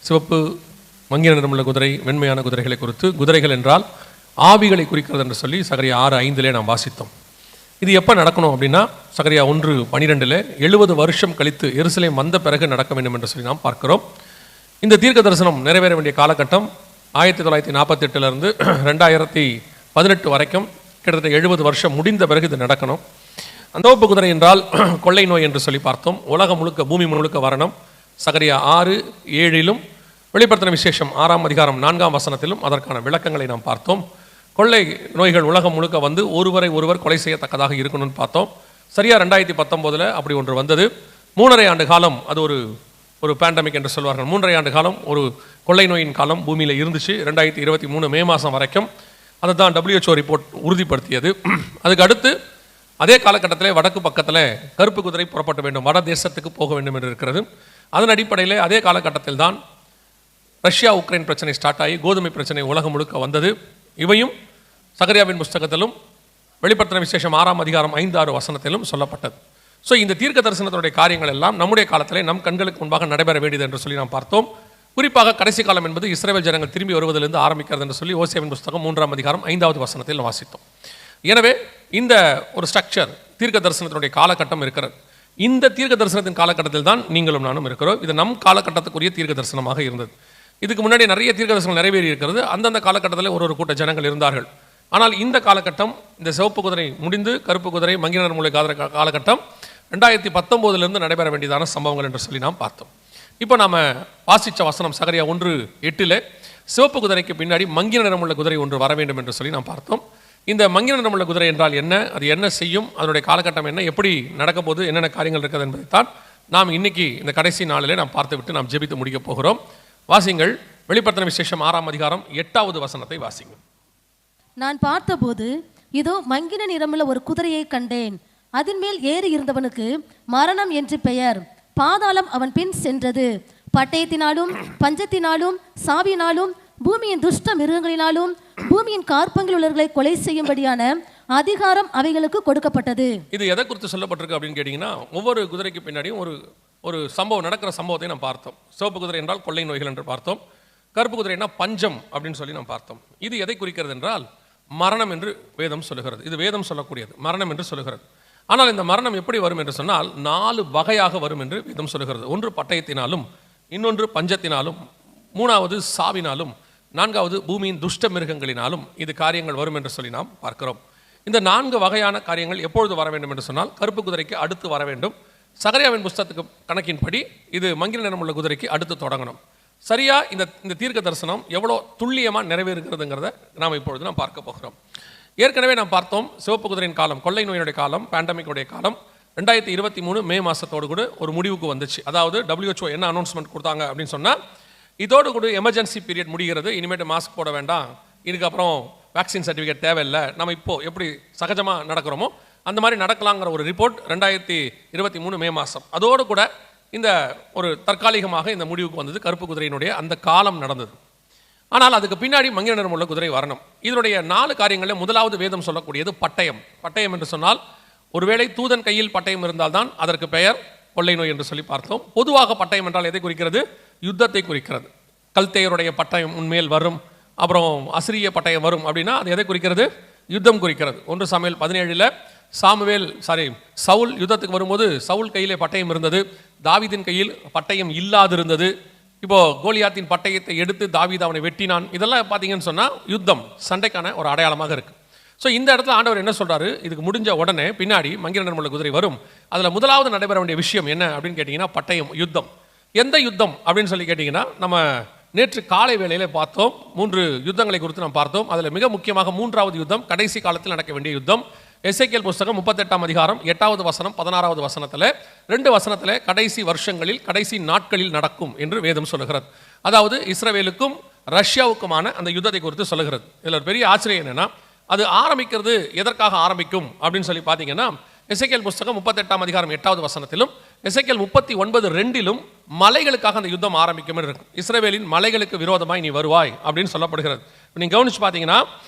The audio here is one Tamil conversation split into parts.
சிவப்பு மங்கிய நிறமுள்ள குதிரை, வெண்மையான குதிரைகளை குறித்து, குதிரைகள் என்றால் ஆவிகளை குறிக்கிறது என்று சொல்லி சகரியா 6:5 நாம் வாசித்தோம். இது எப்போ நடக்கணும் அப்படின்னா சகரியா 1:12 70 வருஷம் கழித்து எருசலேம் வந்த பிறகு நடக்க வேண்டும் என்று சொல்லி நாம் பார்க்கிறோம். இந்த தீர்க்க தரிசனம் நிறைவேற வேண்டிய காலகட்டம் 1948 2018 வரைக்கும் கிட்டத்தட்ட 70 வருஷம் முடிந்த பிறகு இது நடக்கணும். அந்த சிவப்பு குதிரை என்றால் கொள்ளை நோய் என்று சொல்லி பார்த்தோம். உலகம் முழுக்க, பூமி முழுக்க வரணும். சகரியா 6:7 வெளிப்படுத்தின விசேஷம் 6ஆம் அதிகாரம் 4ஆம் வசனத்திலும் அதற்கான விளக்கங்களை நாம் பார்த்தோம். கொள்ளை நோய்கள் உலகம் முழுக்க வந்து ஒருவரை ஒருவர் கொலை செய்யத்தக்கதாக இருக்கணும்னு பார்த்தோம். சரியா 2019 அப்படி ஒன்று வந்தது. 3.5 ஆண்டு காலம் அது ஒரு பேண்டமிக் என்று சொல்வார்கள். 3.5 ஆண்டு காலம் ஒரு கொள்ளை நோயின் காலம் பூமியில் இருந்துச்சு. 2023 மே மாதம் வரைக்கும் அதை தான் WHO ரிப்போர்ட் உறுதிப்படுத்தியது. அதுக்கு அடுத்து அதே காலகட்டத்தில் வடக்கு பக்கத்தில் கருப்பு குதிரை புறப்பட வேண்டும், வட தேசத்துக்கு போக வேண்டும் என்று இருக்கிறது. அதன் அடிப்படையில் அதே காலகட்டத்தில் தான் ரஷ்யா உக்ரைன் பிரச்சனை ஸ்டார்ட் ஆகி கோதுமை பிரச்சனை உலகம் முழுக்க வந்தது. இவையும் சகரியாவின் புஸ்தகத்திலும் வெளிப்படுத்தின விசேஷம் 6ஆம் அதிகாரம் 5-6 வசனத்திலும் சொல்லப்பட்டது. ஸோ இந்த தீர்க்க தரிசனத்தினுடைய காரியங்கள் எல்லாம் நம்முடைய காலத்திலே நம் கண்களுக்கு முன்பாக நடைபெற வேண்டியது என்று சொல்லி நாம் பார்த்தோம். குறிப்பாக கடைசி காலம் என்பது இஸ்ரவேல் ஜனங்கள் திரும்பி வருவதிலிருந்து ஆரம்பிக்கிறது என்று சொல்லி ஓசியாவின் புஸ்தகம் 3ஆம் அதிகாரம் 5வது வசனத்தில் வாசித்தோம். எனவே இந்த ஒரு ஸ்ட்ரக்சர் தீர்க்க தரிசனத்தினுடைய காலகட்டம் இருக்கிறது. இந்த தீர்க்க தரிசனத்தின் காலகட்டத்தில் தான் நீங்களும் நானும் இருக்கிறோம். இது நம் காலகட்டத்துக்குரிய தீர்க்க தரிசனமாக இருந்தது. இதுக்கு முன்னாடி நிறைய தீர்க்க தரிசனம் நிறைவேறி இருக்கிறது. அந்தந்த காலகட்டத்தில் ஒரு கூட்ட ஜனங்கள் இருந்தார்கள். ஆனால் இந்த காலகட்டம், இந்த சிவப்பு குதிரை முடிந்து கருப்பு குதிரை மங்கிய நிறமுள்ள காலகட்டம் 2019 நடைபெற வேண்டியதான சம்பவங்கள் என்று சொல்லி நாம் பார்த்தோம். இப்போ நாம் வாசித்த வசனம் சகரியா 1:8 சிவப்பு குதிரைக்கு பின்னாடி மங்கிய நிறமுள்ள குதிரை ஒன்று வர வேண்டும் என்று சொல்லி நாம் பார்த்தோம். இந்த மங்கிய நிறமுள்ள குதிரை என்றால் என்ன, அது என்ன செய்யும், அதனுடைய காலகட்டம் என்ன, எப்படி நடக்க போது, என்னென்ன காரியங்கள் இருக்கிறது என்பதைத்தான் நாம் இன்னைக்கு இந்த கடைசி நாளிலே நாம் பார்த்துவிட்டு நாம் ஜெபித்து முடிக்க போகிறோம். வாசிங்கள் வெளிப்படுத்தின விசேஷம் 6ஆம் அதிகாரம் 8வது வசனத்தை வாசிங்கள். நான் பார்த்தபோது இதோ மங்கின நிறமுள்ள ஒரு குதிரையை கண்டேன். அதன் மேல் ஏறி இருந்தவனுக்கு மரணம் என்று பெயர். பாதாளம் அவன் பின் சென்றது. பட்டயத்தினாலும் பஞ்சத்தினாலும் சாவியினாலும் பூமியின் துஷ்ட மிருகங்களினாலும் பூமியின் காற்பங்கில் உள்ளவர்களை கொலை செய்யும்படியான அதிகாரம் அவைகளுக்கு கொடுக்கப்பட்டது. இது எதை குறித்து சொல்லப்பட்டிருக்கு அப்படின்னு கேட்டீங்கன்னா, ஒவ்வொரு குதிரைக்கு பின்னாடியும் ஒரு சம்பவம் நடக்கிற சம்பவத்தை நாம் பார்த்தோம். சிவப்பு குதிரை என்றால் கொள்ளை நோய்கள் என்று பார்த்தோம். கருப்பு குதிரைனா பஞ்சம் அப்படின்னு சொல்லி நாம் பார்த்தோம். இது எதை குறிக்கிறது என்றால் மரணம் என்று வேதம் சொல்லுகிறது. இது வேதம் சொல்லக்கூடியது, மரணம் என்று சொல்லுகிறது. ஆனால் இந்த மரணம் எப்படி வரும் என்று சொன்னால் 4 வகையாக வரும் என்று வேதம் சொல்லுகிறது. ஒன்று பட்டயத்தினாலும், இன்னொன்று பஞ்சத்தினாலும், 3வது சாவினாலும், 4வது பூமியின் துஷ்ட மிருகங்களினாலும் இது காரியங்கள் வரும் என்று சொல்லி நாம் பார்க்கிறோம். இந்த 4 வகையான காரியங்கள் எப்பொழுது வர வேண்டும் என்று சொன்னால் கருப்பு குதிரைக்கு அடுத்து வர வேண்டும். சகரியாவின் புஸ்தகத்துக்கு கணக்கின்படி இது மங்கிய நிறமுள்ள குதிரைக்கு அடுத்து தொடங்கணும். சரியா இந்த தீர்க்க தரிசனம் எவ்வளோ துல்லியமாக நிறைவேறுகிறதுங்கிறத நாம் இப்பொழுது நாம் பார்க்க போகிறோம். ஏற்கனவே நாம் பார்த்தோம் சிவப்பு குதிரையின் காலம், கொள்ளை நோயினுடைய காலம், பேண்டமிக்குடைய காலம் 2023 மே மாதத்தோடு கூட ஒரு முடிவுக்கு வந்துச்சு. அதாவது WHO என்ன அனௌன்ஸ்மெண்ட் கொடுத்தாங்க அப்படின்னு சொன்னால், இதோடு கூட எமர்ஜென்சி பீரியட் முடிகிறது, இனிமேட்டு மாஸ்க் போட வேண்டாம், இதுக்கப்புறம் வேக்சின் சர்டிஃபிகேட் தேவையில்லை, நம்ம இப்போது எப்படி சகஜமாக நடக்கிறோமோ அந்த மாதிரி நடக்கலாங்கிற ஒரு ரிப்போர்ட் 2023 மே மாதம். அதோடு கூட இந்த ஒரு தற்காலிகமாக இந்த முடிவுக்கு வந்தது. கருப்பு குதிரையினுடைய அந்த காலம் நடந்தது. ஆனால் அதுக்கு பின்னாடி மங்கிய நிறமுள்ள குதிரை வரணும். இதனுடைய 4 காரியங்களில் முதலாவது வேதம் சொல்லக்கூடியது பட்டயம். பட்டயம் என்று சொன்னால் ஒருவேளை தூதன் கையில் பட்டயம் இருந்தால்தான் அதற்கு பெயர் கொள்ளை நோய் என்று சொல்லி பார்த்தோம். பொதுவாக பட்டயம் என்றால் எதை குறிக்கிறது? யுத்தத்தை குறிக்கிறது. கல்தேயருடைய பட்டயம் உன்மேல் வரும், அப்புறம் அசிரிய பட்டயம் வரும் அப்படின்னா அது எதை குறிக்கிறது? யுத்தம் குறிக்கிறது. 1 சாமுவேல் 17 சவுல் யுத்தத்துக்கு வரும்போது சவுல் கையிலே பட்டயம் இருந்தது, தாவீதின் கையில் பட்டயம் இல்லாதிருந்தது. இப்போ கோலியாத்தின் பட்டயத்தை எடுத்து தாவீது அவனை வெட்டினான். இதெல்லாம் பார்த்தீங்கன்னு சொன்னால் யுத்தம், சண்டைக்கான ஒரு அடையாளமாக இருக்கு. ஸோ இந்த இடத்துல ஆண்டவர் என்ன சொல்றாரு, இதுக்கு முடிஞ்ச உடனே பின்னாடி மங்கிய நிறமுள்ள குதிரை வரும். அதில் முதலாவது நடைபெற வேண்டிய விஷயம் என்ன அப்படின்னு கேட்டிங்கன்னா பட்டயம், யுத்தம். எந்த யுத்தம் அப்படின்னு சொல்லி கேட்டிங்கன்னா, நம்ம நேற்று காலை வேளையில் பார்த்தோம் 3 யுத்தங்களை குறித்து நாம் பார்த்தோம். அதில் மிக முக்கியமாக 3வது யுத்தம் கடைசி காலத்தில் நடக்க வேண்டிய யுத்தம். எசேக்கியேல் புஸ்தகம் 38ஆம் அதிகாரம் 8வது வசனம் 16வது வசனத்தில் 2 வசனத்தில் கடைசி வருஷங்களில் கடைசி நாட்களில் நடக்கும் என்று வேதம் சொல்லுகிறது. அதாவது இஸ்ரவேலுக்கும் ரஷ்யாவுக்குமான அந்த யுத்தத்தை குறித்து சொல்லுகிறது. இதில் பெரிய ஆச்சரியம் என்னன்னா, அது ஆரம்பிக்கிறது எதற்காக ஆரம்பிக்கும் அப்படின்னு சொல்லி பார்த்தீங்கன்னா, எசேக்கியேல் புஸ்தகம் 38ஆம் அதிகாரம் 8வது வசனத்திலும் எசேக்கியேல் 39:2 மலைகளுக்காக அந்த யுத்தம் ஆரம்பிக்கும் என்று இருக்கும். இஸ்ரவேலின் மலைகளுக்கு விரோதமாய் நீ வருவாய் அப்படின்னு சொல்லப்படுகிறது. நீங்கள் கவனிச்சு பார்த்தீங்கன்னா,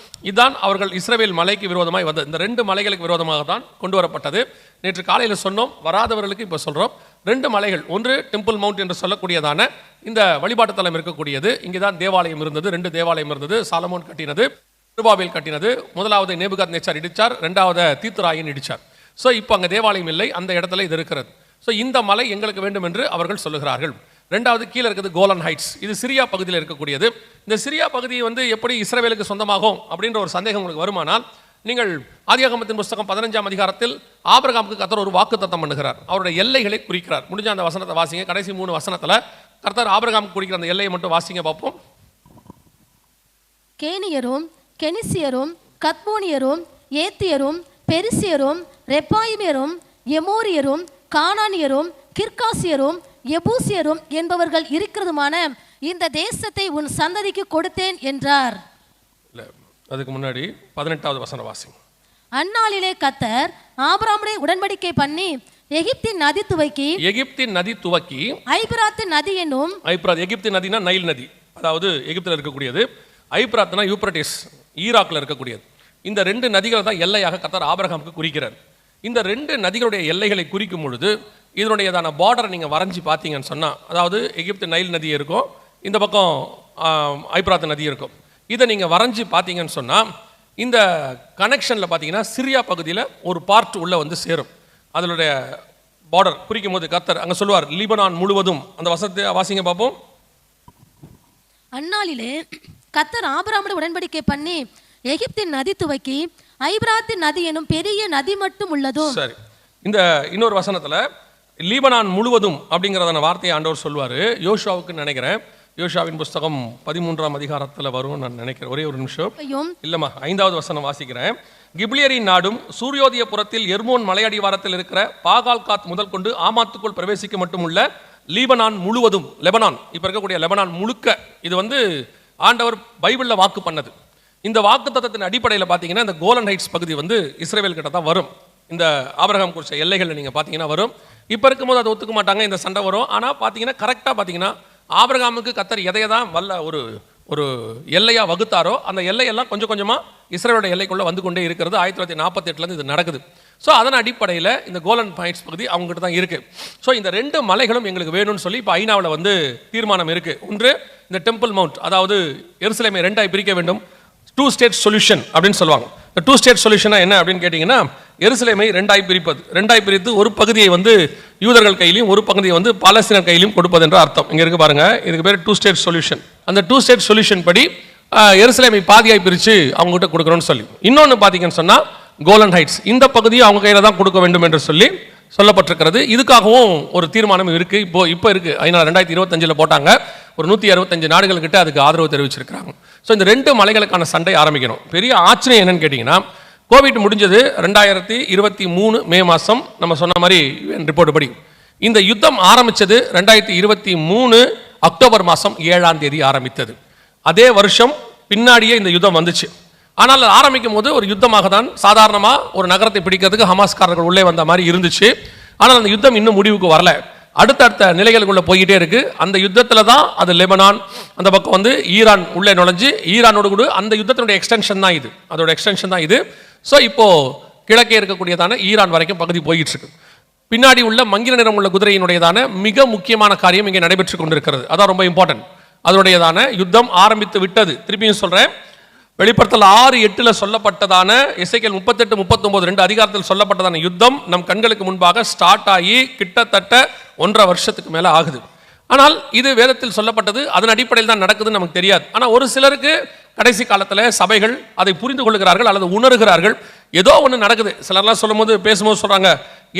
இதுதான் அவர்கள் இஸ்ரவேல் மலைக்கு விரோதமாய் வந்தது. இந்த 2 மலைகளுக்கு விரோதமாக தான் கொண்டு வரப்பட்டது. நேற்று காலையில் சொன்னோம், வராதவர்களுக்கு இப்போ சொல்கிறோம். 2 மலைகள், ஒன்று டெம்பிள் மவுண்ட் என்று சொல்லக்கூடியதான இந்த வழிபாட்டு தலம் இருக்கக்கூடியது. இங்கே தான் தேவாலயம் இருந்தது, 2 தேவாலயம் இருந்தது. சாலமோன் கட்டினது, செருபாபேல் கட்டினது. முதலாவது நேபுகாத்நேச்சார் இடிச்சார், 2வது தீத்துராயன் இடிச்சார். ஸோ இப்போ அங்கே தேவாலயம் இல்லை, அந்த இடத்துல இது இருக்கிறது. ஸோ இந்த மலை எங்களுக்கு வேண்டும் என்று அவர்கள் சொல்லுகிறார்கள். 2வது கீழே இருக்குது கோலன் ஹைட்ஸ். இது சிரியா பகுதியில் இருக்கக்கூடியது. இந்த சிரியா பகுதி எப்படி இஸ்ரவேலுக்கு சொந்தமாகும் அப்படின்ற ஒரு சந்தேகம் உங்களுக்கு வருமானால், நீங்கள் ஆதியாகமத்தின் புஸ்தகம் 15ஆம் அதிகாரத்தில் ஆபிரகாமுக்கு கர்த்தர் ஒரு வாக்குத்தத்தம் பண்ணுகிறார். அவருடைய எல்லைகளை குறிக்கிறார். முடிஞ்ச அந்த வசனத்தை வாசிங்க. கடைசி 3 வசனத்தில் கர்த்தர் ஆபிரகாமுக்கு குறிக்கிற அந்த எல்லையை மட்டும் வாசிங்க பார்ப்போம். கேனியரும் கெனிசியரும் கத்மோனியரும் ஏத்தியரும் பெரிசியரும் ரெப்பாயிமியரும் எமோரியரும் கானானியரும் கிர்காசியரும் எபூசியரும் என்பவர்கள் இருக்கிறதுமான இந்த தேசத்தை உன் சந்ததிக்கு கொடுத்தேன் என்றார். அதுக்கு முன்னாடி 18வது வசனம் வாசிங்க. அந்நாளிலே கர்த்தர் ஆபிரகாமுடைய உடன்படிக்கை பண்ணி எகிப்தின் நதி துவக்கி ஐபிராத்து நதி என்னும், எகிப்தின் நதினா நைல் நதி, அதாவது எகிப்தில் இருக்கக்கூடியது. ஐபிராத்னா யூப்ரட்டிஸ், ஈராக்ல இருக்கக்கூடியது. இந்த 2 நதிகளை தான் எல்லையாக கர்த்தர் ஆபிரகாமுக்கு குறிக்கிறார். இந்த 2 நதிகளுடைய எல்லைகளை குறிக்கும் பொழுது இதனுடையதான பார்டரை நீங்கள் வரைஞ்சி பார்த்தீங்கன்னு சொன்னால், அதாவது எகிப்து நைல் நதி இருக்கும், இந்த பக்கம் ஐபிராத் நதி இருக்கும். இதை நீங்கள் வரைஞ்சி பார்த்தீங்கன்னு சொன்னால், இந்த கனெக்ஷனில் பார்த்தீங்கன்னா சிரியா பகுதியில் ஒரு பார்ட் உள்ள சேரும். அதனுடைய பார்டர் குறிக்கும் போது கர்த்தர் அங்கே சொல்லுவார், லீபனான் முழுவதும். அந்த வசனத்தை வாசிங்க பார்ப்போம். அந்நாளிலே கர்த்தர் ஆபிரகாமுடைய உடன்படிக்கை பண்ணி எகிப்தின் நதி துவக்கி ஐபிராத்தின் நதி எனும் பெரிய நதி மட்டும் உள்ளதும். சரி, இந்த இன்னொரு வசனத்துல லீபனான் முழுவதும் அப்படிங்கிறதான வார்த்தையை ஆண்டவர் சொல்வாரு. யோசுவாவுக்கு நினைக்கிறேன், யோசுவாவின் புஸ்தகம் 13ஆம் அதிகாரத்துல வரும் நான் நினைக்கிறேன். ஒரே ஒரு நிமிஷம். இல்லம்மா, 5வது வசனம் வாசிக்கிறேன். கிப்லியரின் நாடும் சூரியோதய புறத்தில் எர்மோன் மலையடிவாரத்தில் இருக்கிற பாகால்காத் முதல் கொண்டு ஆமாத்துக்குள் பிரவேசிக்க மட்டும் உள்ள லீபனான் முழுவதும், லெபனான் இப்ப இருக்கக்கூடிய லெபனான் முழுக்க, இது ஆண்டவர் பைபிள்ல வாக்கு பண்ணது. இந்த வாக்குத்தத்தத்தின் அடிப்படையில் பார்த்தீங்கன்னா இந்த கோலன் ஹைட்ஸ் பகுதி இஸ்ரவேல் கிட்ட தான் வரும். இந்த ஆபிரகாம் குறிச்ச எல்லைகள் நீங்கள் பார்த்தீங்கன்னா வரும். இப்போ இருக்கும்போது அதை ஒத்துக்க மாட்டாங்க, இந்த சண்டை வரும். ஆனால் பார்த்தீங்கன்னா கரெக்டாக பார்த்தீங்கன்னா ஆபிரகாமுக்கு கர்த்தர் எதையை தான் வல்ல ஒரு எல்லையாக வகுத்தாரோ அந்த எல்லையெல்லாம் கொஞ்சம் கொஞ்சமாக இஸ்ரவேலோட எல்லைக்குள்ளே வந்து கொண்டே இருக்கிறது. 1948 இது நடக்குது. ஸோ அதன் அடிப்படையில் இந்த கோலன் ஹைட்ஸ் பகுதி அவங்ககிட்ட தான் இருக்குது. ஸோ இந்த 2 மலைகளும் எங்களுக்கு வேணும்னு சொல்லி இப்போ ஐநாவில் தீர்மானம் இருக்குது. ஒன்று இந்த டெம்பிள் மவுண்ட், அதாவது எருசலேமை 2ஆய் பிரிக்க வேண்டும். 2 ஸ்டேட் சொல்யூஷன் அப்படின்னு சொல்லுவாங்க. இந்த 2 ஸ்டேட் சொல்யூஷனா என்ன அப்படின்னு கேட்டிங்கன்னா, எருசலேமை 2ஆய் பிரிப்பது. 2ஆய் பிரித்து ஒரு பகுதியை யூதர்கள் கையிலையும் ஒரு பகுதியை பாலஸ்தீனர் கையிலையும் கொடுப்பது என்ற அர்த்தம். இங்கே இருக்கு பாருங்க, இதுக்கு பேர் 2 ஸ்டேட் சொல்யூஷன். அந்த 2 ஸ்டேட் சொல்யூஷன் படி எருசலேமை பாதியாய் பிரித்து அவங்ககிட்ட கொடுக்குறோன்னு சொல்லி. இன்னொன்று பார்த்தீங்கன்னு சொன்னால் கோலன் ஹைட்ஸ், இந்த பகுதியை அவங்க கையில் தான் கொடுக்க வேண்டும் என்று சொல்லி சொல்லப்பட்டிருக்கிறது. இதுக்காகவும் ஒரு தீர்மானம் இருக்கு. இப்போ இருக்கு. ஐநா 2025 போட்டாங்க. ஒரு 165 நாடுகள்கிட்ட அதுக்கு ஆதரவு தெரிவிச்சிருக்கிறாங்க. ஸோ இந்த 2 மலைகளுக்கான சண்டை ஆரம்பிக்கணும். பெரிய ஆச்சரியம் என்னன்னு கேட்டிங்கன்னா, கோவிட் முடிஞ்சது 2023 மே மாதம், நம்ம சொன்ன மாதிரி ரிப்போர்ட் படி. இந்த யுத்தம் ஆரம்பித்தது 2023 அக்டோபர் மாதம் 7ஆம் தேதி ஆரம்பித்தது. அதே வருஷம் பின்னாடியே இந்த யுத்தம் வந்துச்சு. ஆனால் ஆரம்பிக்கும் போது ஒரு யுத்தமாக தான், சாதாரணமாக ஒரு நகரத்தை பிடிக்கிறதுக்கு ஹமாஸ்காரர்கள் உள்ளே வந்த மாதிரி இருந்துச்சு. ஆனால் அந்த யுத்தம் இன்னும் முடிவுக்கு வரல, அடுத்தடுத்த நிலைகளுக்குள்ள போய்கிட்டே இருக்கு. அந்த யுத்தத்தில் தான் அது லெபனான், அந்த பக்கம் ஈரான் உள்ளே நுழைஞ்சு, ஈரானோடு கூட அந்த யுத்தத்தினுடைய எக்ஸ்டென்ஷன் தான் இது, அதோட எக்ஸ்டென்ஷன் தான் இது. ஸோ இப்போ கிழக்கே இருக்கக்கூடியதான ஈரான் வரைக்கும் பகுதி போயிட்டு இருக்கு. பின்னாடி உள்ள மங்கின நிறம் உள்ள குதிரையினுடையதான மிக முக்கியமான காரியம் இங்கே நடைபெற்று கொண்டிருக்கிறது. அதான் ரொம்ப இம்பார்ட்டன்ட். அதனுடையதான யுத்தம் ஆரம்பித்து விட்டது. திருப்பியும் சொல்றேன், வெளிப்படுத்தல் 6:8 சொல்லப்பட்டதான, எசேக்கியேல் 38, 39 2 அதிகாரத்தில் சொல்லப்பட்டதான யுத்தம் நம் கண்களுக்கு முன்பாக ஸ்டார்ட் ஆகி கிட்டத்தட்ட 1.5 வருஷத்துக்கு மேல ஆகுது. ஆனால் இது வேதத்தில் சொல்லப்பட்டது, அதன் அடிப்படையில் தான் நடக்குதுன்னு நமக்கு தெரியாது. ஆனால் ஒரு சிலருக்கு கடைசி காலத்தில் சபைகள் அதை புரிந்து கொள்கிறார்கள் அல்லது உணர்கிறார்கள். ஏதோ ஒன்று நடக்குது. சிலர்லாம் சொல்லும்போது பேசும்போது சொல்றாங்க,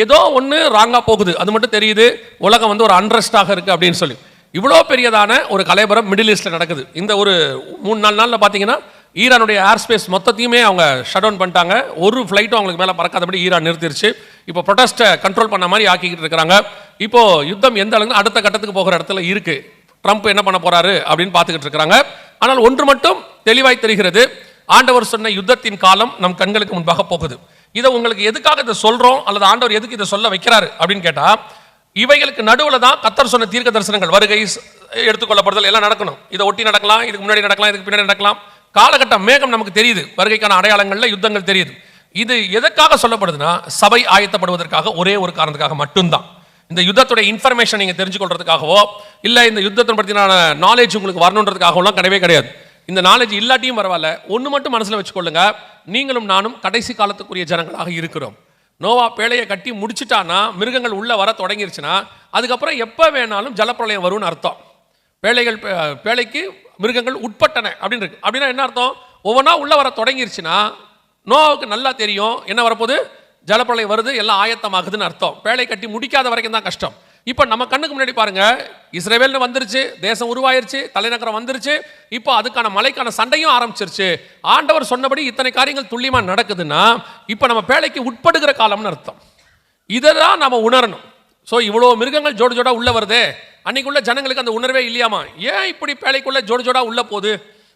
ஏதோ ஒன்று ராங்கா போகுது, அது மட்டும் தெரியுது, உலகம் ஒரு அன்ரெஸ்டாக இருக்கு அப்படின்னு சொல்லி. இவ்வளோ பெரியதான ஒரு கலைபரம் மிடில் ஈஸ்ட்ல நடக்குது. இந்த ஒரு 3-4 நாளில் பார்த்தீங்கன்னா ஈரானுடைய ஏர் ஸ்பேஸ் மொத்தத்தையுமே அவங்க ஷட் டவுன் பண்ணிட்டாங்க. ஒரு ஃப்ளைட்டும் அவங்களுக்கு மேலே பறக்காதபடி ஈரான் நிறுத்திருச்சு. இப்போ ப்ரொடெஸ்ட்டை கண்ட்ரோல் பண்ண மாதிரி ஆக்கிக்கிட்டு இருக்கிறாங்க. இப்போ யுத்தம் எந்த அளவுக்கு அடுத்த கட்டத்துக்கு போகிற இடத்துல இருக்கு, ட்ரம்ப் என்ன பண்ண போறாரு அப்படின்னு பார்த்துக்கிட்டு இருக்கிறாங்க. ஆனால் ஒன்று மட்டும் தெளிவாய் தெரிகிறது, ஆண்டவர் சொன்ன யுத்தத்தின் காலம் நம் கண்களுக்கு முன்பாக போகுது. இதை உங்களுக்கு எதுக்காக இதை சொல்றோம் அல்லது ஆண்டவர் எதுக்கு இதை சொல்ல வைக்கிறாரு அப்படின்னு கேட்டா, இவைகளுக்கு நடுவில் தான் கர்த்தர் சொன்ன தீர்க்க தரிசனங்கள், வருகை, எடுத்துக்கொள்ளப்படுதல் எல்லாம் நடக்கணும். இதை ஒட்டி நடக்கலாம், இதுக்கு முன்னாடி நடக்கலாம், இதுக்கு பின்னாடி நடக்கலாம். காலகட்டம் மேகம் நமக்கு தெரியுது, வருகைக்கான அடையாளங்கள்ல யுத்தங்கள் தெரியுது. இது எதற்காக சொல்லப்படுதுன்னா, சபை ஆயத்தப்படுவதற்காக, ஒரே ஒரு காரணத்துக்காக மட்டும்தான். இந்த யுத்தத்துடைய இன்ஃபர்மேஷன் நீங்கள் தெரிஞ்சுக்கொள்றதுக்காகவோ இல்லை இந்த யுத்தத்தை பற்றின நாலேஜ் உங்களுக்கு வரணுன்றதுக்காகலாம் கிடையவே கிடையாது. இந்த நாலேஜ் இல்லாட்டியும் பரவாயில்ல, ஒன்று மட்டும் மனசில் வச்சுக்கொள்ளுங்க, நீங்களும் நானும் கடைசி காலத்துக்குரிய ஜனங்களாக இருக்கிறோம். நோவா பேழையை கட்டி முடிச்சுட்டான்னா, மிருகங்கள் உள்ள வர தொடங்கிருச்சுன்னா, அதுக்கப்புறம் எப்போ வேணாலும் ஜலப்பிரளயம் வரும்னு அர்த்தம். பேழைக்கு மிருகங்கள் உட்பட்டன அப்படின்னு இருக்கு. அப்படின்னா என்ன அர்த்தம்? ஒவ்வொன்றா உள்ள வர தொடங்கிருச்சுன்னா நோவாவுக்கு நல்லா தெரியும் என்ன வரப்போது, ஜலப்பிரளயம் வருது, எல்லாம் ஆயத்தமாகுதுன்னு அர்த்தம். பேழை கட்டி முடிக்காத வரைக்கும் தான் கஷ்டம். இப்போ நம்ம கண்ணுக்கு முன்னாடி பாருங்க, இஸ்ரவேல்னு வந்துருச்சு, தேசம் உருவாயிருச்சு, தலைநகரம் வந்துருச்சு, இப்போ அதுக்கான மலைக்கான சண்டையும் ஆரம்பிச்சிருச்சு. ஆண்டவர் சொன்னபடி இத்தனை காரியங்கள் துல்லியமாக நடக்குதுன்னா இப்போ நம்ம பேழைக்கு உட்படுகிற காலம்னு அர்த்தம். இதை தான் நம்ம உணரணும். ஸோ இவ்வளோ மிருகங்கள் ஜோடு ஜோடா உள்ள வருது, அன்னைக்குள்ள ஜனங்களுக்கு அந்த உணர்வே இல்லையாமா, ஏன் இப்படி பேழைக்குள்ள ஜோடு ஜோடா உள்ள போகுது,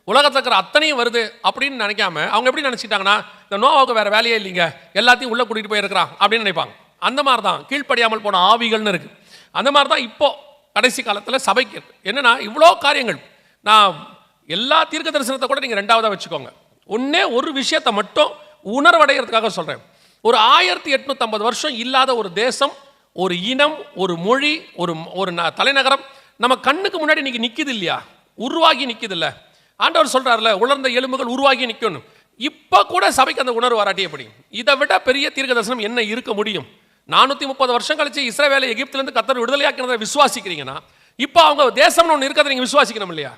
உலகத்தில் இருக்கிற அத்தனையும் வருது அப்படின்னு நினைக்காம அவங்க எப்படி நினைச்சிட்டாங்கன்னா, இந்த நோவாவுக்கு வேற வேலையே இல்லைங்க, எல்லாத்தையும் உள்ள கூட்டிட்டு போயிருக்கிறான் அப்படின்னு நினைப்பாங்க. அந்த மாதிரி தான் கீழ்ப்படியாமல் போன ஆவிகள்னு இருக்கு. அந்த மாதிரி தான் இப்போ கடைசி காலத்தில் சபைக்கு என்னன்னா இவ்வளோ காரியங்கள். நான் எல்லா தீர்க்க தரிசனத்தை கூட நீங்கள் ரெண்டாவதாக வச்சுக்கோங்க. ஒன்னே ஒரு விஷயத்தை மட்டும் உணர்வடைகிறதுக்காக சொல்கிறேன். ஒரு 1850 வருஷம் இல்லாத ஒரு தேசம், ஒரு இனம், ஒரு மொழி, ஒரு தலைநகரம் நம்ம கண்ணுக்கு முன்னாடி இன்னைக்கு நிற்கிது இல்லையா, உருவாகி நிற்கிது இல்லை. ஆண்டவர் சொல்றாருல, உலர்ந்த எலும்புகள் உருவாகி நிற்கணும். இப்போ கூட சபைக்கு அந்த உணர்வு வராட்டி எப்படி? இதை விட பெரிய தீர்க்க தரிசனம் என்ன இருக்க முடியும்? 430 வருஷம் கழிச்சு இஸ்ரவேலை எகிப்திலிருந்து கர்த்தர் விடுதலையாக்கினதை விசுவாசிக்கிறீங்கன்னா, இப்போ அவங்க தேசம்னு ஒன்று இருக்கிறத நீங்கள் விசுவாசிக்கணும் இல்லையா?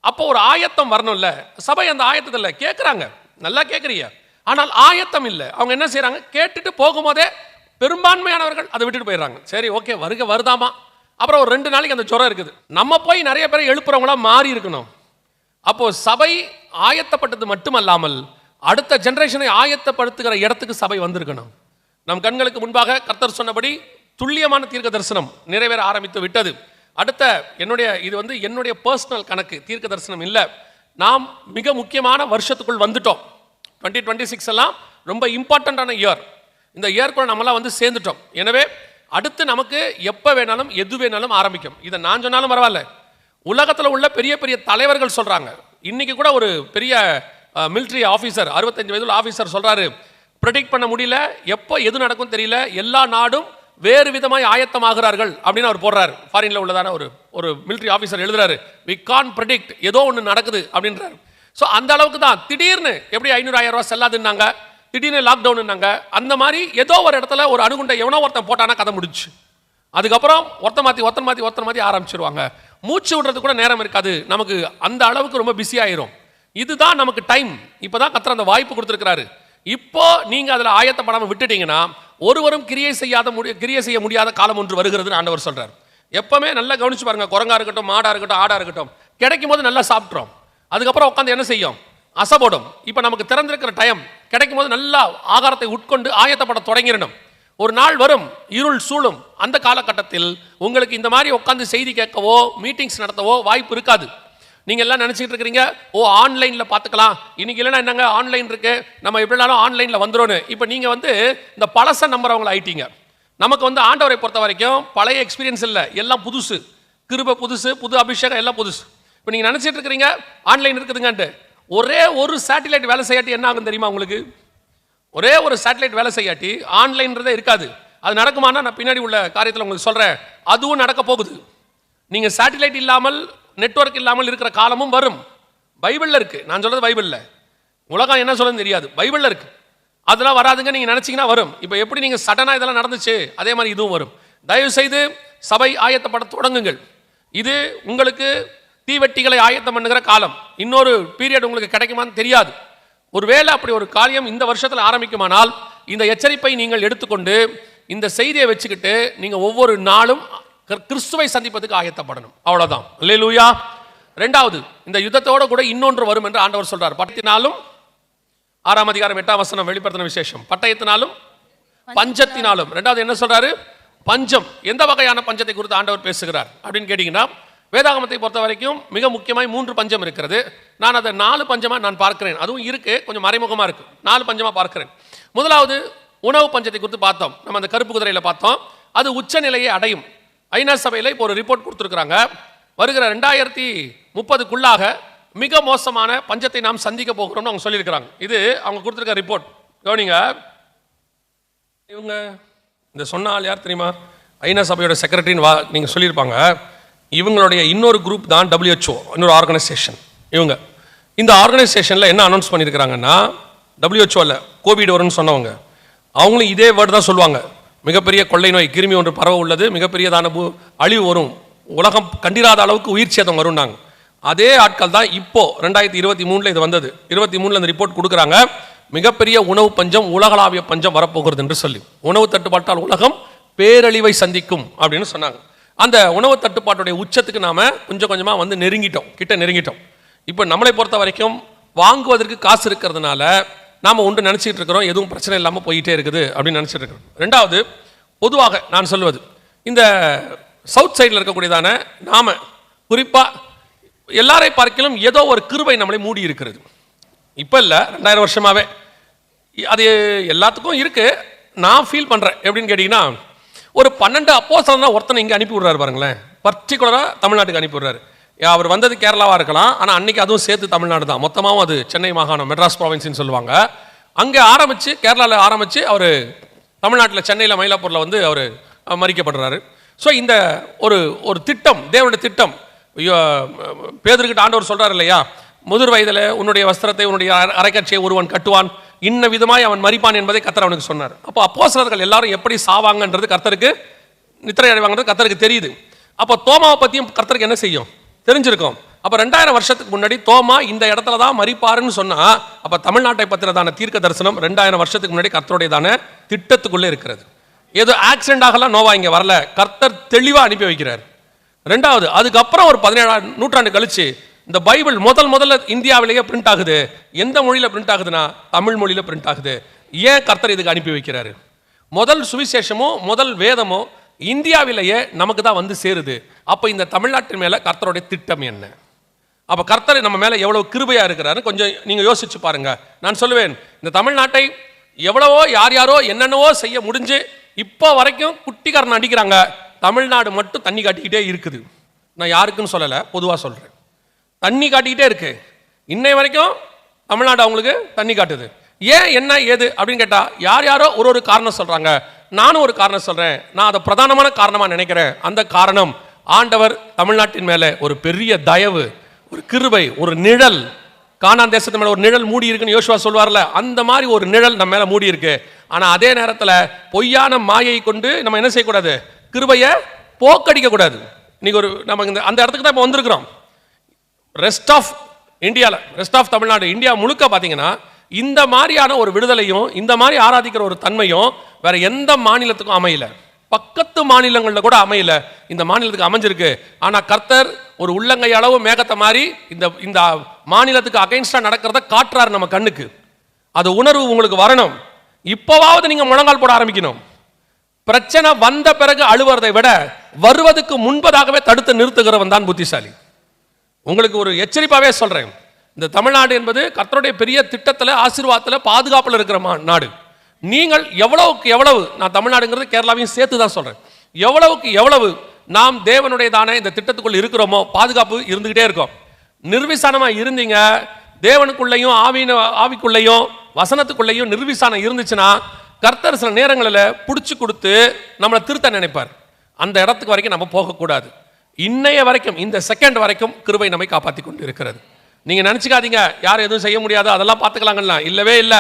அப்போ ஒரு ஆயத்தம் வரணும்ல. சபை அந்த ஆயத்தத்தில் கேட்குறாங்க, நல்லா கேட்குறீங்க, ஆனால் ஆயத்தம் இல்லை. அவங்க என்ன செய்கிறாங்க, கேட்டுட்டு போகும்போதே பெரும்பான்மையானவர்கள் அதை விட்டுட்டு போயிடுறாங்க. சரி ஓகே, வருதாமா, அப்புறம் ஒரு 2 நாளைக்கு அந்த ஜுரம் இருக்குது. நம்ம போய் நிறைய பேரை எழுப்புறவங்களா மாறி இருக்கணும். அப்போ சபை ஆயத்தப்பட்டது மட்டுமல்லாமல் அடுத்த ஜெனரேஷனை ஆயத்தப்படுத்துகிற இடத்துக்கு சபை வந்திருக்கணும். நம் கண்களுக்கு முன்பாக கர்த்தர் சொன்னபடி துல்லியமான தீர்க்க தரிசனம் நிறைவேற ஆரம்பித்து விட்டது. அடுத்த என்னுடைய பர்சனல் கணக்கு, தீர்க்க தரிசனம் இல்லை. நாம் மிக முக்கியமான வருஷத்துக்குள் வந்துட்டோம். 2026 எல்லாம் ரொம்ப இம்பார்ட்டண்டான இயர். இந்த இயர்க்குள்ள நம்மளாம் வந்து சேர்ந்துட்டோம். எனவே அடுத்து நமக்கு எப்போ வேணாலும் எது வேணாலும் ஆரம்பிக்கும். இதை நான் சொன்னாலும் பரவாயில்ல, உலகத்தில் உள்ள பெரிய பெரிய தலைவர்கள் சொல்றாங்க. இன்னைக்கு கூட ஒரு பெரிய மிலிட்ரி ஆஃபீஸர், 65 வயதுள்ள ஆஃபீஸர் சொல்றாரு, ப்ரெடிக்ட் பண்ண முடியல, எப்போ எது நடக்கும் தெரியல, எல்லா நாடும் வேறு விதமாய் ஆயத்தமாகிறார்கள் அப்படின்னு அவர் போடுறாரு. ஃபாரின்ல உள்ளதான ஒரு மிலிட்ரி ஆஃபீஸர் எழுதுறாரு, வி கான் ப்ரெடிக்ட், ஏதோ ஒன்று நடக்குது அப்படின்றாரு. ஸோ அந்த அளவுக்கு தான். திடீர்னு எப்படி 500,000 ரூபா செல்லாதுன்னாங்க, திடீர்னு லாக்டவுன்னாங்க, அந்த மாதிரி ஏதோ ஒரு இடத்துல ஒரு அணுகுண்டை எவனோ ஒருத்தன் போட்டானா கதை முடிச்சு. அதுக்கப்புறம் ஒருத்தன் மாற்றி ஆரம்பிச்சிருவாங்க. மூச்சு விடுறது கூட நேரம் இருக்காது நமக்கு, அந்த அளவுக்கு ரொம்ப பிஸி ஆயிரும். இதுதான் நமக்கு டைம். இப்போதான் கர்த்தர் அந்த வாய்ப்பு கொடுத்துருக்கிறாரு. இப்போ நீங்க அதில் ஆயத்தப்படாமல் விட்டுட்டீங்கன்னா ஒருவரும் கிரியை செய்ய முடியாத காலம் ஒன்று வருகிறதுன்னு ஆண்டவர் சொல்றார். எப்பவுமே நல்லா கவனிச்சு பாருங்க, குரங்கா இருக்கட்டும், மாடா இருக்கட்டும், ஆடா இருக்கட்டும், கிடைக்கும் போது நல்லா சாப்பிட்றோம், அதுக்கப்புறம் உட்காந்து என்ன செய்யும், அசைப்படும். இப்போ நமக்கு திறந்திருக்கிற டைம், கிடைக்கும் போது நல்லா ஆகாரத்தை உட்கொண்டு ஆயத்தப்பட தொடங்கிடணும். ஒரு நாள் வரும், இருள் சூழும். அந்த காலகட்டத்தில் உங்களுக்கு இந்த மாதிரி உட்காந்து செய்தி கேட்கவோ மீட்டிங்ஸ் நடத்தவோ வாய்ப்பு இருக்காது. நீங்க எல்லாம் நினைச்சிட்டு இருக்கிறீங்க, ஓ ஆன்லைன்ல பார்த்துக்கலாம், இன்னைக்கு இல்லைன்னா என்னங்க ஆன்லைன் இருக்கு, நம்ம எப்படினாலும் ஆன்லைன்ல வந்துடும். இப்போ நீங்க இந்த பழச நம்புறவங்களை ஆயிட்டீங்க. நமக்கு ஆண்டவரை பொறுத்த வரைக்கும் பழைய எக்ஸ்பீரியன்ஸ் இல்லை, எல்லாம் புதுசு, கிருபை புதுசு, புது அபிஷேகம் எல்லாம் புதுசு. இப்போ நீங்க நினைச்சிட்டு இருக்கிறீங்க ஆன்லைன் இருக்குதுங்கன்ட்டு, ஒரே ஒரு சேட்டிலைட் வேலை செய்யாட்டி என்ன ஆகும் தெரியுமா உங்களுக்கு? ஒரே ஒரு சேட்டலைட் வேலை செய்யாட்டி ஆன்லைன்றதே இருக்காது. அது நடக்குமானா நான் பின்னாடி உள்ள காரியத்தில் உங்களுக்கு சொல்கிறேன், அதுவும் நடக்க போகுது. நீங்கள் சேட்டலைட் இல்லாமல், நெட்வொர்க் இல்லாமல் இருக்கிற காலமும் வரும். பைபிளில் இருக்குது, நான் சொல்கிறது பைபிளில். உலகம் என்ன சொல்லுன்னு தெரியாது, பைபிளில் இருக்குது. அதெல்லாம் வராதுங்க நீங்கள் நினச்சிங்கன்னா வரும். இப்போ எப்படி நீங்கள் சடனாக இதெல்லாம் நடந்துச்சு, அதே மாதிரி இதுவும் வரும். தயவு செய்து சபை ஆயத்தப்பட தொடங்குங்கள். இது உங்களுக்கு தீவெட்டிகளை ஆயத்தம் பண்ணுகிற காலம். இன்னொரு பீரியட் உங்களுக்கு கிடைக்குமான்னு தெரியாது. ஒருவேளை அப்படி ஒரு காரியம் இந்த வருஷத்தில் ஆரம்பிக்குமானால் இந்த எச்சரிப்பை நீங்கள் எடுத்துக்கொண்டு இந்த செய்தியை வச்சுக்கிட்டு நீங்கள் ஒவ்வொரு நாளும் கிறிஸ்துவை சந்திப்பதுக்கு ஆயத்தப்படணும். அவ்வளோதான். அல்லேலூயா. ரெண்டாவது, இந்த யுத்தத்தோட கூட இன்னொன்று வரும் என்று ஆண்டவர் சொல்றார். பட்டயத்தினாலும், 6ஆம் அதிகாரம் 8ஆம் வசனம் வெளிப்படுத்தின விசேஷம், பட்டயத்தினாலும் பஞ்சத்தினாலும். ரெண்டாவது என்ன சொல்றாரு? பஞ்சம். எந்த வகையான பஞ்சத்தை குறித்து ஆண்டவர் பேசுகிறார் அப்படின்னு கேட்டீங்கன்னா, வேதாகமத்தை பொறுத்த வரைக்கும் மிக முக்கியமாய் 3 பஞ்சம் இருக்கிறது. நான் அதை 4 பஞ்சமாக நான் பார்க்கிறேன். அதுவும் இருக்கு, கொஞ்சம் மறைமுகமாக இருக்கு. 4 பஞ்சமாக பார்க்கிறேன். முதலாவது உணவு பஞ்சத்தை குறித்து பார்த்தோம். நம்ம அந்த கருப்பு குதிரையில் பார்த்தோம். அது உச்ச நிலையை அடையும். ஐநா சபையில் இப்போ ஒரு ரிப்போர்ட் கொடுத்துருக்குறாங்க. வருகிற 2030க்குள்ளாக மிக மோசமான பஞ்சத்தை நாம் சந்திக்க போகிறோம்னு அவங்க சொல்லியிருக்கிறாங்க. இது அவங்க கொடுத்துருக்க ரிப்போர்ட். கவனிங்க, இவங்க இந்த சொன்ன ஆள் யார் தெரியுமா? ஐநா சபையோட செக்ரட்டரின்னு நீங்கள் சொல்லியிருப்பாங்க. இவங்களுடைய இன்னொரு குரூப் தான் WHO, இன்னொரு ஆர்கனைசேஷன். இந்த ஆர்கனைசேஷனில் என்ன அனௌன்ஸ் பண்ணியிருக்கிறாங்கன்னா, WHO கோவிட் வரும்னு சொன்னவங்க அவங்களும் இதே வேர்டு தான் சொல்லுவாங்க. மிகப்பெரிய கொள்ளை நோய் கிருமி ஒன்று பரவ உள்ளது, மிகப்பெரியதான அழிவு வரும், உலகம் கண்டிராத அளவுக்கு உயிர் சேதம் வரும்னாங்க. அதே ஆட்கள் தான் இப்போ 2023 இது வந்தது. 23 அந்த ரிப்போர்ட் கொடுக்குறாங்க, மிகப்பெரிய உணவு பஞ்சம், உலகளாவிய பஞ்சம் வரப்போகிறது என்று சொல்லி, உணவு தட்டுப்பாட்டால் உலகம் பேரழிவை சந்திக்கும் அப்படின்னு சொன்னாங்க. அந்த உணவு தட்டுப்பாட்டுடைய உச்சத்துக்கு நாம கொஞ்சம் கொஞ்சமாக வந்து நெருங்கிட்டோம். இப்போ நம்மளை பொறுத்த வரைக்கும் வாங்குவதற்கு காசு இருக்கிறதுனால நாம் ஒன்று நினச்சிட்டு இருக்கிறோம், எதுவும் பிரச்சனை இல்லாமல் போயிட்டே இருக்குது அப்படின்னு நினச்சிட்டு இருக்கிறோம். ரெண்டாவது, பொதுவாக நான் சொல்வது, இந்த சவுத் சைடில் இருக்கக்கூடியதான நாம குறிப்பாக எல்லாரை பார்க்கலும் ஏதோ ஒரு கிருபை நம்மளை மூடி இருக்கிறது. இப்போ இல்லை, 2000 வருஷமாகவே அது எல்லாத்துக்கும் இருக்குது. நான் ஃபீல் பண்ணுறேன் எப்படின்னு கேட்டிங்கன்னா, ஒரு 12 அப்போஸ்தலனா ஒருத்தனை இங்கே அனுப்பி விடுறாரு பாருங்களேன். பர்டிகுலராக தமிழ்நாட்டுக்கு அனுப்பி விடுறாரு. அவர் வந்தது கேரளாவாக இருக்கலாம், ஆனால் அன்றைக்கி அதுவும் சேர்த்து தமிழ்நாடு தான், மொத்தமாகவும் அது சென்னை மாகாணம், மெட்ராஸ் ப்ராவின்ஸ்னு சொல்லுவாங்க. அங்கே ஆரம்பித்து கேரளாவில் ஆரம்பித்து அவர் தமிழ்நாட்டில் சென்னையில் மயிலாப்பூரில் வந்து அவர் மறிக்கப்படுறாரு. ஸோ இந்த ஒரு திட்டம், தேவனுடைய திட்டம். பேதுருக்கிட்ட ஆண்டவர் சொல்கிறார் இல்லையா, முதிர் வயதில் உன்னுடைய வஸ்திரத்தை உன்னுடைய அரைக்கட்சியை ஒருவன் கட்டுவான், இன்ன விதமாய் அவன் மரிப்பான் என்பதை கர்த்தர் அவனுக்கு சொன்னார். அப்போ அப்போஸ்தலர்கள் எல்லாரும் எப்படி சாவாங்கன்றது கர்த்தருக்கு, நித்திரை அடைவாங்கன்றது கர்த்தருக்கு தெரியுது. அப்போ தோமாவை பற்றியும் கர்த்தருக்கு என்ன செய்யும் தெரிஞ்சிருக்கும். அப்போ 2000 வருஷத்துக்கு முன்னாடி தோமா இந்த இடத்துல தான் மரிப்பாருன்னு சொன்னால், அப்போ தமிழ்நாட்டை பற்றினதான தீர்க்க தரிசனம் 2000 வருஷத்துக்கு முன்னாடி கர்த்தருடையதான திட்டத்துக்குள்ளே இருக்கிறது. ஏதோ ஆக்சிடென்ட் ஆகலாம், நோவா இங்கே வரல, கர்த்தர் தெளிவாக அனுப்பி வைக்கிறார். ரெண்டாவது, அதுக்கப்புறம் ஒரு 17ஆம் நூற்றாண்டு கழிச்சு இந்த பைபிள் முதல்ல இந்தியாவிலேயே பிரிண்ட் ஆகுது. எந்த மொழியில் பிரிண்ட் ஆகுதுன்னா தமிழ் மொழியில் பிரிண்ட் ஆகுது. ஏன் கர்த்தர் இதுக்கு அனுப்பி வைக்கிறாரு? முதல் சுவிசேஷமோ முதல் வேதமோ இந்தியாவிலேயே நமக்கு தான் வந்து சேருது. அப்போ இந்த தமிழ்நாட்டின் மேலே கர்த்தருடைய திட்டம் என்ன? அப்போ கர்த்தர் நம்ம மேலே எவ்வளோ கிருபையாக இருக்கிறாரு கொஞ்சம் நீங்கள் யோசிச்சு பாருங்க. நான் சொல்லுவேன், இந்த தமிழ்நாட்டை எவ்வளவோ யாரோ என்னென்னவோ செய்ய முடிஞ்சு இப்போ வரைக்கும் குட்டிக்காரன் அடிக்கிறாங்க, தமிழ்நாடு மட்டும் தண்ணி காட்டிக்கிட்டே இருக்குது. நான் யாருக்குன்னு சொல்லலை, பொதுவாக சொல்கிறேன். தண்ணி காட்டிக்கிட்டே இருக்கு. இன்னை வரைக்கும் தமிழ்நாடு அவங்களுக்கு தண்ணி காட்டுது. ஏன், என்ன, ஏது அப்படின்னு கேட்டால் யாரோ ஒரு காரணம் சொல்கிறாங்க. நானும் ஒரு காரணம் சொல்கிறேன். நான் அதை பிரதானமான காரணமாக நினைக்கிறேன். அந்த காரணம், ஆண்டவர் தமிழ்நாட்டின் மேலே ஒரு பெரிய தயவு, ஒரு கிருபை, ஒரு நிழல், கானான் தேசத்து மேலே ஒரு நிழல் மூடி இருக்குன்னு யோசுவா சொல்வார்ல, அந்த மாதிரி ஒரு நிழல் நம்ம மேலே மூடி இருக்கு. ஆனால் அதே நேரத்தில் பொய்யான மாயை கொண்டு நம்ம என்ன செய்யக்கூடாது, கிருபையை போக்கடிக்க கூடாது. இன்னைக்கு நம்ம அந்த இடத்துக்கு தான் இப்போ வந்திருக்கிறோம். ரெஸ்ட் ஆஃப் இந்தியாவில், ரெஸ்ட் ஆஃப் தமிழ்நாடு, இந்தியா முழுக்க பார்த்தீங்கன்னா இந்த மாதிரியான ஒரு விடுதலையும் இந்த மாதிரி ஆராதிக்கிற ஒரு தன்மையும் வேற எந்த மாநிலத்துக்கும் அமையல. பக்கத்து மாநிலங்களில் கூட அமையல, இந்த மாநிலத்துக்கு அமைஞ்சிருக்கு. ஆனால் கர்த்தர் ஒரு உள்ளங்கை அளவு மேகத்தை மாதிரி இந்த மாநிலத்துக்கு அகைன்ஸ்டா நடக்கிறத காட்டுறாரு நம்ம கண்ணுக்கு. அது உணர்வு உங்களுக்கு வரணும். இப்போவாவது நீங்க முழங்கால் போட ஆரம்பிக்கணும். பிரச்சனை வந்த பிறகு அழுவதை விட வருவதற்கு முன்பதாகவே தடுத்து நிறுத்துகிறவன் தான் புத்திசாலி. உங்களுக்கு ஒரு எச்சரிப்பாகவே சொல்றேன், இந்த தமிழ்நாடு என்பது கர்த்தருடைய பெரிய திட்டத்தில், ஆசீர்வாதத்தில், பாதுகாப்பில் இருக்கிற நாடு. நீங்கள் எவ்வளவுக்கு எவ்வளவு, நான் தமிழ்நாடுங்கிறது கேரளாவையும் சேர்த்து தான் சொல்றேன், எவ்வளவுக்கு எவ்வளவு நாம் தேவனுடையதான இந்த திட்டத்துக்குள் இருக்கிறோமோ பாதுகாப்பு இருந்துகிட்டே இருக்கும். நிர்விசானமா இருந்தீங்க, தேவனுக்குள்ளேயும் ஆவிக்குள்ளேயும் வசனத்துக்குள்ளேயும் நிர்விசானம் இருந்துச்சுன்னா கர்த்தர் சில நேரங்களில் பிடிச்சி கொடுத்து நம்மளை திருத்த நினைப்பார். அந்த இடத்துக்கு வரைக்கும் நம்ம போகக்கூடாது. இன்னைய வரைக்கும், இந்த செகண்ட் வரைக்கும் கிருபை நம்மை காப்பாற்றி கொண்டு இருக்கிறது. நீங்க நினைச்சுக்காதீங்க யாரும் எதுவும் செய்ய முடியாது, அதெல்லாம் பார்த்துக்கலாங்கலாம். இல்லவே இல்லை.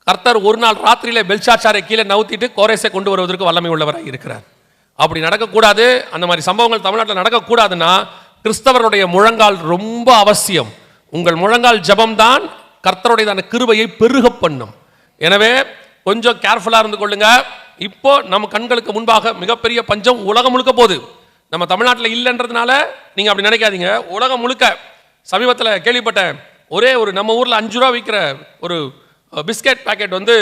கர்த்தர் ஒரு நாள் ராத்திரியில பெல்ஷாத்சாரை கீழே நவுத்திட்டு கோரேசை கொண்டு வருவதற்கு வல்லமை உள்ளவராக இருக்கிறார். அப்படி நடக்கக்கூடாது. அந்த மாதிரி சம்பவங்கள் தமிழ்நாட்டில் நடக்கக்கூடாதுன்னா கிறிஸ்தவருடைய முழங்கால் ரொம்ப அவசியம். உங்கள் முழங்கால் ஜபம் தான் கர்த்தருடைய கிருபையை பெருக பண்ணும். எனவே கொஞ்சம் கேர்ஃபுல்லா இருந்து கொள்ளுங்க. இப்போ நம்ம கண்களுக்கு முன்பாக மிகப்பெரிய பஞ்சம் உலகம் முழுக்க போகுது. நம்ம தமிழ்நாட்டில் இல்லைன்றதுனால நீங்க அப்படி நினைக்காதீங்க. உலகம் முழுக்க சமீபத்தில் கேள்விப்பட்டேன், ஒரே ஒரு நம்ம ஊரில் 5 ரூபா விற்கிற ஒரு பிஸ்கெட் பாக்கெட் வந்து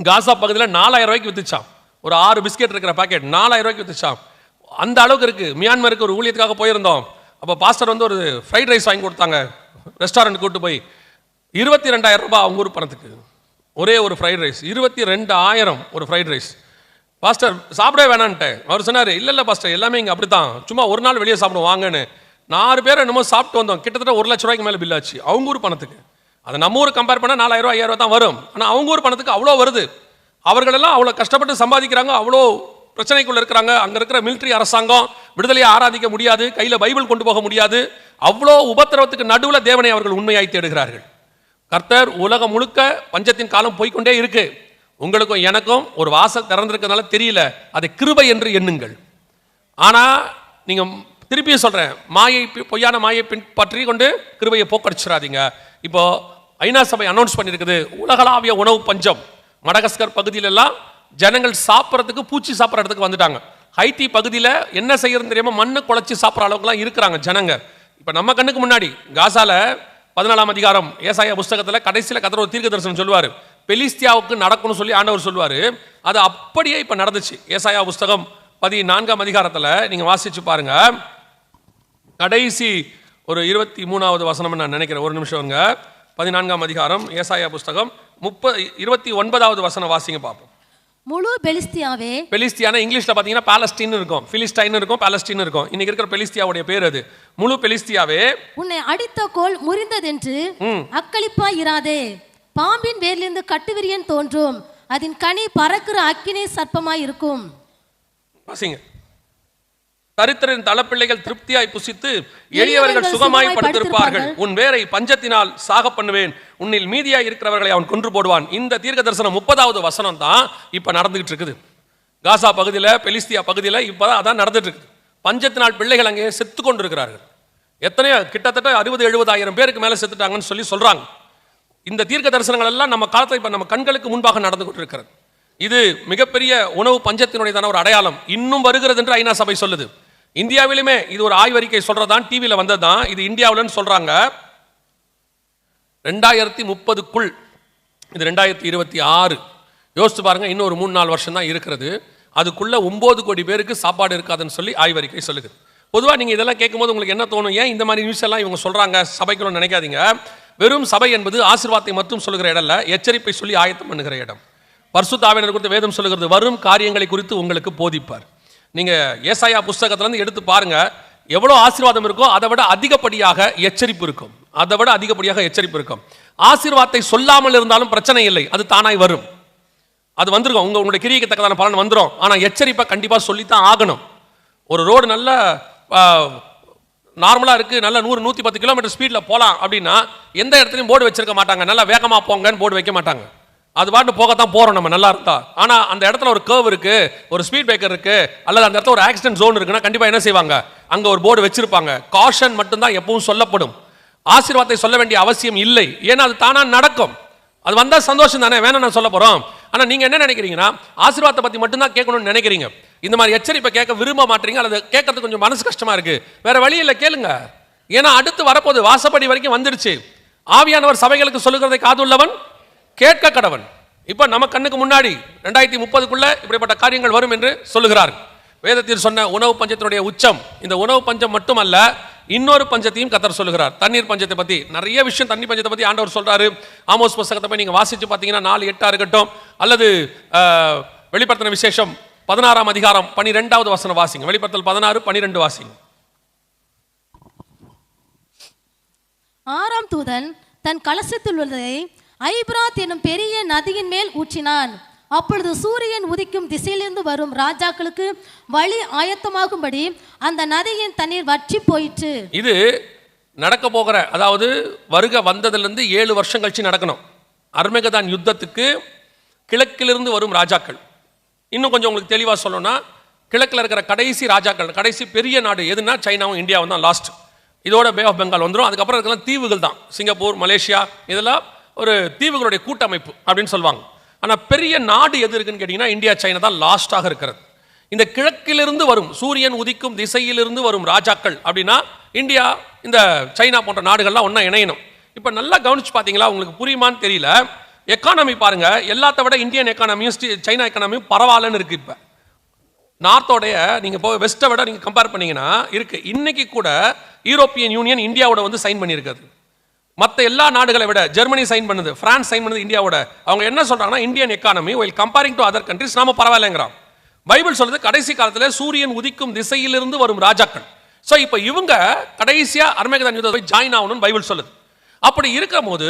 காசா பகுதியில் 4000 ரூபாய்க்கு வித்துச்சான். ஒரு 6 பிஸ்கெட் இருக்கிற பாக்கெட் 4000 ரூபாய்க்கு வித்துச்சான். அந்த அளவுக்கு இருக்கு. மியான்மருக்கு ஒரு ஊழியத்துக்காக போயிருந்தோம். அப்போ பாஸ்டர் வந்து ஒரு ஃப்ரைட் ரைஸ் வாங்கி கொடுத்தாங்க. ரெஸ்டாரண்ட் கூட்டு போய் 22,000 ரூபாய் அவங்க ஊர் பணத்துக்கு ஒரே ஒரு ஃப்ரைட் ரைஸ். 22,000 ஒரு ஃப்ரைட் ரைஸ். பாஸ்டர் சாப்பிடவே வேணான்ட்டேன். அவர் சொன்னார், இல்லை பாஸ்டர் எல்லாமே இங்கே அப்படி தான், சும்மா ஒரு நாள் வெளியே சாப்பிடுவோம் வாங்கன்னு. 4 பேர் என்னமோ சாப்பிட்டு வந்தோம். கிட்டத்தட்ட 1 லட்ச ரூபாய்க்கு மேலே பில் ஆச்சு அவங்க ஊர் பணத்துக்கு. அதை நம்ம ஊர் கம்பேர் பண்ணால் 4,000 5,000 தான் வரும். ஆனால் அவங்க ஊர் பணத்துக்கு அவ்வளோ வருது. அவர்களெல்லாம் அவ்வளோ கஷ்டப்பட்டு சம்பாதிக்கிறாங்க, அவ்வளோ பிரச்சனைக்குள்ள இருக்கிறாங்க. அங்க இருக்கிற மிலிட்டரி அரசாங்கம் விடுதலையை ஆராதிக்க முடியாது, கையில பைபிள் கொண்டு போக முடியாது. அவ்வளோ உபத்திரவத்துக்கு நடுவில் தேவனை அவர்கள் உண்மையாய் தேடுகிறார்கள். கர்த்தர் உலகம் முழுக்க பஞ்சத்தின் காலம் போய்கொண்டே இருக்கு. உங்களுக்கும் எனக்கும் ஒரு வாசல் திறந்திருக்கிறதுனால தெரியல, அதை கிருபை என்று எண்ணுங்கள். ஆனா நீங்க திருப்பியும் சொல்றேன், பொய்யான மாயை பற்றி கொண்டு கிருபையை போக்கடிச்சிடாதீங்க. இப்போ ஐநா சபை அனௌன்ஸ் பண்ணியிருக்குது உலகளாவிய உணவு பஞ்சம். மடகஸ்கர் பகுதியில எல்லாம் ஜனங்கள் சாப்பிட்றதுக்கு பூச்சி சாப்பிட்ற இடத்துக்கு வந்துட்டாங்க. ஹைத்தி பகுதியில் என்ன செய்யறதுன்னு தெரியாம மண்ணு குழச்சி சாப்பிட்ற அளவுக்குலாம் இருக்கிறாங்க ஜனங்க. இப்போ நம்ம கண்ணுக்கு முன்னாடி காசால 14ஆம் அதிகாரம் ஏசாயா புஸ்தகத்தில் கடைசியில் கர்த்தர் ஒரு தீர்க்க தரிசனம் சொல்லுவார், பெலிஸ்தியாவுக்கு நடக்கும்னு சொல்லி ஆண்டவர் சொல்லுவார். அது அப்படியே இப்போ நடந்துச்சு. ஏசாயா புஸ்தகம் 14ஆம் அதிகாரத்தில் நீங்கள் வாசிச்சு பாருங்க. கடைசி ஒரு 23வது வசனம் நான் நினைக்கிறேன், ஒரு நிமிஷம். 14ஆம் அதிகாரம் ஏசாயா புஸ்தகம் 29வது வசனம் வாசிங்க பார்ப்போம். முழு பெலிஸ்தியாவே, பெலிஸ்தியானா இங்கிலீஷ்ல பாத்தீங்கன்னா பாலஸ்தீன் இருக்கும், பிலிஸ்டைன் இருக்கும், பாலஸ்தீன் இருக்கும். இன்னைக்கு இருக்கிற பெலிஸ்தியாவுடைய பேர் அது. முழு பெலிஸ்தியாவே, உன்னை அடித்த கோல் முறிந்ததென்று அக்களிப்பாய் இராதே. பாம்பின் வேரிலிருந்து கட்டுவிரியன் தோன்றும், அதன் கனி பறக்கிற அக்கினி சர்ப்பமாய் இருக்கும். வாசிங்க. தரித்திரரின் தலப்பிள்ளைகள் திருப்தியாய் புசித்து எளியவர்கள் சுகமாய் படுத்திருப்பார்கள். உன் வேரை பஞ்சத்தினால் சாக பண்ணுவேன், உன்னில் மீதியாய் இருக்கிறவர்களை அவன் கொன்று போடுவான். இந்த தீர்க்க தரிசனம் 30வது வசனம் தான் இப்ப நடந்துகிட்டு இருக்குது. காசா பகுதியில், பெலிஸ்தியா பகுதியில் இப்பதான் அதான் நடந்துட்டு இருக்குது. பஞ்சத்தினால் பிள்ளைகள் அங்கே செத்து கொண்டு இருக்கிறார்கள். எத்தனையோ கிட்டத்தட்ட 60-70 பேருக்கு மேல செத்துட்டாங்கன்னு சொல்லி சொல்றாங்க. இந்த தீர்க்க தரிசனங்கள் எல்லாம் நம்ம காலத்தில் இப்ப நம்ம கண்களுக்கு முன்பாக நடந்து கொண்டு இருக்கிறது. இது மிகப்பெரிய உணவு பஞ்சத்தினுடையதான ஒரு அடையாளம். இன்னும் வருகிறது என்று ஐநா சபை சொல்லுது. இந்தியாவிலுமே இது ஒரு ஆய்வறிக்கை சொல்றதான், டிவியில் வந்ததுதான். இது இந்தியாவில்னு சொல்றாங்க 2030க்குள், இது 2026. யோசிச்சு பாருங்க, இன்னும் ஒரு 3-4 வருஷம் தான் இருக்கிறது. அதுக்குள்ள 9 கோடி பேருக்கு சாப்பாடு இருக்காதுன்னு சொல்லி ஆய்வறிக்கை சொல்லுது. பொதுவாக நீங்க இதெல்லாம் கேட்கும்போது உங்களுக்கு என்ன தோணும்? ஏன் இந்த மாதிரி நியூஸ் எல்லாம் இவங்க சொல்றாங்க சபைக்குள்ள நினைக்காதீங்க. வெறும் சபை என்பது ஆசீர்வாதத்தை மட்டும் சொல்லுகிற இடம் இல்ல, எச்சரிப்பை சொல்லி ஆயத்தம் பண்ணுகிற இடம். பரிசுத்த ஆவியானவர் குறித்து வேதம் சொல்லுகிறது, வரும் காரியங்களை குறித்து உங்களுக்கு போதிப்பார். நீங்க ஏசாயா புஸ்தகத்துல இருந்து எடுத்து பாருங்க, எவ்வளவு ஆசீர்வாதம் இருக்கோ அதை விட அதிகப்படியாக எச்சரிப்பு இருக்கும். அதை விட அதிகப்படியாக எச்சரிப்பு இருக்கும். ஆசீர்வாதத்தை சொல்லாமல் இருந்தாலும் பிரச்சனை இல்லை, அது தானாய் வரும். அது வந்துருக்கும், உங்களுடைய கிரியைக்கு தக்கதான பலன் வந்துடும். ஆனா எச்சரிப்பை கண்டிப்பா சொல்லித்தான் ஆகணும். ஒரு ரோடு நல்ல நார்மலா இருக்கு, நல்ல 100-110 கிலோமீட்டர் ஸ்பீட்ல போலாம் அப்படின்னா எந்த இடத்துலையும் போர்டு வச்சிருக்க மாட்டாங்க, நல்லா வேகமா போங்கன்னு போர்டு வைக்க மாட்டாங்க. அது பாட்டு போகத்தான் போறோம் நம்ம நல்லா இருந்தா. ஆனா அந்த இடத்துல ஒரு கர்வ் இருக்கு, ஒரு ஸ்பீட் பிரேக்கர் இருக்கு, அல்லது அந்த இடத்துல ஒரு ஆக்சிடென்ட் ஜோன் இருக்குன்னா கண்டிப்பா என்ன செய்வாங்க, அங்க ஒரு போர்டு வச்சிருப்பாங்க. காஷன் மட்டும்தான் எப்பவும் சொல்லப்படும். ஆசீர்வாதத்தை சொல்ல வேண்டிய அவசியம் இல்லை, ஏன்னா அது தானா நடக்கும். அது வந்தா சந்தோஷம் தானே, வேணா நான் சொல்ல போறோம். ஆனா நீங்க என்ன நினைக்கிறீங்கன்னா ஆசீர்வாதத்தை பத்தி மட்டும்தான் கேட்கணும்னு நினைக்கிறீங்க. இந்த மாதிரி எச்சரிப்பை கேட்க விரும்ப மாட்டீங்க, அல்லது கேட்கறதுக்கு கொஞ்சம் மனசு கஷ்டமா இருக்கு. வேற வழி இல்லை, கேளுங்க. ஏன்னா அடுத்து வரப்போது, வாசப்படி வரைக்கும் வந்துருச்சு. ஆவியானவர் சபைகளுக்கு சொல்லுகிறதை காதுள்ளவன் கேட்க கடவன். இப்ப நம்ம கண்ணுக்கு முன்னாடி 2030க்குள்ள இப்படிப்பட்ட காரியங்கள் வரும் என்று சொல்லுகிறார். வேதத்தில் சொன்ன உணவு பஞ்சத்தினுடைய உச்சம், இந்த உணவு பஞ்சம் மட்டுமல்ல, இன்னொரு பஞ்சத்தையும் கர்த்தர் சொல்லுகிறார். தண்ணீர் பஞ்சத்தை பத்தி நிறைய விஷயம், தண்ணீர் பஞ்சத்தை பத்தி ஆண்டவர் சொல்றாரு. ஆமோஸ் புஸ்தகத்தை போய் நீங்க வாசிச்சு பார்த்தீங்கன்னா 4:8 இருக்கட்டும், அல்லது வெளிப்படுத்தின விசேஷம் 16ஆம் அதிகாரம் 12வது வசனம் வாசிங்க. வெளிப்படுத்தல் 16:12 வாசிங்க. 6ஆம் தூதன் தன் கலசத்தில் உள்ளதை ஐபிராத் என்னும் பெரிய நதியின் மேல் ஊற்றினான். அப்பொழுது சூரியன் உதிக்கும் திசையிலிருந்து வரும் ராஜாக்களுக்கு வழி ஆயத்தமாகும்படி அந்த நதியின் தண்ணீர் வற்றி போயிற்று. இது நடக்க போகிற, அதாவது வருக வந்ததிலிருந்து 7 வருஷம் கழிச்சு நடக்கணும். அர்மெகதான் யுத்தத்துக்கு கிழக்கிலிருந்து வரும் ராஜாக்கள். இன்னும் கொஞ்சம் உங்களுக்கு தெளிவாக சொல்லணும்னா, கிழக்கில் இருக்கிற கடைசி ராஜாக்கள், கடைசி பெரிய நாடு எதுனா சைனாவும் இந்தியாவும் தான் லாஸ்ட். இதோட பே ஆஃப் பெங்கால் வந்துடும். அதுக்கப்புறம் இருக்கலாம் தீவுகள் தான், சிங்கப்பூர், மலேசியா, இதெல்லாம் ஒரு தீவுகளுடைய கூட்டமைப்பு அப்படின்னு சொல்லுவாங்க. ஆனால் பெரிய நாடு எது இருக்குன்னு கேட்டிங்கன்னா இந்தியா, சைனா தான் லாஸ்டாக இருக்கிறது. இந்த கிழக்கிலிருந்து வரும், சூரியன் உதிக்கும் திசையிலிருந்து வரும் ராஜாக்கள் அப்படின்னா இந்தியா, இந்த சைனா போன்ற நாடுகள்லாம் ஒன்றா இணையணும். இப்போ நல்லா கவனிச்சு பார்த்தீங்களா, உங்களுக்கு புரியுமான்னு தெரியல. எக்கானமி பாருங்க, எல்லாத்த விட இந்தியன் எக்கானமியும் சைனா எக்கானமியும் பரவாயில்லன்னு இருக்கு. இப்போ நார்த்தோடைய நீங்க போய் வெஸ்ட்டை விட நீங்க கம்பேர் பண்ணீங்கன்னா இருக்கு. இன்னைக்கு கூட யூரோப்பியன் யூனியன் இந்தியாவோட வந்து சைன் பண்ணியிருக்காது. மற்ற எல்லா நாடுகளை விட ஜெர்மனி சைன் பண்ணுது, பிரான்ஸ் சைன் பண்ணுது இந்தியாவோட. அவங்க என்ன சொல்றாங்கன்னா Indian economy while comparing to other countries நாம பரவாயில்லைங்கிறான். பைபிள் சொல்றது கடைசி காலத்தில் சூரியன் உதிக்கும் திசையிலிருந்து வரும் ராஜாக்கள். ஸோ இப்போ இவங்க கடைசியா அர்மெகதான் யுத்தத்தை போய் ஜாயின் ஆகணும்னு பைபிள் சொல்லுது. அப்படி இருக்கும் போது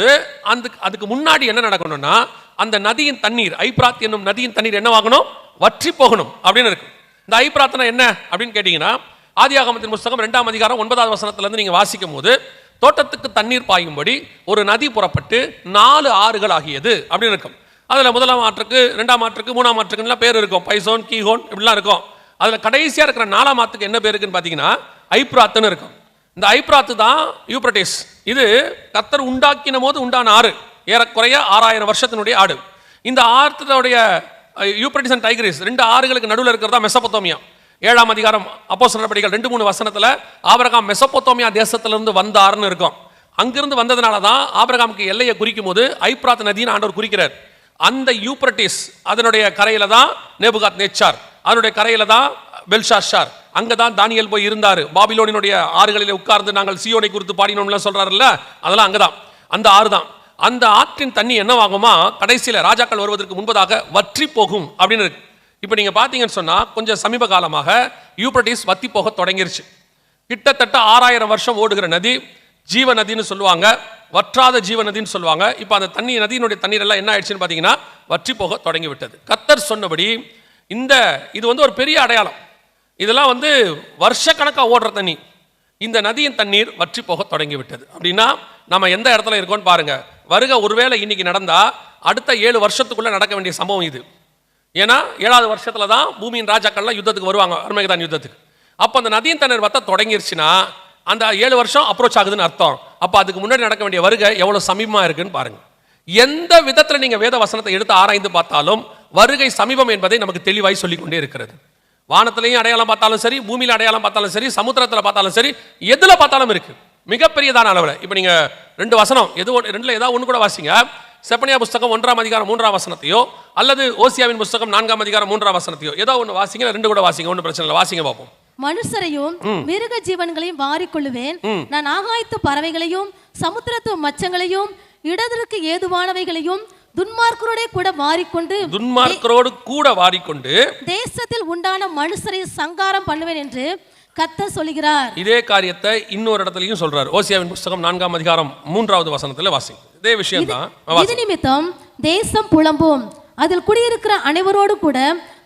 அதுக்கு முன்னாடி என்ன நடக்கணும்னா, அந்த நதியின் தண்ணீர், ஐபிராத் என்னும் நதியின் தண்ணீர் என்னவாகணும், வற்றி போகணும் அப்படின்னு இருக்கு. இந்த ஐப்ராத்னா என்ன அப்படின்னு கேட்டீங்கன்னா, ஆதியாகமத்தின் புஸ்தகம் 2ஆம் அதிகாரம் 9வது வசனத்திலிருந்து நீங்க வாசிக்கும் போது, தோட்டத்துக்கு தண்ணீர் பாயும்படி ஒரு நதி புறப்பட்டு 4 ஆறுகள் ஆகியது அப்படின்னு இருக்கும். அதுல முதலாம் ஆற்றுக்கு, 2ஆம் ஆற்றுக்கு, 3ஆம் ஆற்றுக்குலாம் பேர் இருக்கும். பைசோன், கீஹோன் இப்படிலாம் இருக்கும். அதுல கடைசியா இருக்கிற 4ஆம் ஆத்துக்கு என்ன பேர் இருக்குன்னு பாத்தீங்கன்னா ஐப்ராத்னு இருக்கும். இந்த ஐப்ராத்து தான் யூப்ரட்டிஸ். இது கர்த்தர் உண்டாக்கின போது உண்டான ஆறு, ஏறக்குறைய 6000 வருஷத்தினுடைய ஆடு. இந்த ஆற்றுடைய யூப்ரட்டிஸ் அண்ட் டைக்ரிஸ் 2 ஆறுகளுக்கு நடுவில் இருக்கிறதா மெசொப்பொத்தேமியா. 7ஆம் அதிகாரம் அப்போஸ்தலர் நடபடிகள் 2-3 வசனத்துல ஆபிரகாம் மெசொப்பொத்தேமியா தேசத்திலிருந்து வந்தார்னு இருக்கும். அங்கிருந்து வந்ததுனால தான் ஆபிரகாமுக்கு எல்லையை குறிக்கும் போது ஐப்ராத் நதின்னு ஆண்டவர் குறிக்கிறார். அந்த யூப்ரட்டிஸ் அதனுடைய கரையில தான் நேபுகாத் நேச்சார், அதனுடைய கரையில தான் பெல்ஷாஷார், அங்கதான் தானியேல் போய் இருந்தாரு. பாபிலோனினுடைய ஆறுகளிலே உட்கார்ந்து நாங்கள் சியோனை குறித்து பாடினோம்லாம் சொல்றாருல்ல, அதெல்லாம் அங்கதான். அந்த ஆறு தான். அந்த ஆற்றின் தண்ணி என்னவாகுமா, கடைசியில ராஜாக்கள் வருவதற்கு முன்பதாக வற்றி போகும் அப்படின்னு இருக்கு. இப்போ நீங்க பாத்தீங்கன்னு சொன்னா கொஞ்சம் சமீப காலமாக யூப்ரட்டிஸ் வத்தி போக தொடங்கிருச்சு. கிட்டத்தட்ட 6000 வருஷம் ஓடுகிற நதி ஜீவ நதின்னு சொல்லுவாங்க, வற்றாத ஜீவ நதின்னு சொல்லுவாங்க. இப்போ அந்த தண்ணி, நதியினுடைய தண்ணீர் எல்லாம் என்ன ஆயிடுச்சுன்னு பார்த்தீங்கன்னா வற்றி போக தொடங்கி விட்டது. கர்த்தர் சொன்னபடி இது ஒரு பெரிய அடையாளம். இதெல்லாம் வருஷக்கணக்காக ஓடுற தண்ணி. இந்த நதியின் தண்ணீர் வற்றி போக தொடங்கி விட்டது. அப்படின்னா நம்ம எந்த இடத்துல இருக்கோம்னு பாருங்க. வருக ஒருவேளை இன்னைக்கு நடந்தா அடுத்த 7 வருஷத்துக்குள்ள நடக்க வேண்டிய சம்பவம் இது. ஏன்னா 7வது வருஷத்துல தான் பூமியின் ராஜாக்கள்லாம் யுத்தத்துக்கு வருவாங்க, அர்மகெதோன் யுத்தத்துக்கு. அப்போ அந்த நதியின் தண்ணீர் வத்த தொடங்கிருச்சுன்னா அந்த 7 வருஷம் அப்ரோச் ஆகுதுன்னு அர்த்தம். அப்போ அதுக்கு முன்னாடி நடக்க வேண்டிய வருகை எவ்வளவு சமீபமா இருக்குன்னு பாருங்க. எந்த விதத்துல நீங்க வேத வசனத்தை எடுத்து ஆராய்ந்து பார்த்தாலும் வருகை சமீபம் என்பதை நமக்கு தெளிவாய் சொல்லிக் கொண்டே இருக்கிறது. வானத்திலையும் அடையாளம் பார்த்தாலும் சரி, பூமியில அடையாளம் பார்த்தாலும் சரி, சமுத்திரத்துல பார்த்தாலும் சரி, எதுல பார்த்தாலும் இருக்கு மிகப்பெரியதான அளவில். இப்போ நீங்க 2 வசனம் ரெண்டுல ஏதாவது ஒன்று கூட வாசிங்க. செப்பனியா புஸ்தகம் 1ஆம் அதிகாரம் 3ஆம் வசனத்தையோ அல்லது ஓசியாவின் புஸ்தகம் 4ஆம் அதிகாரம் 3ஆம் வசனத்தையோ ஏதோ ஒன்று வாசிங்க, 2 கூட வாசிங்க, ஒன்றும் பிரச்சனை இல்லை, வாசிங்க பார்ப்போம். மனுஷரையும் மிருக ஜீவன்களையும் வாரிக்கொள்ளுவேன், நான் ஆகாயத்து பறவைகளையும் சமுத்திரத்து மச்சங்களையும் இடத்திற்கு ஏதுவானவைகளையும் துன்மார்க்கரோடு கூட வாரிக்கொண்டு தேசத்தில் உண்டான மனுஷரை சங்காரம் பண்ணுவேன் என்று கர்த்தர் சொல்கிறார். இதே காரியத்தை இன்னொரு இடத்துலயும் சொல்றார். ஓசியாவின் புஸ்தகம் 4ஆம் அதிகாரம் 3வது வசனத்துல வாசிங்க. இதே விஷயம் தான். இது நிமித்தம் தேசம் புலம்பும், அதில் குடியிருக்கிற அனைவரோடு கூட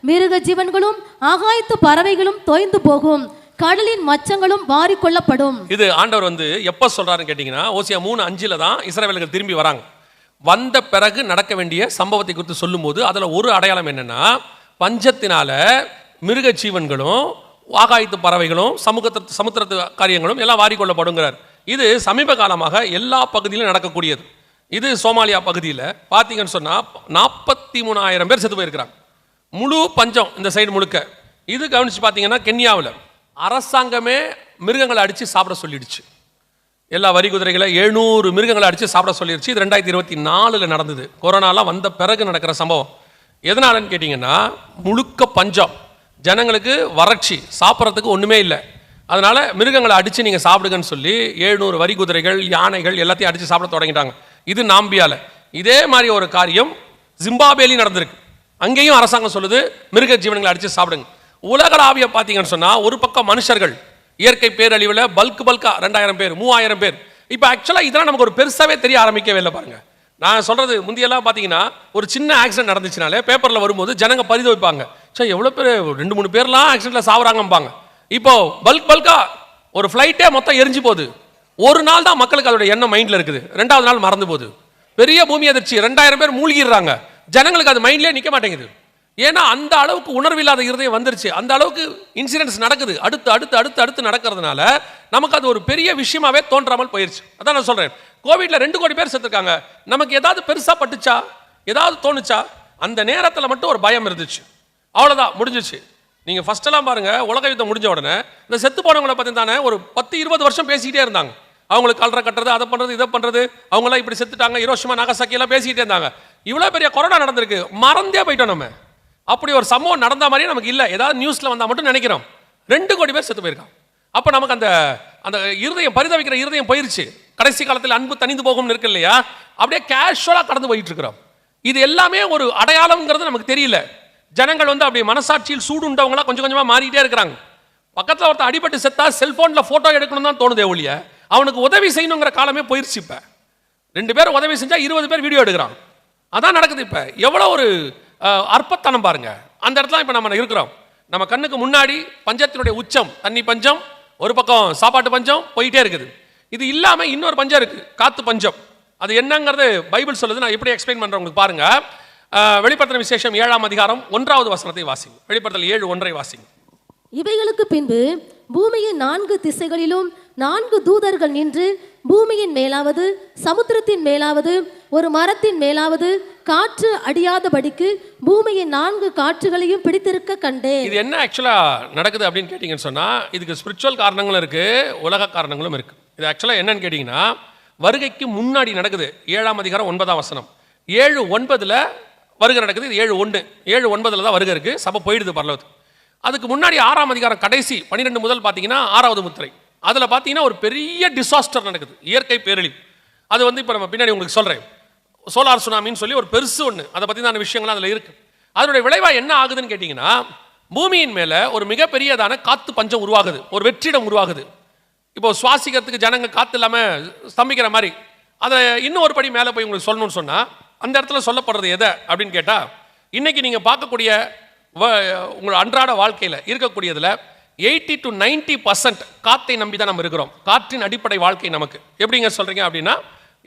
மிருக ஜீவன்களும் ஆகாயத்து பறவைகளும் தோய்ந்து போகும், கடலின் மச்சங்களும் வாரி கொள்ளப்படும். இது ஆண்டவர் எப்ப சொல்றாருன்னு கேட்டீங்கன்னா ஓசியா 3:5 தான் இஸ்ரவேலர்கள் திரும்பி வராங்க. வந்த பிறகு நடக்க வேண்டிய சம்பவத்தை குறித்து சொல்லும் போது அதுல ஒரு அடையாளம் என்னன்னா, பஞ்சத்தினால மிருக ஜீவன்களும் ஆகாயத்து பறவைகளும் சமுத்திரத்து காரியங்களும் எல்லாம் வாரிக்கொள்ளப்படுங்கிறார். இது சமீப காலமாக எல்லா பகுதியிலும் நடக்கக்கூடியது. இது சோமாலியா பகுதியில் பார்த்தீங்கன்னு சொன்னா 43,000 பேர் செத்து போயிருக்கிறாங்க. முழு பஞ்சம் இந்த சைடு முழுக்க. இது கவனிச்சு பார்த்தீங்கன்னா கென்யாவில் அரசாங்கமே மிருகங்களை அடித்து சாப்பிட சொல்லிடுச்சு. எல்லா வரி குதிரைகளை 700 மிருகங்களை அடித்து சாப்பிட சொல்லிடுச்சு. இது 2024 நடந்தது. கொரோனாலாம் வந்த பிறகு நடக்கிற சம்பவம். எதனாலன்னு கேட்டிங்கன்னா முழுக்க பஞ்சம், ஜனங்களுக்கு வறட்சி, சாப்பிட்றதுக்கு ஒன்றுமே இல்லை. அதனால மிருகங்களை அடித்து நீங்கள் சாப்பிடுங்கன்னு சொல்லி 700 வரி குதிரைகள், யானைகள் எல்லாத்தையும் அடித்து சாப்பிட தொடங்கிட்டாங்க. இது நாம்பியால. இதே மாதிரி ஒரு காரியம் ஜிம்பாப்வேலையும் நடந்திருக்கு. அங்கேயும் அரசாங்கம் சொல்லுது மிருக ஜீவனங்களை அடித்து சாப்பிடுங்க. உலகளாவிய பார்த்தீங்கன்னு சொன்னால் ஒரு பக்கம் மனுஷர்கள் இயற்கை பேரழிவில் பல்கா 2000 பேர் 3000 பேர். இப்போ ஆக்சுவலாக இதெல்லாம் நமக்கு ஒரு பெருசாகவே தெரிய ஆரம்பிக்கவே இல்லை பாருங்க. நான் சொல்றது முந்தியெல்லாம் பார்த்தீங்கன்னா ஒரு சின்ன ஆக்சிடென்ட் நடந்துச்சுனாலே பேப்பரில் வரும்போது ஜனங்க பரிதவிப்பாங்க, சார் எவ்வளோ பேர் 2-3 பேர்லாம் ஆக்சிடென்ட்ல சாவுறாங்கம்பாங்க. இப்போ பல்கா ஒரு ஃப்ளைட்டே மொத்தம் எரிஞ்சு போகுது. ஒரு நாள் தான் மக்களுக்கு அதோட எண்ணம் மைண்டில் இருக்குது, 2வது நாள் மறந்து போகுது. பெரிய பூமி அதிர்ச்சி 2000 பேர் மூழ்கிடுறாங்க, ஜனங்களுக்கு அது மைண்ட்லேயே நிற்க மாட்டேங்குது. ஏன்னா அந்த அளவுக்கு உணர்வில்லாத இருதயம் வந்துருச்சு, அந்த அளவுக்கு இன்சிடென்ட்ஸ் நடக்குது, அடுத்து அடுத்து அடுத்து அடுத்து நடக்கிறதுனால நமக்கு அது ஒரு பெரிய விஷயமாவே தோன்றாமல் போயிருச்சு. அதான் நான் சொல்றேன், கோவிட்ல 2 கோடி பேர் செத்துருக்காங்க. நமக்கு ஏதாவது பெருசா பட்டுச்சா, ஏதாவது தோணுச்சா? அந்த நேரத்தில் மட்டும் ஒரு பயம் இருந்துச்சு, அவ்வளோதான், முடிஞ்சிச்சு. நீங்க ஃபர்ஸ்ட் எல்லாம் பாருங்க, உலக யுத்தம் முடிஞ்ச உடனே இந்த செத்து போனவங்களை பத்தி தானே ஒரு 10-20 வருஷம் பேசிக்கிட்டே இருந்தாங்க. அவங்களுக்கு கல்ற கட்டுறது, அதை பண்றது, இதை பண்றது, அவங்களாம் இப்படி செத்துட்டாங்க, ஹிரோஷிமா நாகசாக்கி எல்லாம் பேசிக்கிட்டே இருந்தாங்க. இவ்வளோ பெரிய கொரோனா நடந்திருக்கு, மறந்தே போயிட்டோம் நம்ம. அப்படி ஒரு சம்பவம் நடந்த மாதிரியே நமக்கு இல்லை, ஏதாவது நியூஸ்ல வந்தா மட்டும் நினைக்கிறோம். 2 கோடி பேர் செத்து போயிருக்காங்க. அப்போ நமக்கு அந்த அந்த இருதயம், பரிதவிக்கிற இருதயம் போயிருச்சு. கடைசி காலத்தில் அன்பு தனிந்து போகும்னு இருக்கு இல்லையா, அப்படியே கேஷுவலா கடந்து போயிட்டு இருக்கிறோம். இது எல்லாமே ஒரு அடையாளம்ங்கிறது நமக்கு தெரியல. ஜனங்கள் அப்படியே மனசாட்சியில் சூடு உண்டவங்களா கொஞ்சம் கொஞ்சமா மாறிட்டே இருக்கிறாங்க. பக்கத்தில் ஒருத்தர் அடிபட்டு செத்தா செல்போன்ல போட்டோ எடுக்கணும் தான் தோணுதே ஒழிய அவனுக்கு உதவி செய்யணுங்கிற காலமே போயிருச்சு. இப்ப 2 பேர் உதவி செஞ்சா 20 பேர் வீடியோ எடுக்கிறான். அதான் நடக்குது. இப்ப எவ்வளவு ஒரு அற்பத்தனம் பாருங்க. அந்த இடத்துல இப்போ நம்ம இருக்கிறோம். நம்ம கண்ணுக்கு முன்னாடி பஞ்சத்தினுடைய உச்சம், தண்ணி பஞ்சம், ஒரு பக்கம் சாப்பாட்டு பஞ்சம் போயிட்டே இருக்குது. இது இல்லாமல் இன்னொரு பஞ்சம் இருக்குது, காத்து பஞ்சம். அது என்னங்கிறது பைபிள் சொல்லுது. நான் எப்படி எக்ஸ்பிளைன் பண்ணுறேன் உங்களுக்கு பாருங்க. வெளிப்படுத்தின விசேஷம் 7ஆம் அதிகாரம் 1வது வசனத்தை வாசிங்க. வெளிப்படுத்தல் 7:1 வாசிங்க. இவைகளுக்கு பின்பு பூமியின் 4 திசைகளிலும் 4 தூதர்கள் நின்று பூமியின் மேலாவது சமுத்திரத்தின் மேலாவது ஒரு மரத்தின் மேலாவது காற்று அடியாதபடிக்கு பூமியின் 4 காற்றுகளையும் பிடித்திருக்க கண்டேன். இது என்ன ஆக்சுவலா நடக்குது அப்படின்னு கேட்டீங்கன்னு சொன்னா, இதுக்கு ஸ்பிரிச்சுவல் காரணங்களும் இருக்கு, உலக காரணங்களும் இருக்கு. இது ஆக்சுவலா என்னன்னு கேட்டீங்கன்னா, வருகைக்கு முன்னாடி நடக்குது. 7ஆம் அதிகாரம் 9ஆம் வசனம். 7:9 வருகை நடக்குது. இது 7:1 7:9 தான் வருகை இருக்கு. சபை போயிடுது பரலோகத்துக்கு. அதுக்கு முன்னாடி 6ஆம் அதிகாரம் கடைசி 12 முதல் பார்த்தீங்கன்னா 6வது முத்திரை. அதில் பார்த்தீங்கன்னா ஒரு பெரிய டிசாஸ்டர் நடக்குது, இயற்கை பேரழிவு. அது இப்போ நம்ம பின்னாடி உங்களுக்கு சொல்கிறேன். சோலார் சுனாமின்னு சொல்லி ஒரு பெருசு ஒன்று, அதை பற்றி தான் விஷயங்கள் அதில் இருக்குது. அதனுடைய விளைவாக என்ன ஆகுதுன்னு கேட்டிங்கன்னா, பூமியின் மேலே ஒரு மிகப்பெரியதான காற்று பஞ்சம் உருவாகுது, ஒரு வெற்றிடம் உருவாகுது. இப்போ சுவாசிக்கிறதுக்கு ஜனங்க காற்று இல்லாமல் ஸ்தம்பிக்கிற மாதிரி. அதை இன்னும் ஒரு படி மேலே போய் உங்களுக்கு சொல்லணும்னு சொன்னால், அந்த இடத்துல சொல்லப்படுறது எதை அப்படின்னு கேட்டால், இன்றைக்கி நீங்கள் பார்க்கக்கூடிய உங்களோட அன்றாட வாழ்க்கையில் இருக்கக்கூடியதில் 80 to 90% காற்றை நம்பி தான் நம்ம இருக்கிறோம். காற்றின் அடிப்படை வாழ்க்கை நமக்கு எப்படிங்க சொல்கிறீங்க அப்படின்னா,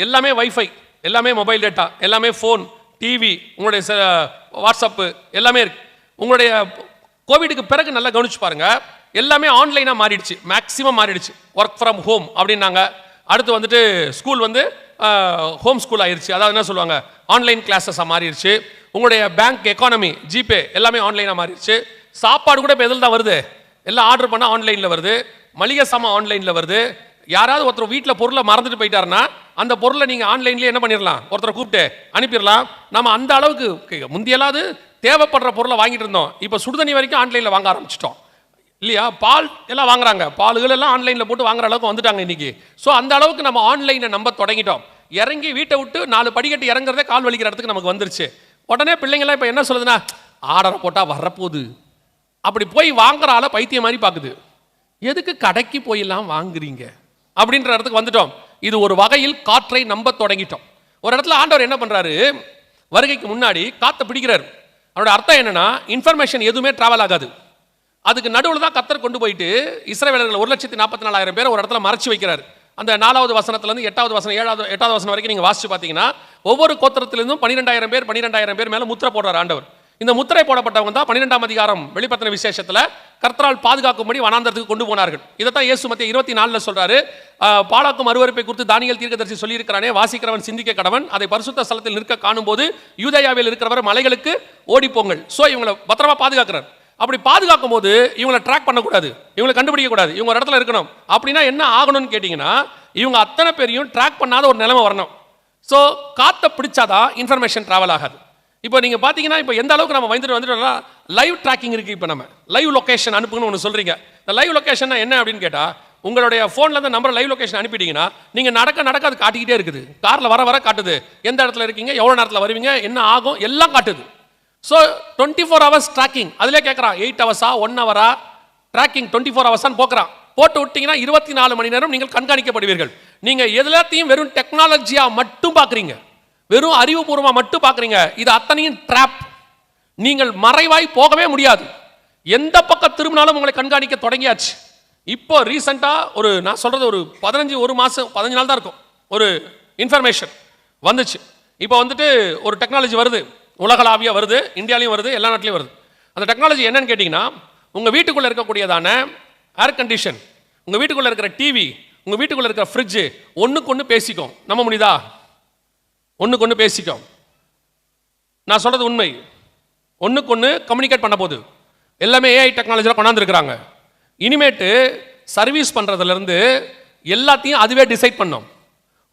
எல்லாமே வைஃபை, எல்லாமே மொபைல் டேட்டா, எல்லாமே ஃபோன், டிவி, உங்களுடைய வாட்ஸ்அப்பு எல்லாமே இருக்குது. உங்களுடைய கோவிடுக்கு பிறகு நல்லா கவனிச்சு பாருங்க, எல்லாமே ஆன்லைனாக மாறிடுச்சு, மேக்ஸிமம் மாறிடுச்சு. ஒர்க் ஃப்ரம் ஹோம் அப்படின்னாங்க. அடுத்து ஸ்கூல் ஹோம் ஸ்கூல் ஆயிடுச்சு. அதாவது என்ன சொல்லுவாங்க, ஆன்லைன் கிளாஸஸாக மாறிடுச்சு. உங்களுடைய பேங்க் எக்கானமி, ஜிபே எல்லாமே ஆன்லைனாக மாறிடுச்சு. சாப்பாடு கூட இப்போ எதில் தான் வருது, எல்லாம் ஆர்டர் பண்ணால் ஆன்லைனில் வருது. மளிகை சாமான் ஆன்லைனில் வருது. யாராவது ஒருத்தர் வீட்டில் பொருளை மறந்துட்டு போயிட்டாருன்னா அந்த பொருளை நீங்கள் ஆன்லைன்லேயே என்ன பண்ணிடலாம், ஒருத்தரை கூப்பிட்டு அனுப்பிடலாம். நம்ம அந்த அளவுக்கு முந்தியலாவது தேவைப்படுற பொருளை வாங்கிட்டு இருந்தோம். இப்போ சுடுதண்ணி வரைக்கும் ஆன்லைனில் வாங்க ஆரம்பிச்சிட்டோம் இல்லையா? பால் எல்லாம் வாங்குறாங்க, பால்கள் எல்லாம் ஆன்லைனில் போட்டு வாங்குற அளவுக்கு வந்துட்டாங்க இன்னைக்கு. ஸோ அந்த அளவுக்கு நம்ம ஆன்லைனை நம்ப தொடங்கிட்டோம். இறங்கி வீட்டை விட்டு 4 படிக்கட்டு இறங்குறதே கால் வலிக்கிற இடத்துக்கு நமக்கு வந்துருச்சு. உடனே பிள்ளைங்களாம் இப்போ என்ன சொல்லுதுன்னா, ஆர்டரை போட்டால் வரப்போகுது, அப்படி போய் வாங்குற ஆளை பைத்தியம் மாதிரி பார்க்குது. எதுக்கு கடைக்கு போயெல்லாம் வாங்குறீங்க அப்படின்ற இடத்துக்கு வந்துட்டோம். இது ஒரு வகையில் காற்றை நம்ப தொடங்கிட்டோம். ஒரு இடத்துல ஆண்டவர் என்ன பண்ணுறாரு, வருகைக்கு முன்னாடி காற்றை பிடிக்கிறார். அவரோட அர்த்தம் என்னன்னா, இன்ஃபர்மேஷன் எதுவுமே டிராவல் ஆகாது. அதுக்கு நடுவில் தான் கர்த்தர் கொண்டு போயிட்டு இஸ்ரவேலர்கள் 1,44,000 பேரை ஒரு இடத்துல மறைச்சு வைக்கிறார். அந்த 4வது வசனத்துலேருந்து 8வது வசனம் 8வது வசனம் வரைக்கும் நீங்கள் வாசிச்சு பார்த்தீங்கன்னா, ஒவ்வொரு கோத்திரத்திலிருந்தும் 12,000 பேர் மேலே முத்திரை போடுறார் ஆண்டவர். இந்த முத்திரை போடப்பட்டவங்க தான் 12ஆம் அதிகாரம் வெளிப்படுத்தின விசேஷத்தில் கர்த்தரால் பாதுகாக்கும்படி வனாந்தரத்துக்கு கொண்டு போனார்கள். இதைத்தான் இயேசு மத்திய 24 சொல்றாரு. பாலாக்கும் அருவருப்பை குறித்து தானியேல் தீர்க்கதரிசி சொல்லியிருக்கிறானே, வாசிக்கிறவன் சிந்திக்க கடவன், அதை பரிசுத்த ஸ்தலத்தில் நிற்க காணும்போது யூதேயாவில் இருக்கிறவர் மலைகளுக்கு ஓடிப்போங்கள். ஸோ இவங்களை பத்திரமா பாதுகாக்கிறார். அப்படி பாதுகாக்கும் போது இவங்களை ட்ராக் பண்ணக்கூடாது, இவங்களை கண்டுபிடிக்க கூடாது, இவங்க ஒரு இடத்துல இருக்கணும். அப்படின்னா என்ன ஆகணும்னு கேட்டிங்கன்னா, இவங்க அத்தனை பேரையும் ட்ராக் பண்ணாத ஒரு நிலைமை வரணும். ஸோ காற்றை பிடிச்சாதான் இன்ஃபர்மேஷன் ட்ராவல் ஆகாது. இப்போ நீங்கள் பார்த்தீங்கன்னா, இப்போ எந்த அளவுக்கு நம்ம வந்துட்டு லைவ் ட்ராக்கிங் இருக்குது. இப்போ நம்ம லைவ் லொக்கேஷன் அனுப்புங்கன்னு ஒன்று சொல்கிறீங்க. இந்த லைவ் லொக்கேஷன் என்ன அப்படின்னு கேட்டால், உங்களுடைய ஃபோனில் இருந்து நம்பர் லைவ் லொக்கேஷன் அனுப்பிட்டீங்கன்னா, நீங்கள் நடக்க அது காட்டிக்கிட்டே இருக்குது. காரில் வர காட்டுது, எந்த இடத்துல இருக்கீங்க, எவ்வளோ நேரத்தில் வருவீங்க, என்ன ஆகும், எல்லாம் காட்டுது. So 24 hours tracking. அதிலே கேட்குறான் 8 hours 1 hour ட்ராக்கிங் 24 hours போக்குறான். போட்டு விட்டீங்கன்னா 24 மணி நேரம் நீங்கள் கண்காணிக்கப்படுவீர்கள். நீங்கள் எல்லாத்தையும் வெறும் டெக்னாலஜியாக மட்டும் பார்க்குறீங்க, வெறும் அறிவுபூர்வமாக மட்டும் பார்க்குறீங்க. இது அத்தனையும் ட்ராப். நீங்கள் மறைவாய் போகவே முடியாது. எந்த பக்கம் திரும்பினாலும் உங்களை கண்காணிக்க தொடங்கியாச்சு. இப்போ ரீசெண்டாக நான் சொல்கிறது ஒரு 15 நாள் தான் இருக்கும், ஒரு இன்ஃபர்மேஷன் வந்துச்சு. இப்போ ஒரு டெக்னாலஜி வருது, உலகளாவியாக வருது, இந்தியாலையும் வருது, எல்லா நாட்டிலையும் வருது. அந்த டெக்னாலஜி என்னன்னு கேட்டிங்கன்னா, உங்கள் வீட்டுக்குள்ளே இருக்கக்கூடியதான ஏர் கண்டிஷன், உங்கள் வீட்டுக்குள்ளே இருக்கிற டிவி, உங்கள் வீட்டுக்குள்ளே இருக்கிற ஃப்ரிட்ஜு ஒன்றுக்கு ஒன்று பேசிக்கும். நம்ப முடியுதா? ஒன்றுக்கு ஒன்று பேசிக்கும். நான் சொல்கிறது உண்மை. ஒன்றுக்கு ஒன்று கம்யூனிகேட் பண்ண போகுது. எல்லாமே ஏஐ டெக்னாலஜியில் கொண்டாந்துருக்குறாங்க. இனிமேட்டு சர்வீஸ் பண்ணுறதுலேருந்து எல்லாத்தையும் அதுவே டிசைட் பண்ணும்.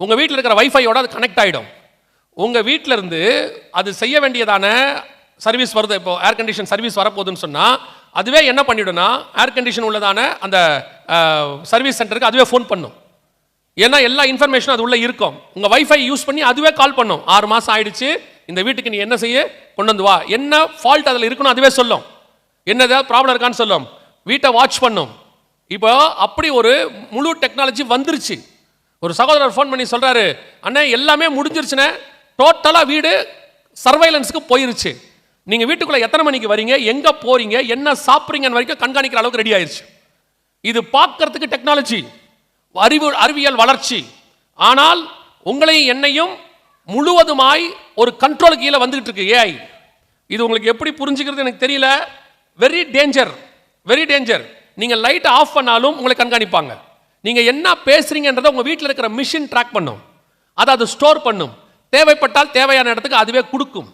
உங்கள் வீட்டில் இருக்கிற வைஃபையோட அது கனெக்ட் ஆகிடும். உங்கள் வீட்டில் இருந்து அது செய்ய வேண்டியதான சர்வீஸ் வருது. இப்போ ஏர் கண்டிஷன் சர்வீஸ் வரப்போகுதுன்னு சொன்னால் அதுவே என்ன பண்ணிவிடும்னா, ஏர் கண்டிஷன் உள்ளதான அந்த சர்வீஸ் சென்டருக்கு அதுவே ஃபோன் பண்ணும். ஏன்னா எல்லா இன்ஃபர்மேஷனும் அது உள்ளே இருக்கும். உங்கள் வைஃபை யூஸ் பண்ணி அதுவே கால் பண்ணும். 6 மாதம் ஆயிடுச்சு, இந்த வீட்டுக்கு நீ என்ன செய்ய, கொண்டு வந்து வா, என்ன ஃபால்ட் அதில் இருக்கணும் அதுவே சொல்லும், என்ன ஏதாவது ப்ராப்ளம் இருக்கான்னு சொல்லும், வீட்டை வாட்ச் பண்ணும். இப்போ அப்படி ஒரு முழு டெக்னாலஜி வந்துருச்சு. ஒரு சகோதரர் ஃபோன் பண்ணி சொல்கிறாரு, அண்ணே எல்லாமே முடிஞ்சிருச்சுண்ணே, டோட்டலாக வீடு சர்வைலன்ஸுக்கு போயிருச்சு, நீங்க வீட்டுக்குள்ள எத்தனை மணிக்கு வரீங்க, எங்க போறீங்க, என்ன சாப்பிட்றீங்க வரைக்கும் கண்காணிக்கிற அளவுக்கு ரெடி ஆயிருச்சு. இது பார்க்கறதுக்கு டெக்னாலஜி, அறிவியல் வளர்ச்சி. ஆனால் உங்களையும் என்னையும் முழுவதுமாய் ஒரு கண்ட்ரோல் கீழே வந்துகிட்டு இருக்கு ஏஐ. இது உங்களுக்கு எப்படி புரிஞ்சுக்கிறது எனக்கு தெரியல. Very danger, very danger. நீங்க லைட் ஆஃப் பண்ணாலும் உங்களை கண்காணிப்பாங்க. நீங்க என்ன பேசுறீங்கன்றதை உங்க வீட்டில் இருக்கிற மிஷின் ட்ராக் பண்ணும், அதை அது ஸ்டோர் பண்ணும், தேவைப்பட்டால் தேவையான இடத்துக்கு அதுவே கொடுக்கும்.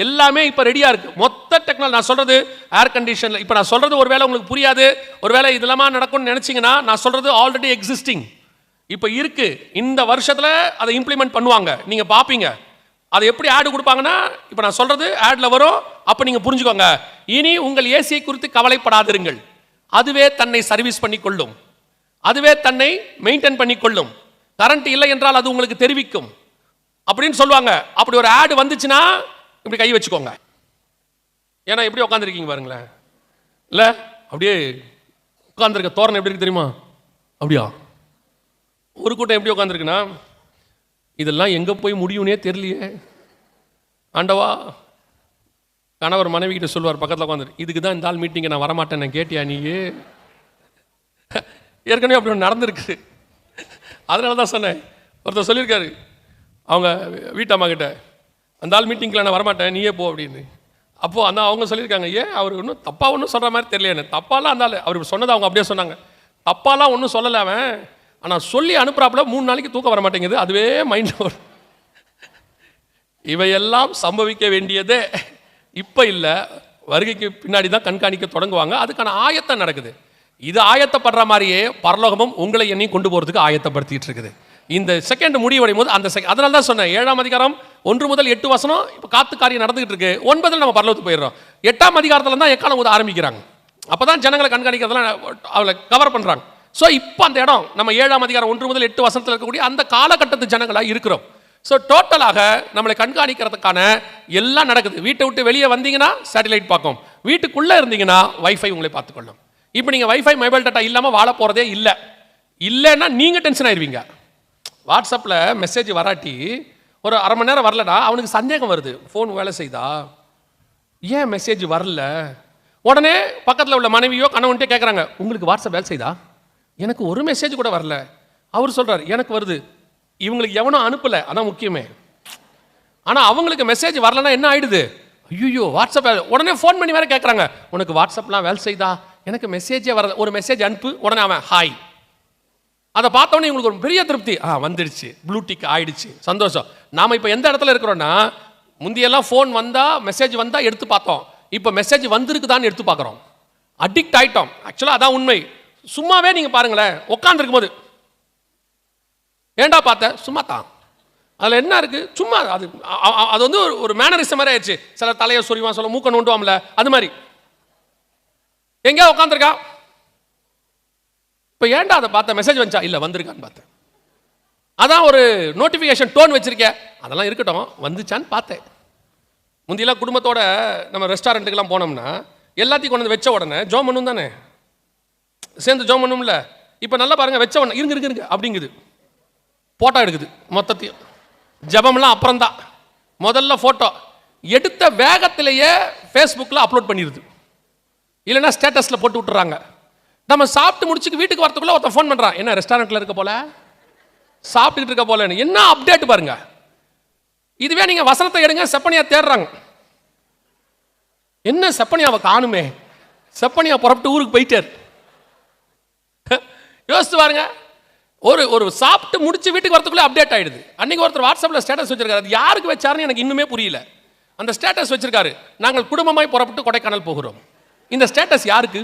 எல்லாமே இப்ப ரெடியா இருக்கு. மொத்த டெக்னாலஜி. நான் சொல்றது ஏர் கண்டிஷன்ல. இப்ப நான் சொல்றது ஒருவேளை உங்களுக்கு புரியாது, ஒருவேளை இதெல்லாம் நடக்கும்னு நினைச்சீங்கன்னா, நான் சொல்றது ஆல்ரெடி எக்ஸிஸ்டிங், இப்ப இருக்கு. இந்த வருஷத்துல அதை இம்ப்ளிமெண்ட் பண்ணுவாங்க, நீங்க பாப்பீங்க. அதை எப்படி ஆட் கொடுப்பாங்கன்னா, இப்ப நான் சொல்றது ஆட்ல வரும். அப்ப நீங்க புரிஞ்சுக்கோங்க, இனி உங்கள் ஏசியை குறித்து கவலைப்படாதிருங்கள், அதுவே தன்னை சர்வீஸ் பண்ணி கொள்ளும், அதுவே தன்னை மெயின்டைன் பண்ணி கொள்ளும், கரண்ட் இல்லை என்றால் அது உங்களுக்கு தெரிவிக்கும் அப்படின்னு சொல்லுவாங்க. அப்படி ஒரு ஆட் வந்துச்சுன்னா இப்படி கை வச்சுக்கோங்க. ஏன்னா எப்படி உட்காந்துருக்கீங்க பாருங்களேன், இல்லை அப்படியே உட்காந்துருக்க தோரணை எப்படி இருக்கு தெரியுமா? அப்படியா? ஒரு கூட்டம் எப்படி உட்காந்துருக்குன்னா, இதெல்லாம் எங்கே போய் முடியும்னே தெரியலையே ஆண்டவா. கணவர் மனைவி கிட்ட சொல்லுவார் பக்கத்தில் உட்காந்துரு, இதுக்கு தான் இந்த ஆள் மீட்டிங்கை நான் வரமாட்டேன், நான் கேட்டியா நீ? ஏற்கனவே அப்படி ஒன்று நடந்திருக்கு. அதனால தான் சொன்னேன். ஒருத்தர் சொல்லியிருக்காரு அவங்க வீட்டம்மா கிட்ட, அந்த ஆள் மீட்டிங்கில் நான் வரமாட்டேன், நீயே போ அப்படின்னு. அப்போது அந்த அவங்க சொல்லியிருக்காங்க, ஏன் அவர் ஒன்றும் தப்பாக ஒன்றும் சொல்கிற மாதிரி தெரியல எனக்கு. தப்பாலாம் அந்த ஆள் அவர் சொன்னதை அவங்க அப்படியே சொன்னாங்க. தப்பாலாம் ஒன்றும் சொல்லலை அவன், ஆனால் சொல்லி அனுப்புறாப்புல 3 நாளைக்கு தூக்கம் வர மாட்டேங்குது, அதுவே மைண்டில் வரும். இவையெல்லாம் சம்பவிக்க வேண்டியதே இப்போ இல்லை, வருகைக்கு பின்னாடி தான் கண்காணிக்க தொடங்குவாங்க. அதுக்கான ஆயத்தம் நடக்குது. இது ஆயத்தப்படுற மாதிரியே பரலோகமும் உங்களை என்னையும் கொண்டு போகிறதுக்கு ஆயத்தப்படுத்திட்டு இருக்குது. இந்த செகண்ட் முடிவடையும் போது அந்த அதனால தான் சொன்னேன், 7ஆம் அதிகாரம் 1 முதல் 8 வசனம் இப்போ காத்து காரியம் நடந்துகிட்டு இருக்கு. 9 நம்ம பரலோகத்துக்கு போயிடுறோம். 8ஆம் அதிகாரத்தில் தான் எக்காலம் ஊத ஆரம்பிக்கிறாங்க. அப்போ தான் ஜனங்களை கண்காணிக்கிறதெல்லாம் அவளை கவர் பண்ணுறாங்க. ஸோ இப்போ அந்த இடம் நம்ம 7ஆம் அதிகாரம் 1 முதல் 8 வசனத்தில் இருக்கக்கூடிய அந்த காலகட்டத்து ஜனங்களாக இருக்கிறோம். ஸோ டோட்டலாக நம்மளை கண்காணிக்கிறதுக்கான எல்லாம் நடக்குது. வீட்டை விட்டு வெளியே வந்தீங்கன்னா சேட்டலைட் பார்க்கும், வீட்டுக்குள்ளே இருந்தீங்கன்னா வைஃபை உங்களை பார்த்துக்கொள்ளும். இப்போ நீங்கள் வைஃபை மொபைல் டேட்டா இல்லாமல் வாழ போகிறதே இல்லை. இல்லைன்னா நீங்கள் டென்ஷன் ஆயிடுவீங்க. வாட்ஸ்அப்பில் மெசேஜ் வராட்டி ஒரு அரை மணி நேரம் வரலடா, அவனுக்கு சந்தேகம் வருது, ஃபோன் வேலை செய்தா, ஏன் மெசேஜ் வரல? உடனே பக்கத்தில் உள்ள மனைவியோ கணவன்ட்டே கேட்குறாங்க, உங்களுக்கு வாட்ஸ்அப் வேலை செய்தா? எனக்கு ஒரு மெசேஜ் கூட வரல. அவர் சொல்கிறார் எனக்கு வருது. இவங்களுக்கு எவனும் அனுப்பலை, அதான் முக்கியமே. ஆனால் அவங்களுக்கு மெசேஜ் வரலன்னா என்ன ஆயிடுது? ஐயோ வாட்ஸ்அப். உடனே ஃபோன் பண்ணி வேற கேட்குறாங்க, உனக்கு வாட்ஸ்அப்லாம் வேலை செய்தா? எனக்கு மெசேஜே வரல, ஒரு மெசேஜ் அனுப்பு. உடனே அவன் ஹாய். அதை பார்த்தோன்னே இவங்களுக்கு ஒரு பெரிய திருப்தி, வந்துடுச்சு, ப்ளூடிக் ஆயிடுச்சு, சந்தோஷம். நாம் இப்போ எந்த இடத்துல இருக்கிறோன்னா, முந்தியெல்லாம் ஃபோன் வந்தால் மெசேஜ் வந்தால் எடுத்து பார்த்தோம், இப்போ மெசேஜ் வந்திருக்குதான்னு எடுத்து பார்க்குறோம். அடிக்ட் ஆகிட்டோம். ஆக்சுவலாக அதான் உண்மை. சும்மாவே நீங்கள் பாருங்களேன், உட்காந்துருக்கும் போது ஏண்டா பார்த்த, சும்மா தான், அதில் என்ன இருக்குது, சும்மா அது அது வந்து ஒரு மேனரிசம் மாதிரி ஆயிடுச்சு. சில தலையை சொரிவான், சொல்ல மூக்க நோண்டுவாம்ல, அது மாதிரி எங்கேயா உட்காந்துருக்கா, இப்போ ஏன்டா அதை பார்த்த, மெசேஜ் வந்துச்சா, இல்லை வந்திருக்கான்னு பார்த்தேன். அதான் ஒரு நோட்டிஃபிகேஷன் டோன் வச்சிருக்கேன், அதெல்லாம் இருக்கட்டும், வந்துச்சான்னு பார்த்தேன். முந்தியெல்லாம் குடும்பத்தோட நம்ம ரெஸ்டாரண்ட்டுக்கெல்லாம் போனோம்னா எல்லாத்தையும் கொண்டு வந்து வச்ச உடனே ஜோம் பண்ணும் தானே, சேர்ந்து ஜோம் பண்ணும்ல. இப்போ நல்லா பாருங்க, வச்ச உடனே இருங்க அப்படிங்குது, ஃபோட்டோ எடுக்குது. மொத்தத்தையும் ஜபம்லாம் அப்புறம் தான், முதல்ல ஃபோட்டோ எடுத்த வேகத்திலேயே ஃபேஸ்புக்கில் அப்லோட் பண்ணிடுது, இல்லைன்னா ஸ்டேட்டஸில் போட்டு விட்டுறாங்க. நம்ம சாப்பிட்டு முடிச்சுக்கு வீட்டுக்கு வரத்துக்குள்ள ஒருத்தன் ஃபோன் பண்ணுறான், என்ன ரெஸ்டாரண்ட்டில் இருக்க போல, சாப்பிட்டுக்கிட்டு இருக்க போல, என்ன அப்டேட் பாருங்க. இதுவே நீங்கள் வசனத்தை எடுங்க, செப்பனியா தேடுறாங்க, என்ன செப்பனியாவை காணுமே, செப்பனியா புறப்பட்டு ஊருக்கு போயிட்டார். யோசித்து பாருங்க, ஒரு சாப்பிட்டு முடிச்சு வீட்டுக்கு வரத்துக்குள்ளே அப்டேட் ஆயிடுது. அன்னைக்கு ஒருத்தர் வாட்ஸ்அப்பில் ஸ்டேட்டஸ் வச்சிருக்காரு, அது யாருக்கு வச்சாருன்னு எனக்கு இன்னுமே புரியல. அந்த ஸ்டேட்டஸ் வச்சிருக்காரு, நாங்கள் குடும்பமாய் புறப்பட்டு கொடைக்கானல் போகிறோம். இந்த ஸ்டேட்டஸ் யாருக்கு?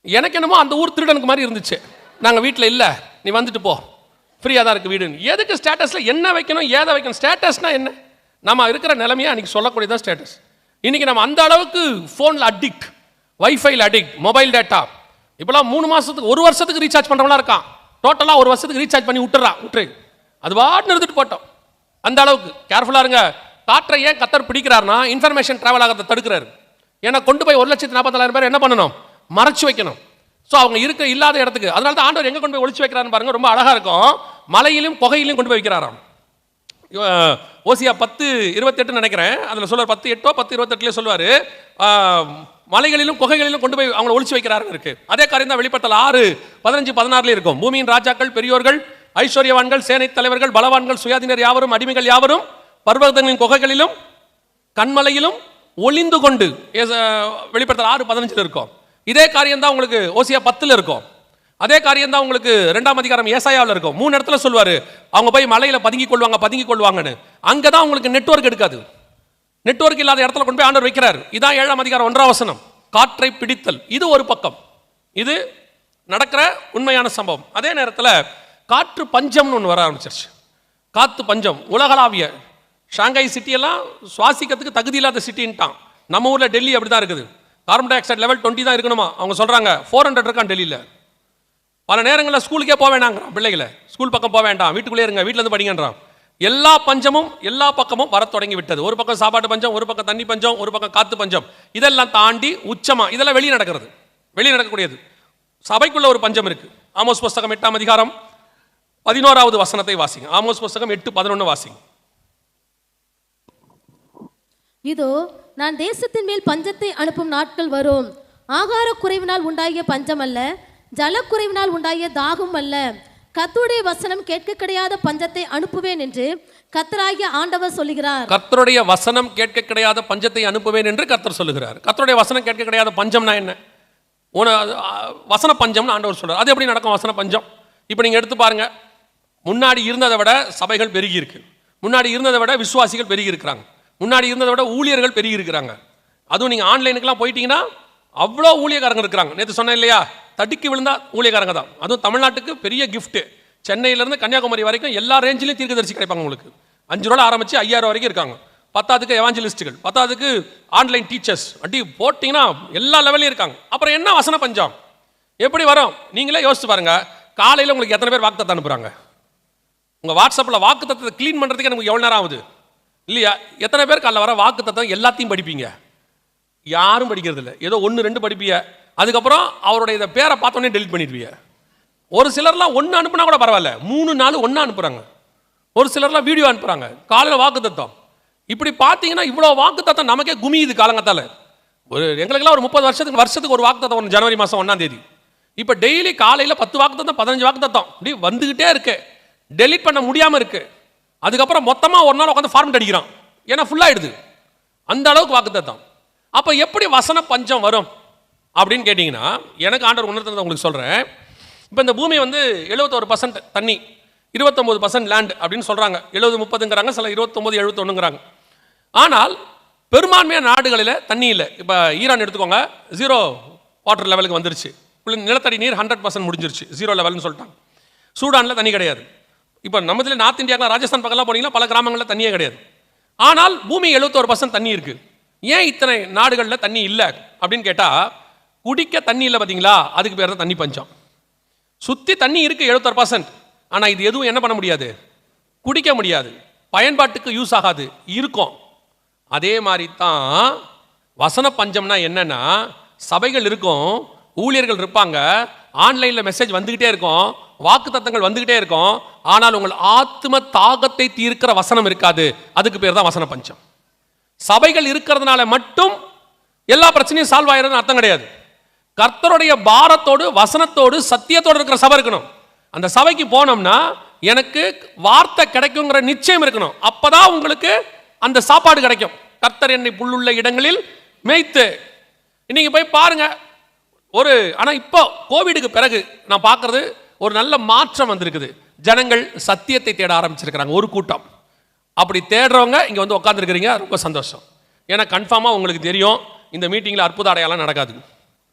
எனக்கு என்னமோ அந்த ஊர் திருடனுக்கு மாதிரி இருந்துச்சு. நாங்கள் வீட்டில் இல்லை, நீ வந்துட்டு போ, ஃப்ரீயாக தான் இருக்குது வீடுன்னு. எதுக்கு ஸ்டேட்டஸில் என்ன வைக்கணும், ஏதை வைக்கணும்? ஸ்டேட்டஸ்னால் என்ன? நம்ம இருக்கிற நிலைமையை அன்றைக்கி சொல்லக்கூடியதான் ஸ்டேட்டஸ். இன்றைக்கி நம்ம அந்த அளவுக்கு ஃபோனில் அடிக்ட், வைஃபைல அடிக்ட், மொபைல் டேட்டா. இப்போலாம் 3 மாதத்துக்கு 1 வருஷத்துக்கு ரீசார்ஜ் பண்ணுறவங்களாம் இருக்கான். டோட்டலாக 1 வருஷத்துக்கு ரீசார்ஜ் பண்ணி விட்டுரு, அது பாட்டு நிறுத்திட்டு போட்டோம். அந்த அளவுக்கு கேர்ஃபுல்லாக இருங்க. காற்றை ஏன் கத்தர் பிடிக்கிறாருன்னா, இன்ஃபர்மேஷன் ட்ராவல் ஆகிறத தடுக்கிறாரு. ஏன்னா கொண்டு போய் 1,44,000 பேர் என்ன பண்ணணும், மறைச்சு வைக்கணும். ஸோ அவங்க இருக்க இல்லாத இடத்துக்கு. அதனால தான் ஆண்டவர் எங்கே கொண்டு போய் ஒளிச்சு வைக்கிறான்னு பாருங்க, ரொம்ப அழகாக இருக்கும். மலையிலும் புகையிலும் கொண்டு போய் வைக்கிறாராம். ஓசியா 10:28 நினைக்கிறேன், அதில் சொல்லுவார், 10:8 10:28 சொல்லுவார், மலைகளிலும் குகைகளிலும் கொண்டு போய் அவங்களை ஒளிச்சு வைக்கிறாருன்னு இருக்கு. அதே காரியம் தான் வெளிப்படுத்தல் 6:15-16 இருக்கும். பூமியின் ராஜாக்கள், பெரியோர்கள், ஐஸ்வர்யவான்கள், சேனை தலைவர்கள், பலவான்கள், சுயாதீனர் யாவரும், அடிமைகள் யாவரும் பர்வதங்களின் குகைகளிலும் கண்மலையிலும் ஒளிந்து கொண்டு, வெளிப்படுத்தல் 6:15 இருக்கும். இதே காரியம் தான் உங்களுக்கு ஓசியா 10 இருக்கும். அதே காரியம் தான் உங்களுக்கு 2ஆம் அதிகாரம் ஏசாயாவில் இருக்கும். 3 இடத்துல சொல்வாரு அவங்க போய் மலையில பதுங்கி கொள்வாங்கன்னு. அங்கதான் உங்களுக்கு நெட்வொர்க் எடுக்காது. நெட்வொர்க் இல்லாத இடத்துல கொண்டு போய் ஆண்டவர் வைக்கிறார். இதான் 7ஆம் அதிகாரம் 1ஆம் வசனம், காற்றை பிடித்தல். இது ஒரு பக்கம், இது நடக்கிற உண்மையான சம்பவம். அதே நேரத்தில் காற்று பஞ்சம்னு ஒன்று வர ஆரம்பிச்சிருச்சு. காற்று பஞ்சம் உலகளாவிய, ஷாங்காய் சிட்டியெல்லாம் சுவாசிக்கிறதுக்கு தகுதி இல்லாத சிட்டின்ட்டான். நம்ம ஊரில் டெல்லி அப்படி தான் இருக்குது. கார்பன் டை ஆக்சைடு லெவல் 20 தான் இருக்கணுமா, அவங்க சொல்கிறாங்க 400 இருக்கான் டெல்லியில். பல நேரங்களில் ஸ்கூலுக்கே போக வேண்டாங்கிறான், பிள்ளைகளை ஸ்கூல் பக்கம் போக வேண்டாம், வீட்டுக்குள்ளே இருங்க, வீட்டிலேருந்து படிங்கன்றான். எல்லா பஞ்சமும் எல்லா பக்கமும் வர தொடங்கி விட்டது. ஒரு பக்கம் சாப்பாட்டு பஞ்சம், ஒரு பக்கம் தண்ணி பஞ்சம், ஒரு பக்கம் காற்று பஞ்சம். இதெல்லாம் தாண்டி உச்சமா இதெல்லாம் வெளியே நடக்கக்கூடியது. சபைக்குள்ள ஒரு பஞ்சம் இருக்கு. ஆமோஸ் புஸ்தகம் 8ஆம் அதிகாரம் 11வது வசனத்தை வாசிங்க. ஆமோஸ் புஸ்தகம் 8:11 வாசிங்க. இதோ நான் தேசத்தின் மேல் பஞ்சத்தை அனுப்பும் நாட்கள் வரும். ஆகார குறைவினால் உண்டாகிய பஞ்சம் அல்ல, ஜலக்குறைவினால் உண்டாகிய தாகம் அல்ல. கர்த்தருடைய வசனம் கேட்க கிடையாத பஞ்சத்தை அனுப்புவேன் என்று கர்த்தராகிய ஆண்டவர் சொல்லுகிறார். கர்த்தருடைய வசனம் கேட்க கிடையாத பஞ்சத்தை அனுப்புவேன் என்று கர்த்தர் சொல்லுகிறார். கர்த்தருடைய வசனம் கேட்க கிடையாத பஞ்சம்னா என்ன? வசன பஞ்சம்னு ஆண்டவர் சொல்றார். அது எப்படி நடக்கும் வசன பஞ்சம்? இப்போ நீங்க எடுத்து பாருங்க, முன்னாடி இருந்ததை விட சபைகள் பெருகி இருக்கு. முன்னாடி இருந்ததை விட விசுவாசிகள் பெருகி இருக்கிறாங்க. முன்னாடி இருந்ததை விட ஊழியர்கள் பெருகி இருக்கிறாங்க. அதுவும் நீங்க ஆன்லைனுக்குலாம் போயிட்டீங்கன்னா அவ்வளோ ஊழியக்காரங்க இருக்கிறாங்க. நேற்று சொன்னேன் இல்லையா, தடுக்கி விழுந்தா ஊழியக்காரங்க தான். அதுவும் தமிழ்நாட்டுக்கு பெரிய கிஃப்ட். சென்னையிலேருந்து கன்னியாகுமரி வரைக்கும் எல்லா ரேஞ்சிலையும் தீர்க்கதரிசி கிடைப்பாங்க உங்களுக்கு. 5 ரூபா ஆரம்பிச்சு 5000 வரைக்கும் இருக்காங்க. 10க்கு எவாஞ்சலிஸ்ட்டுகள், 10க்கு ஆன்லைன் டீச்சர்ஸ், அடி போட்டிங்கன்னா எல்லா லெவலையும் இருக்காங்க. அப்புறம் என்ன வசன பஞ்சம் எப்படி வரும்? நீங்களே யோசிச்சு பாருங்க. காலையில் உங்களுக்கு எத்தனை பேர் வாக்குத்தத்தம் அனுப்புறாங்க? உங்க வாட்ஸ்அப்பில் வாக்குத்தத்தத்தை க்ளீன் பண்ணுறதுக்கு எனக்கு எவ்வளோ நேரம் ஆகுது இல்லையா? எத்தனை பேர் காலைல வர வாக்குத்தத்தம் எல்லாத்தையும் படிப்பீங்க? யாரும் படிக்கிறது இல்லை. ஏதோ 1-2 படிப்பீங்க. அதுக்கப்புறம் அவருடைய இதை பேரை பார்த்தோன்னே டெலிட் பண்ணிடுவீங்க. ஒரு சிலர்லாம் 1 அனுப்புனா கூட பரவாயில்ல, 3-4 ஒன்றா அனுப்புகிறாங்க. ஒரு சிலர்லாம் வீடியோ அனுப்புகிறாங்க. காலையில் வாக்குத்தத்தம். இப்படி பார்த்தீங்கன்னா இவ்வளோ வாக்குத்தத்தம் நமக்கே குமியுது காலங்கத்தால். எங்களுக்கெல்லாம் ஒரு 30 வருஷத்துக்கு ஒரு வாக்குத்தத்தம் வரும், ஜனவரி மாதம் 1ஆம் தேதி. இப்போ டெய்லி காலையில் 10 வாக்குத்தத்தம் 15 வாக்குத்தத்தம் இப்படி வந்துக்கிட்டே இருக்கு. டெலிட் பண்ண முடியாமல் இருக்கு. அதுக்கப்புறம் மொத்தமாக ஒரு நாள் உட்காந்து ஃபார்மெட் அடிக்கிறான், ஏன்னா ஃபுல்லாகிடுது. அந்த அளவுக்கு வாக்குத்தத்தம். அப்போ எப்படி வசன பஞ்சம் வரும் அப்படின்னு கேட்டிங்கன்னா, எனக்கு ஆண்டவர் உணர்த்துறதை உங்களுக்கு சொல்கிறேன். இப்போ இந்த பூமி வந்து 71% தண்ணி, 29% லேண்ட் அப்படின்னு சொல்கிறாங்க. 70-30ங்கிறாங்க, சில 29-71ங்கிறாங்க. ஆனால் பெரும்பான்மையான நாடுகளில் தண்ணி இல்லை. இப்போ ஈரான் எடுத்துக்கோங்க, 0 வாட்டர் லெவலுக்கு வந்துருச்சு. நிலத்தடி நீர் 100% முடிஞ்சிருச்சு, 0 லெவல்னு சொல்லிட்டாங்க. சூடானில் தண்ணி கிடையாது. இப்போ நம்ம இதில் நார்த் இந்தியாவில் ராஜஸ்தான் பக்கம்லாம் போனீங்கன்னா பல கிராமங்களில் தண்ணியே கிடையாது. ஆனால் பூமி 71% தண்ணி இருக்குது. ஏன் இத்தனை நாடுகளில் தண்ணி இல்லை அப்படின்னு கேட்டால், குடிக்க தண்ணி இல்லை பார்த்தீங்களா, அதுக்கு பேர் தான் தண்ணி பஞ்சம். சுற்றி தண்ணி இருக்குது 71%, ஆனால் இது எதுவும் என்ன பண்ண முடியாது, குடிக்க முடியாது, பயன்பாட்டுக்கு யூஸ் ஆகாது, இருக்கும். அதே மாதிரி தான் வசன பஞ்சம்னா என்னன்னா, சபைகள் இருக்கும், ஊழியர்கள் இருப்பாங்க, ஆன்லைனில் மெசேஜ் வந்துக்கிட்டே இருக்கும், வாக்கு தத்தங்கள் வந்துக்கிட்டே இருக்கும், ஆனால் உங்கள் ஆத்ம தாகத்தை தீர்க்கிற வசனம் இருக்காது. அதுக்கு பேர் தான் வசன பஞ்சம். சபைகள் இருக்கிறதுனால மட்டும் எல்லா பிரச்சனையும் சால்வ் ஆயிடுறதுன்னு அர்த்தம் கிடையாது. கர்த்தருடைய பாரத்தோடு வசனத்தோடு சத்தியத்தோடு இருக்கிற சபை இருக்கணும். அந்த சபைக்கு போனோம்னா எனக்கு வார்த்தை கிடைக்குங்கிற நிச்சயம் இருக்கணும். அப்பதான் உங்களுக்கு அந்த சாப்பாடு கிடைக்கும். கர்த்தர் என்னை புல்லுள்ள இடங்களில் மேய்த்து. இன்னைக்கு போய் பாருங்க, ஆனா இப்போ கோவிடுக்கு பிறகு நான் பார்க்கறது ஒரு நல்ல மாற்றம் வந்திருக்குது. ஜனங்கள் சத்தியத்தை தேட ஆரம்பிச்சிருக்கிறாங்க. ஒரு கூட்டம் அப்படி தேடுறவங்க இங்கே வந்து உட்காந்துருக்கிறீங்க, ரொம்ப சந்தோஷம். ஏன்னா கன்ஃபார்மாக உங்களுக்கு தெரியும், இந்த மீட்டிங்கில் அற்புத அடையாளம் நடக்காது.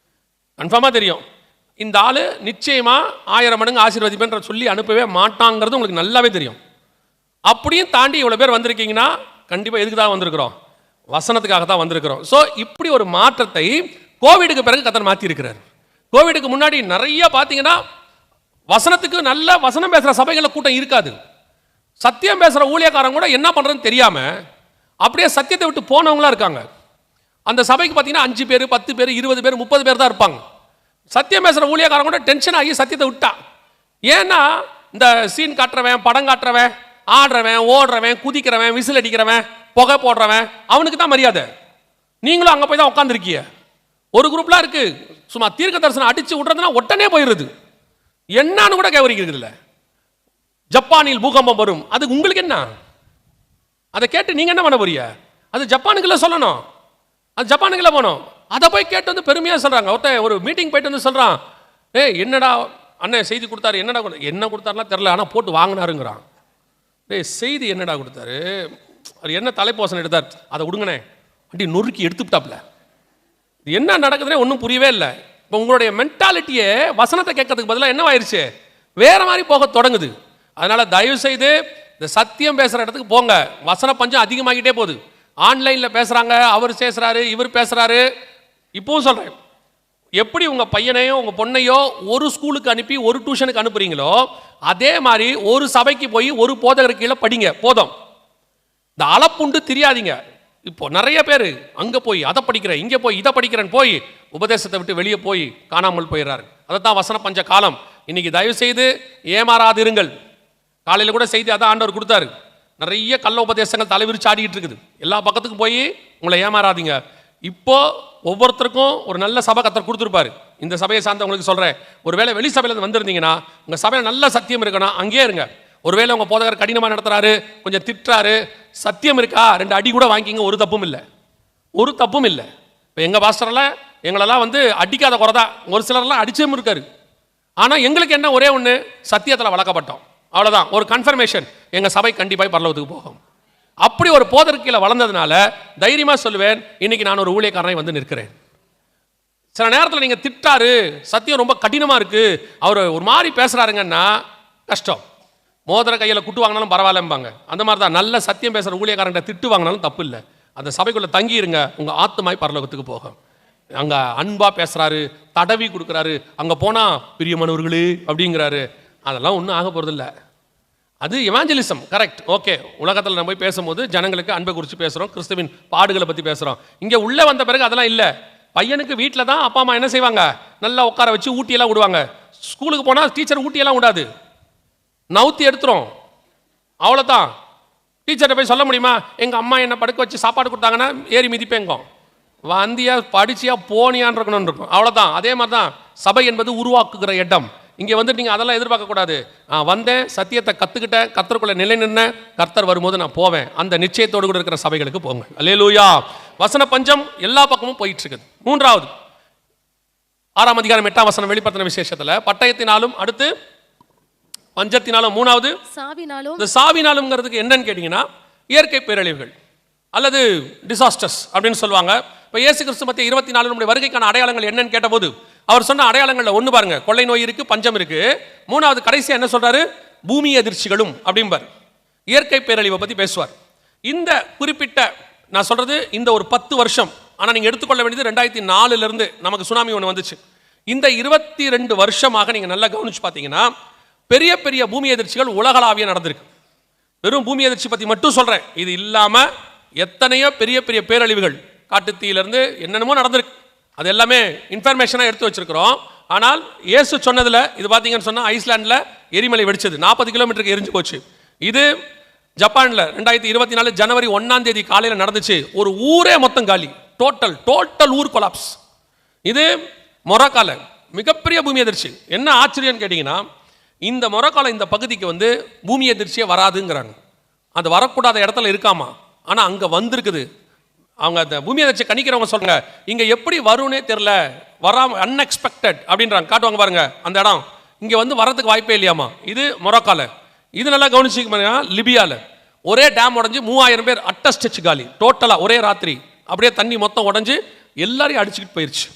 கன்ஃபார்மாக தெரியும், இந்த ஆள் நிச்சயமாக 1000 மடங்கு ஆசீர்வதிப்பேன்ற சொல்லி அனுப்பவே மாட்டாங்கிறது உங்களுக்கு நல்லாவே தெரியும். அப்படியும் தாண்டி இவ்வளோ பேர் வந்திருக்கீங்கன்னா கண்டிப்பாக எதுக்கு தான் வந்திருக்கிறோம்? வசனத்துக்காக தான் வந்திருக்கிறோம். ஸோ இப்படி ஒரு மாற்றத்தை கோவிடுக்கு பிறகு கர்த்தர் மாற்றி இருக்கிறார். கோவிடுக்கு முன்னாடி நிறைய பார்த்தீங்கன்னா வசனத்துக்கு நல்ல வசனம் பேசுகிற சபைகளில் கூட்டம் இருக்காது. சத்தியம் பேசுகிற ஊழியக்காரங்க கூட என்ன பண்ணுறதுன்னு தெரியாமல் அப்படியே சத்தியத்தை விட்டு போனவங்களாம் இருக்காங்க. அந்த சபைக்கு பார்த்தீங்கன்னா 5 பேர் 10 பேர் 20 பேர் 30 பேர் தான் இருப்பாங்க. சத்தியம் பேசுகிற ஊழியக்காரங்க கூட டென்ஷன் ஆகி சத்தியத்தை விட்டான். ஏன்னா இந்த சீன் காட்டுறவன், படம் காட்டுறவன், ஆடுறவன், ஓடுறவன், குதிக்கிறவன், விசில் அடிக்கிறவன், புகை போடுறவன், அவனுக்கு தான் மரியாதை. நீங்களும் அங்கே போய் தான் உட்காந்துருக்கீங்க. ஒரு குரூப்லாம் இருக்கு, சும்மா தீர்க்க தரிசனம் அடிச்சு விடுறதுனா உடனே போயிடுறது. என்னன்னு கூட கேவரிக்கிறது இல்லை. ஜப்பானில் பூகம்பம் வரும், அது உங்களுக்கு என்ன? அதை கேட்டு நீங்க என்ன பண்ண போறீங்க? அது ஜப்பானுக்குள்ள சொல்லணும், அது ஜப்பானுக்குள்ள போனோம். அதை போய் கேட்டு வந்து பெருமையாக சொல்றாங்க. ஒருத்தன் ஒரு மீட்டிங் போயிட்டு வந்து சொல்றான், ஏய் என்னடா அண்ணன் செய்தி கொடுத்தாரு, என்னடா என்ன கொடுத்தாருலாம் தெரில, ஆனால் போட்டு வாங்கினாருங்கிறான். டேய் செய்தி என்னடா கொடுத்தாரு, அது என்ன தலைப்போசனை எடுத்தார், அதை விடுங்கண்ணே அப்படி நொறுக்கி எடுத்துட்டாப்ல. இது என்ன நடக்குதுன்னே ஒன்றும் புரியவே இல்லை. இப்போ உங்களுடைய மென்டாலிட்டியே வசனத்தை கேட்கறதுக்கு பதிலாக என்ன ஆயிடுச்சு, வேற மாதிரி போக தொடங்குது. அதனால தயவு செய்து இந்த சத்தியம் பேசுகிற இடத்துக்கு போங்க. வசன பஞ்சம் அதிகமாகிட்டே போகுது. ஆன்லைனில் பேசுகிறாங்க, அவர் பேசுகிறாரு, இவர் பேசுகிறாரு. இப்பவும் சொல்கிறேன், எப்படி உங்கள் பையனையோ உங்கள் பொண்ணையோ ஒரு ஸ்கூலுக்கு அனுப்பி ஒரு டியூஷனுக்கு அனுப்புறீங்களோ, அதே மாதிரி ஒரு சபைக்கு போய் ஒரு போதகர் கீழே படிங்க. போதும், இந்த அளப்புண்டு தெரியாதீங்க. இப்போ நிறைய பேர் அங்கே போய் அதை படிக்கிறேன், இங்கே போய் இதை படிக்கிறேன் போய் உபதேசத்தை விட்டு வெளியே போய் காணாமல் போயிடுறாரு. அதைத்தான் வசன பஞ்ச காலம். இன்னைக்கு தயவு செய்து ஏமாறாதிருங்கள். காலையில் கூட செய்தி அதான் ஆண்டவர் கொடுத்தாரு. நிறைய கள்ள உபதேசங்கள் தலைவிரிச்சு ஆடிக்கிட்டு இருக்குது. எல்லா பக்கத்துக்கும் போய் உங்களை ஏமாறாதீங்க. இப்போ ஒவ்வொருத்தருக்கும் ஒரு நல்ல சபை கர்த்தர் கொடுத்துருப்பாரு. இந்த சபையை சார்ந்தவங்களுக்கு சொல்கிறேன், ஒருவேளை வெளி சபையிலேருந்து வந்திருந்தீங்கன்னா உங்கள் சபையில் நல்ல சத்தியம் இருக்கணும், அங்கேயே இருங்க. ஒருவேளை உங்கள் போதகர் கடினமாக நடத்துறாரு, கொஞ்சம் திட்டுறாரு, சத்தியம் இருக்கா, 2 அடி கூட வாங்கிக்கிங்க, ஒரு தப்பும் இல்லை, ஒரு தப்பும் இல்லை. இப்போ எங்கள் பாஸ்டரெல்லாம் எங்களெல்லாம் வந்து அடிக்காத குறை தான், ஒரு சிலரெல்லாம் அடிச்சும் இருக்காரு. ஆனால் எங்களுக்கு என்ன ஒரே ஒன்று, சத்தியத்தில் வளர்க்கப்பட்டோம், அவ்வளோதான். ஒரு கன்ஃபர்மேஷன், எங்கள் சபை கண்டிப்பாக பரலோகத்துக்கு போகும். அப்படி ஒரு போதற்கீழ வளர்ந்ததுனால தைரியமாக சொல்லுவேன், இன்னைக்கு நான் ஒரு ஊழியக்காரனை வந்து நிற்கிறேன். சில நேரத்தில் நீங்கள் திட்டாரு, சத்தியம் ரொம்ப கடினமாக இருக்கு, அவர் ஒரு மாதிரி பேசுறாருங்கன்னா கஷ்டம். மோதிர கையில் குட்டு வாங்கினாலும் பரவாயில்லம்பாங்க. அந்த மாதிரி தான் நல்ல சத்தியம் பேசுகிற ஊழியக்காரங்கிட்ட திட்டு வாங்கினாலும் தப்பு இல்லை. அந்த சபைக்குள்ளே தங்கி இருங்க, உங்கள் ஆத்துமாய் பரலோகத்துக்கு போகும். அங்கே அன்பாக பேசுகிறாரு, தடவி கொடுக்குறாரு, அங்கே போனால் பிரியமானவர்களே அப்படிங்கிறாரு, அதெல்லாம் ஒன்றும் ஆக போகிறதில்ல. அது எவாஞ்சலிசம், கரெக்ட், ஓகே. உலகத்தில் நம்ம போய் பேசும்போது ஜனங்களுக்கு அன்பை குறித்து பேசுகிறோம், கிறிஸ்துவின் பாடுகளை பற்றி பேசுகிறோம். இங்கே உள்ளே வந்த பிறகு அதெல்லாம் இல்லை. பையனுக்கு வீட்டில் தான் அப்பா அம்மா என்ன செய்வாங்க, நல்லா உட்கார வச்சு ஊட்டியெல்லாம் விடுவாங்க. ஸ்கூலுக்கு போனால் டீச்சர் ஊட்டியெல்லாம் விடாது, நவுத்தி எடுத்துரும், அவ்வளோதான். டீச்சர்கிட்ட போய் சொல்ல முடியுமா, எங்கள் அம்மா என்னை படுக்க வச்சு சாப்பாடு கொடுத்தாங்கன்னா ஏறி மிதிப்பேங்கும், வந்தியா படிச்சியா போனியான்னு இருக்கணும்னு இருக்கும், அவ்வளோதான். அதே மாதிரி தான் சபை என்பது உருவாக்குகிற இடம். இங்கே வந்து நீங்கள் அதெல்லாம் எதிர்பார்க்கக்கூடாது. நான் வந்தேன், சத்தியத்தை கற்றுக்கிட்டேன், கர்த்தருக்குள்ள நிலை நின்ன, கர்த்தர் வரும்போது நான் போவேன், அந்த நிச்சயத்தோடு கூட இருக்கிற சபைகளுக்கு போங்க. அல்லேலூயா. வசன பஞ்சம் எல்லா பக்கமும் போயிட்டு இருக்குது. 3வது 6ஆம் அதிகாரம் 8ஆம் வசனம் வெளிப்படுத்தின விசேஷத்தில் பட்டயத்தினாலும் அடுத்து பஞ்சத்தினாலும் 3வது சாவினாலும். இந்த சாவினாலும்ங்கிறதுக்கு என்னன்னு கேட்டிங்கன்னா இயற்கை பேரழிவுகள் அல்லது டிசாஸ்டர்ஸ் அப்படின்னு சொல்லுவாங்க. இப்போ இயேசு கிறிஸ்து மத்திய 24 நம்முடைய வருகைக்கான அடையாளங்கள் என்னன்னு கேட்டபோது அவர் சொன்ன அடையாளங்களில் ஒன்று பாருங்க, கொள்ளை நோய் இருக்கு, பஞ்சம் இருக்கு. 3வது கடைசியாக என்ன சொல்றாரு, பூமி அதிர்ச்சிகளும் அப்படிம்பார். இயற்கை பேரழிவை பற்றி பேசுவார். இந்த குறிப்பிட்ட நான் சொல்றது இந்த ஒரு 10 வருஷம், ஆனால் நீங்கள் எடுத்துக்கொள்ள வேண்டியது 2004 நமக்கு சுனாமி ஒன்று வந்துச்சு. இந்த 22 வருஷமாக நீங்கள் நல்லா கவனிச்சு பார்த்தீங்கன்னா பெரிய பெரிய பூமி எதிர்ச்சிகள் உலகளாவிய நடந்திருக்கு. வெறும் பூமி எதிர்ச்சி பற்றி மட்டும் சொல்கிறேன், இது இல்லாமல் எத்தனையோ பெரிய பெரிய பேரழிவுகள், காட்டுத்தீயிலிருந்து என்னென்னமோ நடந்திருக்கு. அது எல்லாமே இன்ஃபர்மேஷனாக எடுத்து வச்சிருக்கிறோம். ஆனால் இயேசு சொன்னதில் இது பார்த்தீங்கன்னு சொன்னால் ஐஸ்லாண்டில் எரிமலை வெடிச்சது, 40 கிலோமீட்டருக்கு எரிஞ்சு போச்சு. இது ஜப்பானில் 2024 ஜனவரி 1ஆம் தேதி காலையில் நடந்துச்சு. ஒரு ஊரே மொத்தம் காலி, டோட்டல் ஊர் கொலாப்ஸ். இது மொராக்கால மிகப்பெரிய பூமி எதிர்ச்சி. என்ன ஆச்சரியம்னு கேட்டிங்கன்னா இந்த மொராக்கால இந்த பகுதிக்கு வந்து பூமி எதிர்ச்சியே வராதுங்கிறாங்க. அது வரக்கூடாத இடத்துல இருக்காமா, ஆனால் அங்கே வந்திருக்குது. அவங்க அந்த பூமி எதிர்ச்சி கணிக்கிறவங்க சொல்றாங்க, இங்கே எப்படி வரும்னே தெரில, வராம அன்எக்ஸ்பெக்டட் அப்படின்றாங்க. காட்டுவாங்க பாருங்க அந்த இடம், இங்கே வந்து வரதுக்கு வாய்ப்பே இல்லையாமா. இது மொராக்கால. இது நல்லா கவனிச்சிக்க, லிபியாவில் ஒரே டேம் உடஞ்சி 3000 பேர் அட்டஸ்டச் காலி, டோட்டலாக ஒரே ராத்திரி. அப்படியே தண்ணி மொத்தம் உடஞ்சி எல்லாரையும் அடிச்சுக்கிட்டு போயிடுச்சு.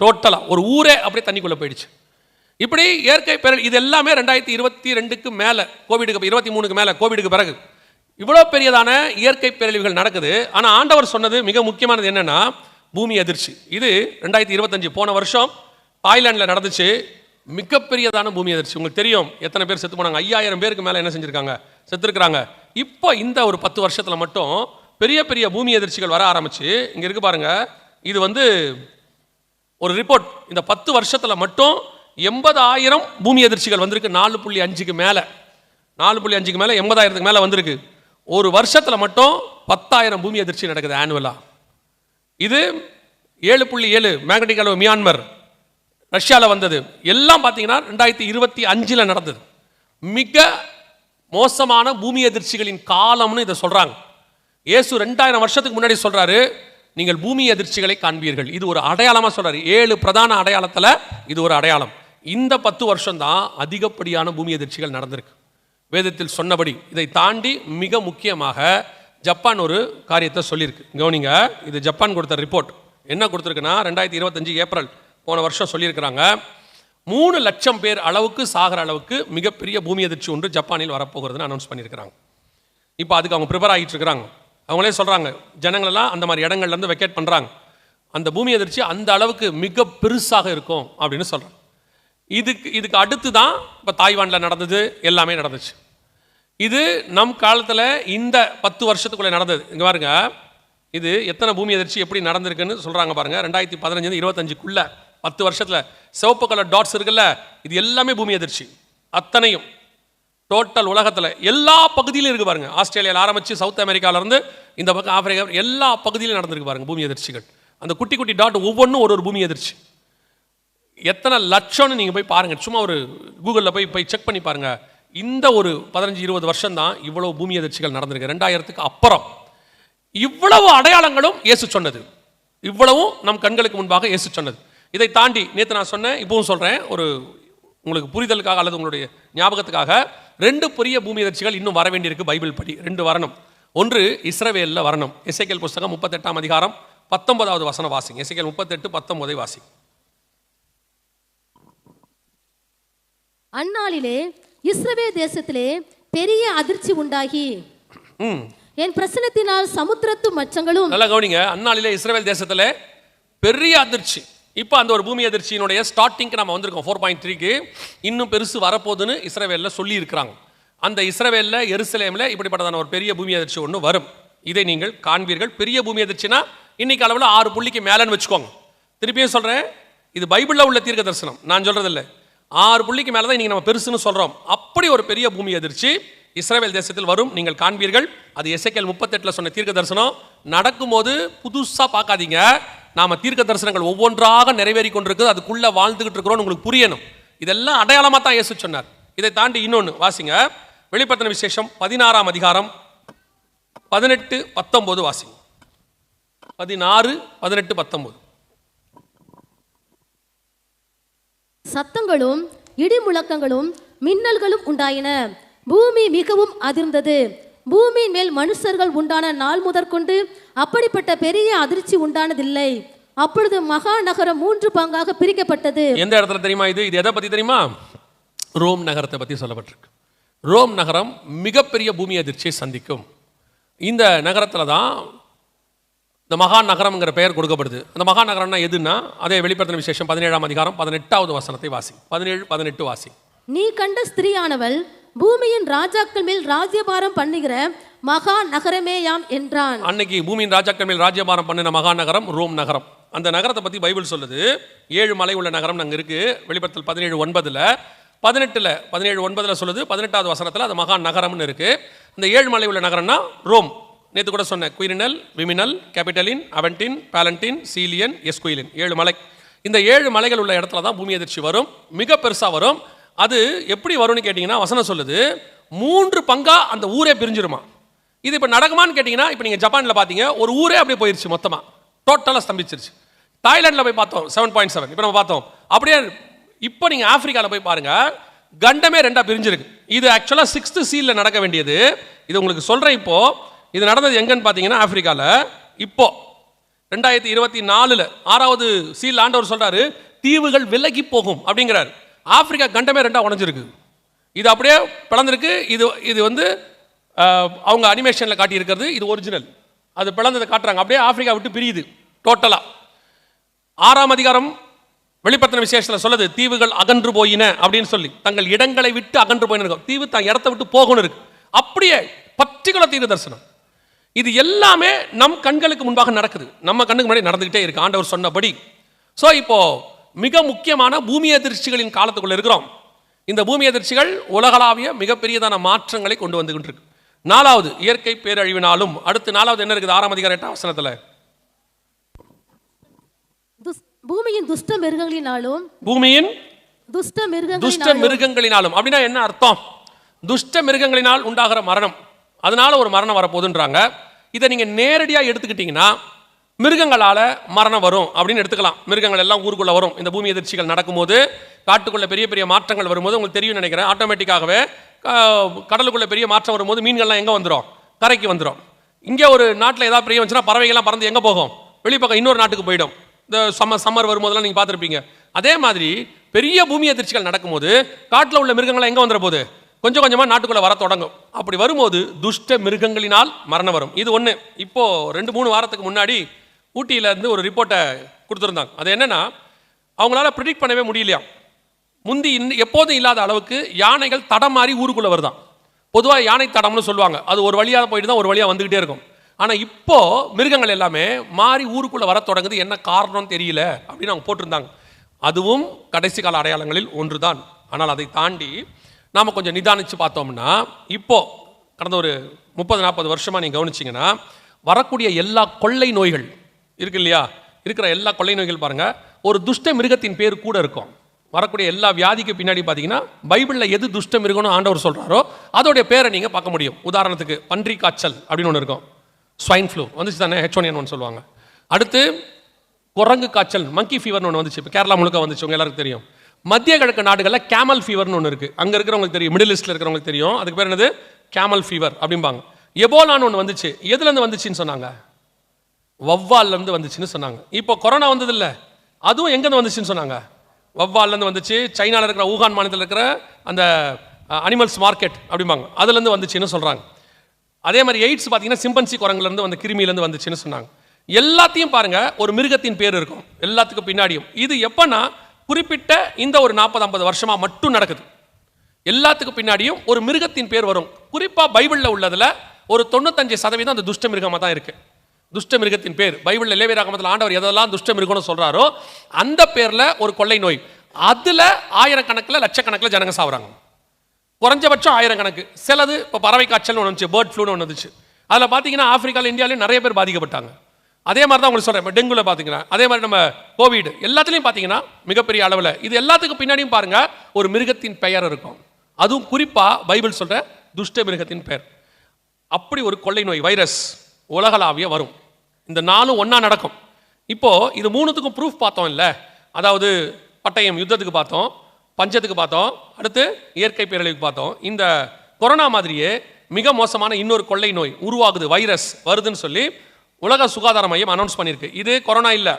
டோட்டலாக ஒரு ஊரே அப்படியே தண்ணிக்குள்ளே போயிடுச்சு. இப்படி இயற்கை பேரழிவு இது எல்லாமே 2022க்கு மேலே, கோவிடுக்கு 23க்கு மேலே, கோவிடுக்கு பிறகு இவ்வளோ பெரியதான இயற்கை பேரழிவுகள் நடக்குது. ஆனால் ஆண்டவர் சொன்னது மிக முக்கியமானது என்னன்னா பூமி அதிர்ச்சி. இது 2025 போன வருஷம் தாய்லாண்டில் நடந்துச்சு. மிகப்பெரியதான பூமி அதிர்ச்சி. உங்களுக்கு தெரியும் எத்தனை பேர் செத்து போனாங்க, 5000 பேருக்கு மேலே என்ன செஞ்சுருக்காங்க, செத்துருக்குறாங்க. இப்போ இந்த ஒரு 10 வருஷத்தில் மட்டும் பெரிய பெரிய பூமி அதிர்ச்சிகள் வர ஆரம்பிச்சு. இங்கே இருக்கு பாருங்க, இது வந்து ஒரு ரிப்போர்ட். இந்த 10 வருஷத்தில் மட்டும் 80,000 பூமி அதிர்ச்சிகள் வந்திருக்கு, 4.5க்கு மேலே. 4.5க்கு மேலே 80,000க்கு மேலே வந்திருக்கு. ஒரு வருஷத்தில் மட்டும் 10,000 பூமி அதிர்ச்சி நடக்குது ஆனுவலா. இது 7.7 மேக்னடிக் அளவு மியான்மர் ரஷ்யாவில் வந்தது. எல்லாம் பார்த்தீங்கன்னா 2025 நடந்தது. மிக மோசமான பூமி அதிர்ச்சிகளின் காலம்னு இதை சொல்றாங்க. இயேசு 2000 வருஷத்துக்கு முன்னாடி சொல்றாரு, நீங்கள் பூமி அதிர்ச்சிகளை காண்பீர்கள். இது ஒரு அடையாளமா சொல்றாரு. 7 பிரதான அடையாளத்தில் இது ஒரு அடையாளம். இந்த 10 வருஷம் தான் அதிகப்படியான பூமி அதிர்ச்சிகள் நடந்திருக்கு வேதத்தில் சொன்னபடி. இதை தாண்டி மிக முக்கியமாக ஜப்பான் ஒரு காரியத்தை சொல்லியிருக்கு. கவனிங்க, இது ஜப்பான் கொடுத்த ரிப்போர்ட். என்ன கொடுத்துருக்குன்னா 2025 ஏப்ரல் போன வருஷம் சொல்லியிருக்கிறாங்க, 3 லட்சம் பேர் அளவுக்கு சாகிற அளவுக்கு மிகப்பெரிய பூமி அதிர்ச்சி ஒன்று ஜப்பானில் வரப்போகிறதுன்னு அனௌன்ஸ் பண்ணியிருக்கிறாங்க. இப்போ அதுக்கு அவங்க ப்ரிப்பேர் ஆகிட்டு இருக்கிறாங்க. அவங்களே சொல்கிறாங்க, ஜனங்களெல்லாம் அந்த மாதிரி இடங்கள்லேருந்து வெக்கேட் பண்ணுறாங்க. அந்த பூமி அதிர்ச்சி அந்த அளவுக்கு மிக பெருசாக இருக்கும் அப்படின்னு சொல்கிறாங்க. இதுக்கு அடுத்து தான் இப்போ தாய்வானில் நடந்தது, எல்லாமே நடந்துச்சு. இது நம் காலத்தில் இந்த 10 வருஷத்துக்குள்ளே நடந்தது. இங்கே பாருங்க, இது எத்தனை பூமி அதிர்ச்சி எப்படி நடந்திருக்குன்னு சொல்கிறாங்க பாருங்கள். 2015 25க்குள்ள 10 வருஷத்தில் சிவப்பு கலர் டாட்ஸ் இருக்குல்ல, இது எல்லாமே பூமி அதிர்ச்சி. அத்தனையும் டோட்டல் உலகத்தில் எல்லா பகுதியிலும் இருக்குது பாருங்கள். ஆஸ்திரேலியாவில் ஆரம்பித்து சவுத் அமெரிக்காவிலேருந்து இந்த பக்கம் ஆப்பிரிக்கா எல்லா பகுதியிலும் நடந்திருக்கு பாருங்கள் பூமி அதிர்ச்சிகள். அந்த குட்டி குட்டி டாட் ஒவ்வொன்றும் ஒரு பூமி அதிர்ச்சி. எத்தனை லட்சம்னு நீங்கள் போய் பாருங்கள், சும்மா ஒரு கூகுளில் போய் செக் பண்ணி பாருங்கள். இந்த ஒரு 15-20 வருஷம் தான் இவ்வளவு பூமி அதிர்ச்சிகள் நடந்திருக்கு. 2000க்கு அப்புறம் இவ்வளவு அடையாளங்களும் இயேசு சொன்னது, இவ்வளவும் நம் கண்களுக்கு முன்பாக இயேசு சொன்னது. இதை தாண்டி நேற்று நான் சொன்னேன், இப்பவும் சொல்கிறேன், ஒரு உங்களுக்கு புரிதலுக்காக அல்லது உங்களுடைய ஞாபகத்துக்காக 2 பெரிய பூமி அதிர்ச்சிகள் இன்னும் வர வேண்டியிருக்கு. பைபிள் படி 2 வரணும். ஒன்று இஸ்ரவேலில் வரணும். எசேக்கியேல் புஸ்தகம் 38ஆம் அதிகாரம் 19வது வசனம் வாசிங்க. எசேக்கியேல் 38:19 வாசிங்க. அந்நாளிலே இஸ்ரவேல் தேசத்திலே பெரிய அதிர்ச்சி உண்டாகி என் பிரசனத்தினால் சமுத்திரத்து மச்சங்களும். நல்லா கவனிங்க, அந்நாளிலே இஸ்ரவேல் தேசத்திலே பெரிய அதிர்ச்சி. இப்போ அந்த ஒரு பூமி அதிர்ச்சியினுடைய ஸ்டார்டிங்க்கு நம்ம வந்திருக்கோம் 4.3க்கு. இன்னும் பெருசு வரப்போகுதுன்னு இஸ்ரவேலில் சொல்லி இருக்கிறாங்க. அந்த இஸ்ரவேலில் எருசலேமில் இப்படிப்பட்டதான ஒரு பெரிய பூமி அதிர்ச்சி ஒன்று வரும். இதை நீங்கள் காண்பீர்கள். பெரிய பூமி அதிர்ச்சினா இன்னைக்கு அளவில் 6 புள்ளிக்கு மேலேன்னு வச்சுக்கோங்க. திருப்பியும் சொல்கிறேன், இது பைபிளில் உள்ள தீர்க்க தரிசனம், நான் சொல்கிறது இல்லை. 6 புள்ளிக்கு மேலே தான் இன்றைக்கி நம்ம பெருசுன்னு சொல்கிறோம். அப்படி ஒரு பெரிய பூமி அதிர்ச்சி இஸ்ரவேல் தேசத்தில் வரும், நீங்கள் காண்பீர்கள். அது எசேக்கியேல் 38 சொன்ன தீர்க்க தரிசனம். நடக்கும்போது புதுசாக பார்க்காதீங்க. நாம தீர்க்க தரிசனங்கள் ஒவ்வொன்றாக நிறைவேறி கொண்டிருக்குது, அதுக்குள்ளே வாழ்ந்துகிட்டு இருக்கிறோம், உங்களுக்கு புரியணும். இதெல்லாம் அடையாளமாக தான் இயேசு சொன்னார். இதை தாண்டி இன்னொன்று வாசிங்க. வெளிப்படுத்தின விசேஷம் 16ஆம் அதிகாரம் 18-19 வாசிங்க. 16, 18, 19. சத்தங்களும் இடி முழக்கங்களும் மின்னல்களும் உண்டாயின. பூமி மிகவும் அதிர்ந்தது. பூமியின் மேல் மனுஷர்கள் உண்டான நாள் முதற்கொண்டு அப்படிப்பட்ட பெரிய அதிர்ச்சி உண்டானதில்லை. அப்பொழுது மகா நகரம் 3 பங்காக பிரிக்கப்பட்டது. எந்த இடத்துல தெரியுமா? இது எதை பத்தி தெரியுமா? ரோம் நகரத்தை பத்தி சொல்லப்பட்டிருக்கு. ரோம் நகரம் மிகப்பெரிய பூமி அதிர்ச்சியை சந்திக்கும். இந்த நகரத்துல தான் இந்த மகா நகரம்ங்கிற பெயர் கொடுக்கப்படுது. அந்த மகா நகரம்னா எதுன்னா, அதே வெளிப்படுத்தின விசேஷம் 17ஆம் அதிகாரம் 18வது வசனத்தை வாசி. 17, 18 வாசி. நீ கண்ட ஸ்திரீயானவள் பூமியின் ராஜாக்கள் மேல் ராஜ்யபாரம் பண்ணுகிற மகா நகரமேயாம் என்றான். அன்னைக்கு பூமியின் ராஜாக்கள் மேல் ராஜ்யபாரம் பண்ணின மகா நகரம் ரோம் நகரம். அந்த நகரத்தை பத்தி பைபிள் சொல்லுது. 7 மலை உள்ள நகரம் அங்க இருக்கு. வெளிப்படுத்தல் 17:9, 17:9 சொல்லுது. 18வது வசனத்துல அது மகா நகரம்னு இருக்கு. இந்த 7 மலை உள்ள நகரம்னா ரோம். நேற்று கூட சொன்ன குயிரினல், விமினல், கேபிட்டலின், அவென்டின், பாலண்டின், சீலியன், எஸ்குயிலின் 7 மலை. இந்த 7 மலைகள் உள்ள இடத்துல தான் பூமி அதிர்ச்சி வரும், மிக பெருசா வரும். அது எப்படி வரும்னு கேட்டிங்கன்னா, வசனம் சொல்லுது 3 பங்கா அந்த ஊரே பிரிஞ்சிருமா. இது இப்போ நடக்குமான்னு கேட்டிங்கன்னா, இப்போ நீங்கள் ஜப்பானில் பார்த்தீங்க, ஒரு ஊரே அப்படியே போயிருச்சு, மொத்தமாக டோட்டலாக ஸ்தம்பிச்சிருச்சு. தாய்லாண்டில் போய் பார்த்தோம் 7.7, இப்போ நம்ம பார்த்தோம். அப்படியே இப்போ நீங்கள் ஆப்பிரிக்காவில் போய் பாருங்கள், கண்டமே 2ஆக பிரிஞ்சிருக்கு. இது ஆக்சுவலாக 6th சீலில் நடக்க வேண்டியது. இது உங்களுக்கு சொல்கிறேன். இப்போது இது நடந்தது எங்கன்னு பார்த்தீங்கன்னா ஆப்பிரிக்காவில். இப்போ 2024 6வது சீல் ஆண்டவர் சொல்கிறாரு, தீவுகள் விலகி போகும் அப்படிங்கிறார். ஆப்பிரிக்கா கண்டமே 2ஆக உடஞ்சிருக்கு. இது அப்படியே பிளந்திருக்கு. இது வந்து அவங்க அனிமேஷனில் காட்டியிருக்கிறது, இது ஒரிஜினல். அது பிளந்ததை காட்டுறாங்க. அப்படியே ஆப்பிரிக்கா விட்டு பிரியுது டோட்டலாக. 6ஆம் அதிகாரம் வெளிப்படுத்தின விசேஷத்தில் சொல்லுது, தீவுகள் அகன்று போயின அப்படின்னு சொல்லி, தங்கள் இடங்களை விட்டு அகன்று போயின. தீவு தான் இடத்தை விட்டு போகணும் இருக்கு. அப்படியே பர்டிகுலர் தீர்க்க தரிசனம். இது எல்லாமே நம் கண்களுக்கு முன்பாக நடக்குது, நம்ம கண்ணுக்கு முன்னாடி நடந்துகிட்டே இருக்கு ஆண்டவர் சொன்னபடி. ஸோ இப்போ மிக முக்கியமான பூமி அதிர்ச்சிகளின் காலத்துக்குள்ள இருக்கிறோம். இந்த பூமி அதிர்ச்சிகள் உலகளாவிய மிகப்பெரியதான மாற்றங்களை கொண்டு வந்துகிட்டு இருக்கு. 4வது இயற்கை பேரழிவினாலும். அடுத்து 4வது என்ன இருக்குது? 6ஆம் அதிகாரம் 8ஆம் வசனத்துல பூமியின் துஷ்ட மிருகங்களினாலும். பூமியின் துஷ்ட மிருகங்களினாலும் அப்படின்னா என்ன அர்த்தம்? துஷ்ட மிருகங்களினால் உண்டாகிற மரணம், அதனால ஒரு மரணம் வரப்போகுதுன்றாங்க. இதை நீங்க நேரடியா எடுத்துக்கிட்டீங்கன்னா மிருகங்களால மரணம் வரும் அப்படின்னு எடுத்துக்கலாம். மிருகங்கள் எல்லாம் ஊருக்குள்ள வரும். இந்த பூமி எதிர்ச்சிகள் நடக்கும்போது, காட்டுக்குள்ள பெரிய பெரிய மாற்றங்கள் வரும்போது, உங்களுக்கு தெரியும் நினைக்கிறேன், ஆட்டோமேட்டிக்காகவே கடலுக்குள்ள பெரிய மாற்றம் வரும்போது மீன்கள்லாம் எங்க வந்துடும்? கரைக்கு வந்துடும். இங்கே ஒரு நாட்டில் ஏதாவது பெரிய வந்துச்சுன்னா பறவைகள்லாம் பறந்து எங்க போகும்? வெளிப்பக்கம் இன்னொரு நாட்டுக்கு போயிடும். இந்த சம்மர் வரும்போதெல்லாம் நீங்க பார்த்துருப்பீங்க. அதே மாதிரி பெரிய பூமி அதிர்ச்சிகள் நடக்கும்போது காட்டில் உள்ள மிருகங்கள்லாம் எங்க வந்துட போகுது? கொஞ்சம் கொஞ்சமா நாட்டுக்குள்ள வர தொடங்கும். அப்படி வரும்போது துஷ்ட மிருகங்களினால் மரணம் வரும். இது ஒண்ணு. இப்போ 2-3 வாரத்துக்கு முன்னாடி ஊட்டியில இருந்து ஒரு ரிப்போர்ட்டை கொடுத்துருந்தாங்க. அது என்னன்னா, அவங்களால ப்ரிடிக்ட் பண்ணவே முடியலையா, முந்தி எப்போதும் இல்லாத அளவுக்கு யானைகள் தடம் மாறி ஊருக்குள்ள வருதான். பொதுவாக யானை தடம்னு சொல்லுவாங்க, அது ஒரு வழியாக போயிட்டு தான் ஒரு வழியாக வந்துகிட்டே இருக்கும். ஆனால் இப்போ மிருகங்கள் எல்லாமே மாறி ஊருக்குள்ள வர தொடங்குது. என்ன காரணம் தெரியல அப்படின்னு அவங்க போட்டிருந்தாங்க. அதுவும் கடைசி கால அடையாளங்களில் ஒன்று தான். ஆனால் அதை தாண்டி நாம் கொஞ்சம் நிதானித்து பார்த்தோம்னா, இப்போ கடந்த ஒரு 30-40 வருஷமாக நீங்கள் கவனிச்சிங்கன்னா வரக்கூடிய எல்லா கொள்ளை நோய்கள் இருக்கு இல்லையா, இருக்கிற எல்லா கொள்ளை நோய்கள் பாருங்கள், ஒரு துஷ்ட மிருகத்தின் பேர் கூட இருக்கும். வரக்கூடிய எல்லா வியாதிக்கு பின்னாடி பார்த்தீங்கன்னா பைபிளில் எது துஷ்ட மிருகம்னு ஆண்டவர் சொல்கிறாரோ அதோடைய பேரை நீங்கள் பார்க்க முடியும். உதாரணத்துக்கு பன்றி காய்ச்சல் அப்படின்னு ஒன்று இருக்கும். ஸ்வைன் ஃப்ளூ வந்துச்சு தானே, H1N1 சொல்லுவாங்க. அடுத்து குரங்கு காய்ச்சல், மங்கி ஃபீவர்னு ஒன்று வந்துச்சு. இப்போ கேரளா முழுக்க வந்துச்சு, உங்க எல்லாருக்கும் தெரியும். மத்திய கிழக்கு நாடுகளில் கேமல் ஃபீவர்னு ஒன்று இருக்குது. அங்கே இருக்கிறவங்களுக்கு தெரியும், மிடில் ஈஸ்டில் இருக்கிறவங்களுக்கு தெரியும். அதுக்கு பேர் என்னது? கேமல் ஃபீவர் அப்படிம்பாங்க. எபோலான்னு ஒன்று வந்துச்சு. எதுலேருந்து வந்துச்சுன்னு சொன்னாங்க? வவ்வால்லேருந்து வந்துச்சுன்னு சொன்னாங்க. இப்போ கொரோனா வந்தது இல்லை, அதுவும் எங்கேருந்து வந்துச்சுன்னு சொன்னாங்க? வவ்வால்லேருந்து வந்துச்சு. சைனாவில் இருக்கிற ஊகான் மாநிலத்தில் இருக்கிற அந்த அனிமல்ஸ் மார்க்கெட் அப்படிம்பாங்க, அதுலேருந்து வந்துச்சுன்னு சொல்கிறாங்க. அதே மாதிரி எய்ட்ஸ் பார்த்தீங்கன்னா சிம்பன்சி குரங்குலேருந்து வந்து கிருமியிலேருந்து வந்துச்சுன்னு சொன்னாங்க. எல்லாத்தையும் பாருங்க, ஒரு மிருகத்தின் பேர் இருக்கும் எல்லாத்துக்கும் பின்னாடியும். இது எப்பன்னா குறிப்பிட்ட இந்த ஒரு 40-50 வருஷமா மட்டும் நடக்குது. எல்லாத்துக்கும் பின்னாடியும் ஒரு மிருகத்தின் பேர் வரும். குறிப்பாக பைபிளில் உள்ளதுல ஒரு 95% அந்த துஷ்ட மிருகமாக தான் இருக்கு. துஷ்ட மிருகத்தின் பேர் பைபிளில் லேவியராகமத்தில் ஆண்டவர் எதெல்லாம் துஷ்ட மிருகம்னு சொல்றாரோ அந்த பேர்ல ஒரு கொள்ளை நோய், அதுல ஆயிரக்கணக்கில் லட்சக்கணக்கில் ஜனங்க சாவுறாங்க. குறைஞ்சபட்சம் 1000 கணக்கு. சிலது இப்போ பறவை காய்ச்சல் ஒன்று வந்துச்சு, பேர்ட் ஃப்ளூன்னு ஒன்று வந்துச்சு. அதில் பார்த்தீங்கன்னா ஆப்பிரிக்காவில் இந்தியாவிலையும் நிறைய பேர் பாதிக்கப்பட்டாங்க. அதே மாதிரி தான் உங்களுக்கு சொல்கிறேன், டெங்குல பார்த்தீங்கன்னா, அதே மாதிரி நம்ம கோவிட் எல்லாத்துலேயும் பார்த்தீங்கன்னா மிகப்பெரிய அளவில். இது எல்லாத்துக்கும் பின்னாடியும் பாருங்க ஒரு மிருகத்தின் பெயர் இருக்கும். அதுவும் குறிப்பாக பைபிள் சொல்கிற துஷ்ட மிருகத்தின் பெயர். அப்படி ஒரு கொள்ளை நோய் வைரஸ் உலகளாவிய வரும். இந்த 4 ஒன்றா நடக்கும். இப்போ இது 3த்துக்கும் ப்ரூஃப் பார்த்தோம் இல்லை, அதாவது பட்டயம் யுத்தத்துக்கு பார்த்தோம், பஞ்சத்துக்கு பார்த்தோம், அடுத்து இயற்கை பேரழிவுக்கு பார்த்தோம். இந்த கொரோனா மாதிரியே மிக மோசமான இன்னொரு கொள்ளை நோய் உருவாகுது, வைரஸ் வருதுன்னு சொல்லி உலக சுகாதார மையம் அனௌன்ஸ் பண்ணியிருக்கு. இது கொரோனா இல்லை,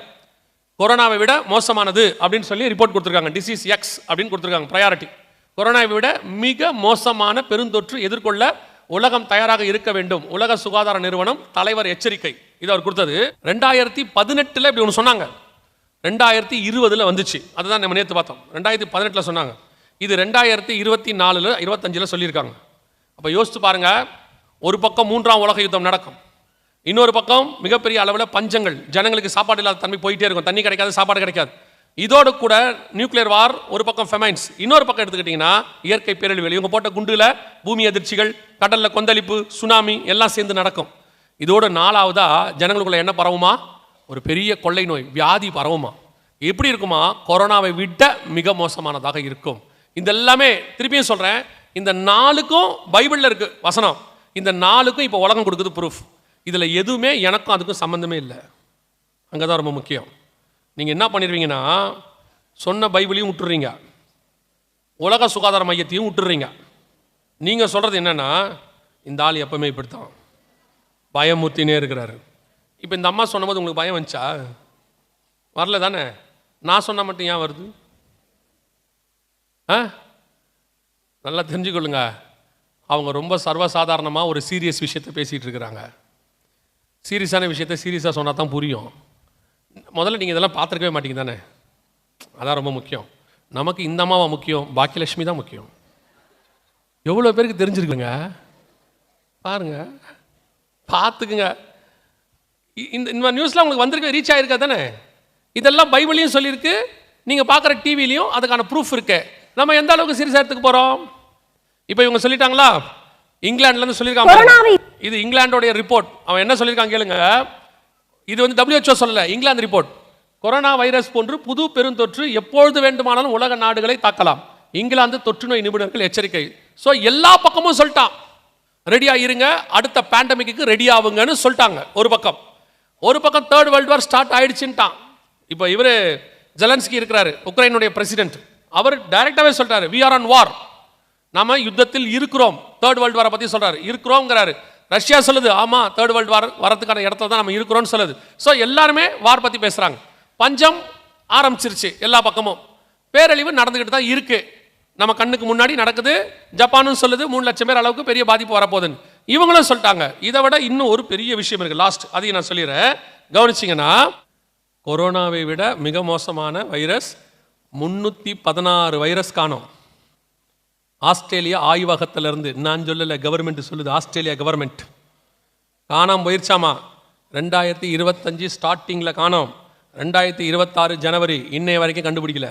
கொரோனாவை விட மோசமானது அப்படின்னு சொல்லி ரிப்போர்ட் கொடுத்துருக்காங்க. டிசீஸ் எக்ஸ் அப்படின்னு கொடுத்துருக்காங்க ப்ரையாரிட்டி. கொரோனாவை விட மிக மோசமான பெருந்தொற்று எதிர்கொள்ள உலகம் தயாராக இருக்க வேண்டும். உலக சுகாதார நிறுவனம் தலைவர் எச்சரிக்கை இது அவர் கொடுத்தது. 2018 இப்படி ஒன்று சொன்னாங்க, 2020 வந்துச்சு. அதுதான் நம்ம நேற்று பார்த்தோம். 2018 சொன்னாங்க, இது 2024 25 சொல்லியிருக்காங்க. அப்போ யோசித்து பாருங்க, ஒரு பக்கம் 3ஆம் உலக யுத்தம் நடக்கும், இன்னொரு பக்கம் மிகப்பெரிய அளவில் பஞ்சங்கள், ஜனங்களுக்கு சாப்பாடு இல்லாத தன்மை போயிட்டே இருக்கும், தண்ணி கிடைக்காது, சாப்பாடு கிடைக்காது. இதோடு கூட நியூக்ளியர் வார், ஒரு பக்கம் ஃபெமைன்ஸ், இன்னொரு பக்கம் எடுத்துக்கிட்டிங்கன்னா இயற்கை பேரழிவுகள். இவங்க போட்ட குண்டுல பூமி அதிர்ச்சிகள், கடலில் கொந்தளிப்பு, சுனாமி எல்லாம் சேர்ந்து நடக்கும். இதோட 4ஆவதா ஜனங்களுக்குள்ள என்ன பரவுமா? ஒரு பெரிய கொள்ளை நோய் வியாதி பரவுமா? எப்படி இருக்குமா? கொரோனாவை விட மிக மோசமானதாக இருக்கும். இந்த எல்லாமே திருப்பியும் சொல்கிறேன், இந்த 4க்கும் பைபிளில் இருக்கு வசனம். இந்த 4க்கும் இப்போ உலகம் கொடுக்குது ப்ரூஃப். இதில் எதுவுமே எனக்கும் அதுக்கும் சம்மந்தமே இல்லை. அங்கே தான் ரொம்ப முக்கியம். நீங்கள் என்ன பண்ணிடுவீங்கன்னா, சொன்ன பைபிளையும் விட்டுறீங்க, உலக சுகாதார மையத்தையும் விட்டுறீங்க. நீங்கள் சொல்கிறது என்னென்னா, இந்த ஆள் எப்பவுமே இப்படித்தான் பயமுறுத்தினே இருக்கிறாரு. இப்போ இந்த அம்மா சொன்னபோது உங்களுக்கு பயம் வந்துச்சா? வரல தானே? நான் சொன்ன மட்டும் ஏன் வருது? நல்லா தெரிஞ்சுக்கொள்ளுங்க, அவங்க ரொம்ப சர்வசாதாரணமாக ஒரு சீரியஸ் விஷயத்தை பேசிகிட்டு இருக்கிறாங்க. சீரியஸான விஷயத்தை சீரியஸாக சொன்னால் தான் புரியும். முதல்ல நீங்கள் இதெல்லாம் பார்த்துருக்கவே மாட்டீங்க தானே? அதான் ரொம்ப முக்கியம். நமக்கு இந்த அம்மாவா முக்கியம்? பாக்கியலட்சுமி தான் முக்கியம். எவ்வளோ பேருக்கு தெரிஞ்சிருக்குங்க பாருங்க, பார்த்துக்குங்க. இந்த நியூஸ்லாம் உங்களுக்கு வந்திருக்க, ரீச் ஆகிருக்கா தானே? இதெல்லாம் பைபிளையும் சொல்லியிருக்கு, நீங்கள் பார்க்குற டிவிலையும் அதுக்கான ப்ரூஃப் இருக்கு. நம்ம எந்த அளவுக்கு சீரியஸா எடுத்துக்க போறோம்? இப்போ இவங்க சொல்லிட்டாங்களா, இங்கிலாந்துல இருந்து சொல்லியிருக்காங்க. இது இங்கிலாந்தோடைய ரிப்போர்ட். அவன் என்ன சொல்லியிருக்காங்க கேளுங்க. இது வந்து WHO சொல்லல, இங்கிலாந்து ரிப்போர்ட். கொரோனா வைரஸ் போன்று புது பெருந்தொற்று எப்பொழுது வேண்டுமானாலும் உலக நாடுகளை தாக்கலாம். இங்கிலாந்து தொற்று நோய் நிபுணர்கள் எச்சரிக்கை. ஸோ எல்லா பக்கமும் சொல்லிட்டான், ரெடியா இருங்க, அடுத்த பேண்டமிக்கு ரெடி ஆகுங்கன்னு சொல்லிட்டாங்க. ஒரு பக்கம் தேர்ட் வேர்ல்டு வார் ஸ்டார்ட் ஆயிடுச்சுட்டான். இப்போ இவர் ஜெலன்ஸ்கி இருக்கிறாரு, உக்ரைனுடைய பிரசிடென்ட். அவர் டைரக்டாவே சொல்றாரு, வி ஆர் ஆன் வார், நாம யுத்தத்தில் இருக்கிறோம். தேர்ட் வேர்ல்டு வாரை பத்தி சொல்றாரு, இருக்கிறோங்கிறாரு. ரஷ்யா சொல்லுது, ஆமா தேர்ட் வேர்ல்டு வார் வரதுக்கான இடத்துல தான் நம்ம இருக்கிறோம்னு சொல்லுது. ஸோ எல்லாருமே வார் பத்தி பேசுறாங்க. பஞ்சம் ஆரம்பிச்சிருச்சு, எல்லா பக்கமும் பேரழிவு நடந்துகிட்டு தான் இருக்கு, நம்ம கண்ணுக்கு முன்னாடி நடக்குது. ஜப்பானும் சொல்லுது 3 லட்சம் பேர் அளவுக்கு பெரிய பாதிப்பு வரப்போகுதுன்னு. இவங்களும் சொல்லிட்டாங்க. இதை விட இன்னும் ஒரு பெரிய விஷயம் இருக்கு, லாஸ்ட், அதையும் நான் சொல்லிடுறேன், கவனிச்சிங்கன்னா. கொரோனாவை விட மிக மோசமான வைரஸ் 316 வைரஸ் காணோம். ஆஸ்திரேலியா ஆய்வகத்திலிருந்து, நான் சொல்லல, கவர்மெண்ட் சொல்லுது, ஆஸ்திரேலியா கவர்மெண்ட் காணாம போயிருச்சாமா. 2025 ஸ்டார்டிங்கில் காணோம், 2026 ஜனவரி இன்னைய வரைக்கும் கண்டுபிடிக்கல.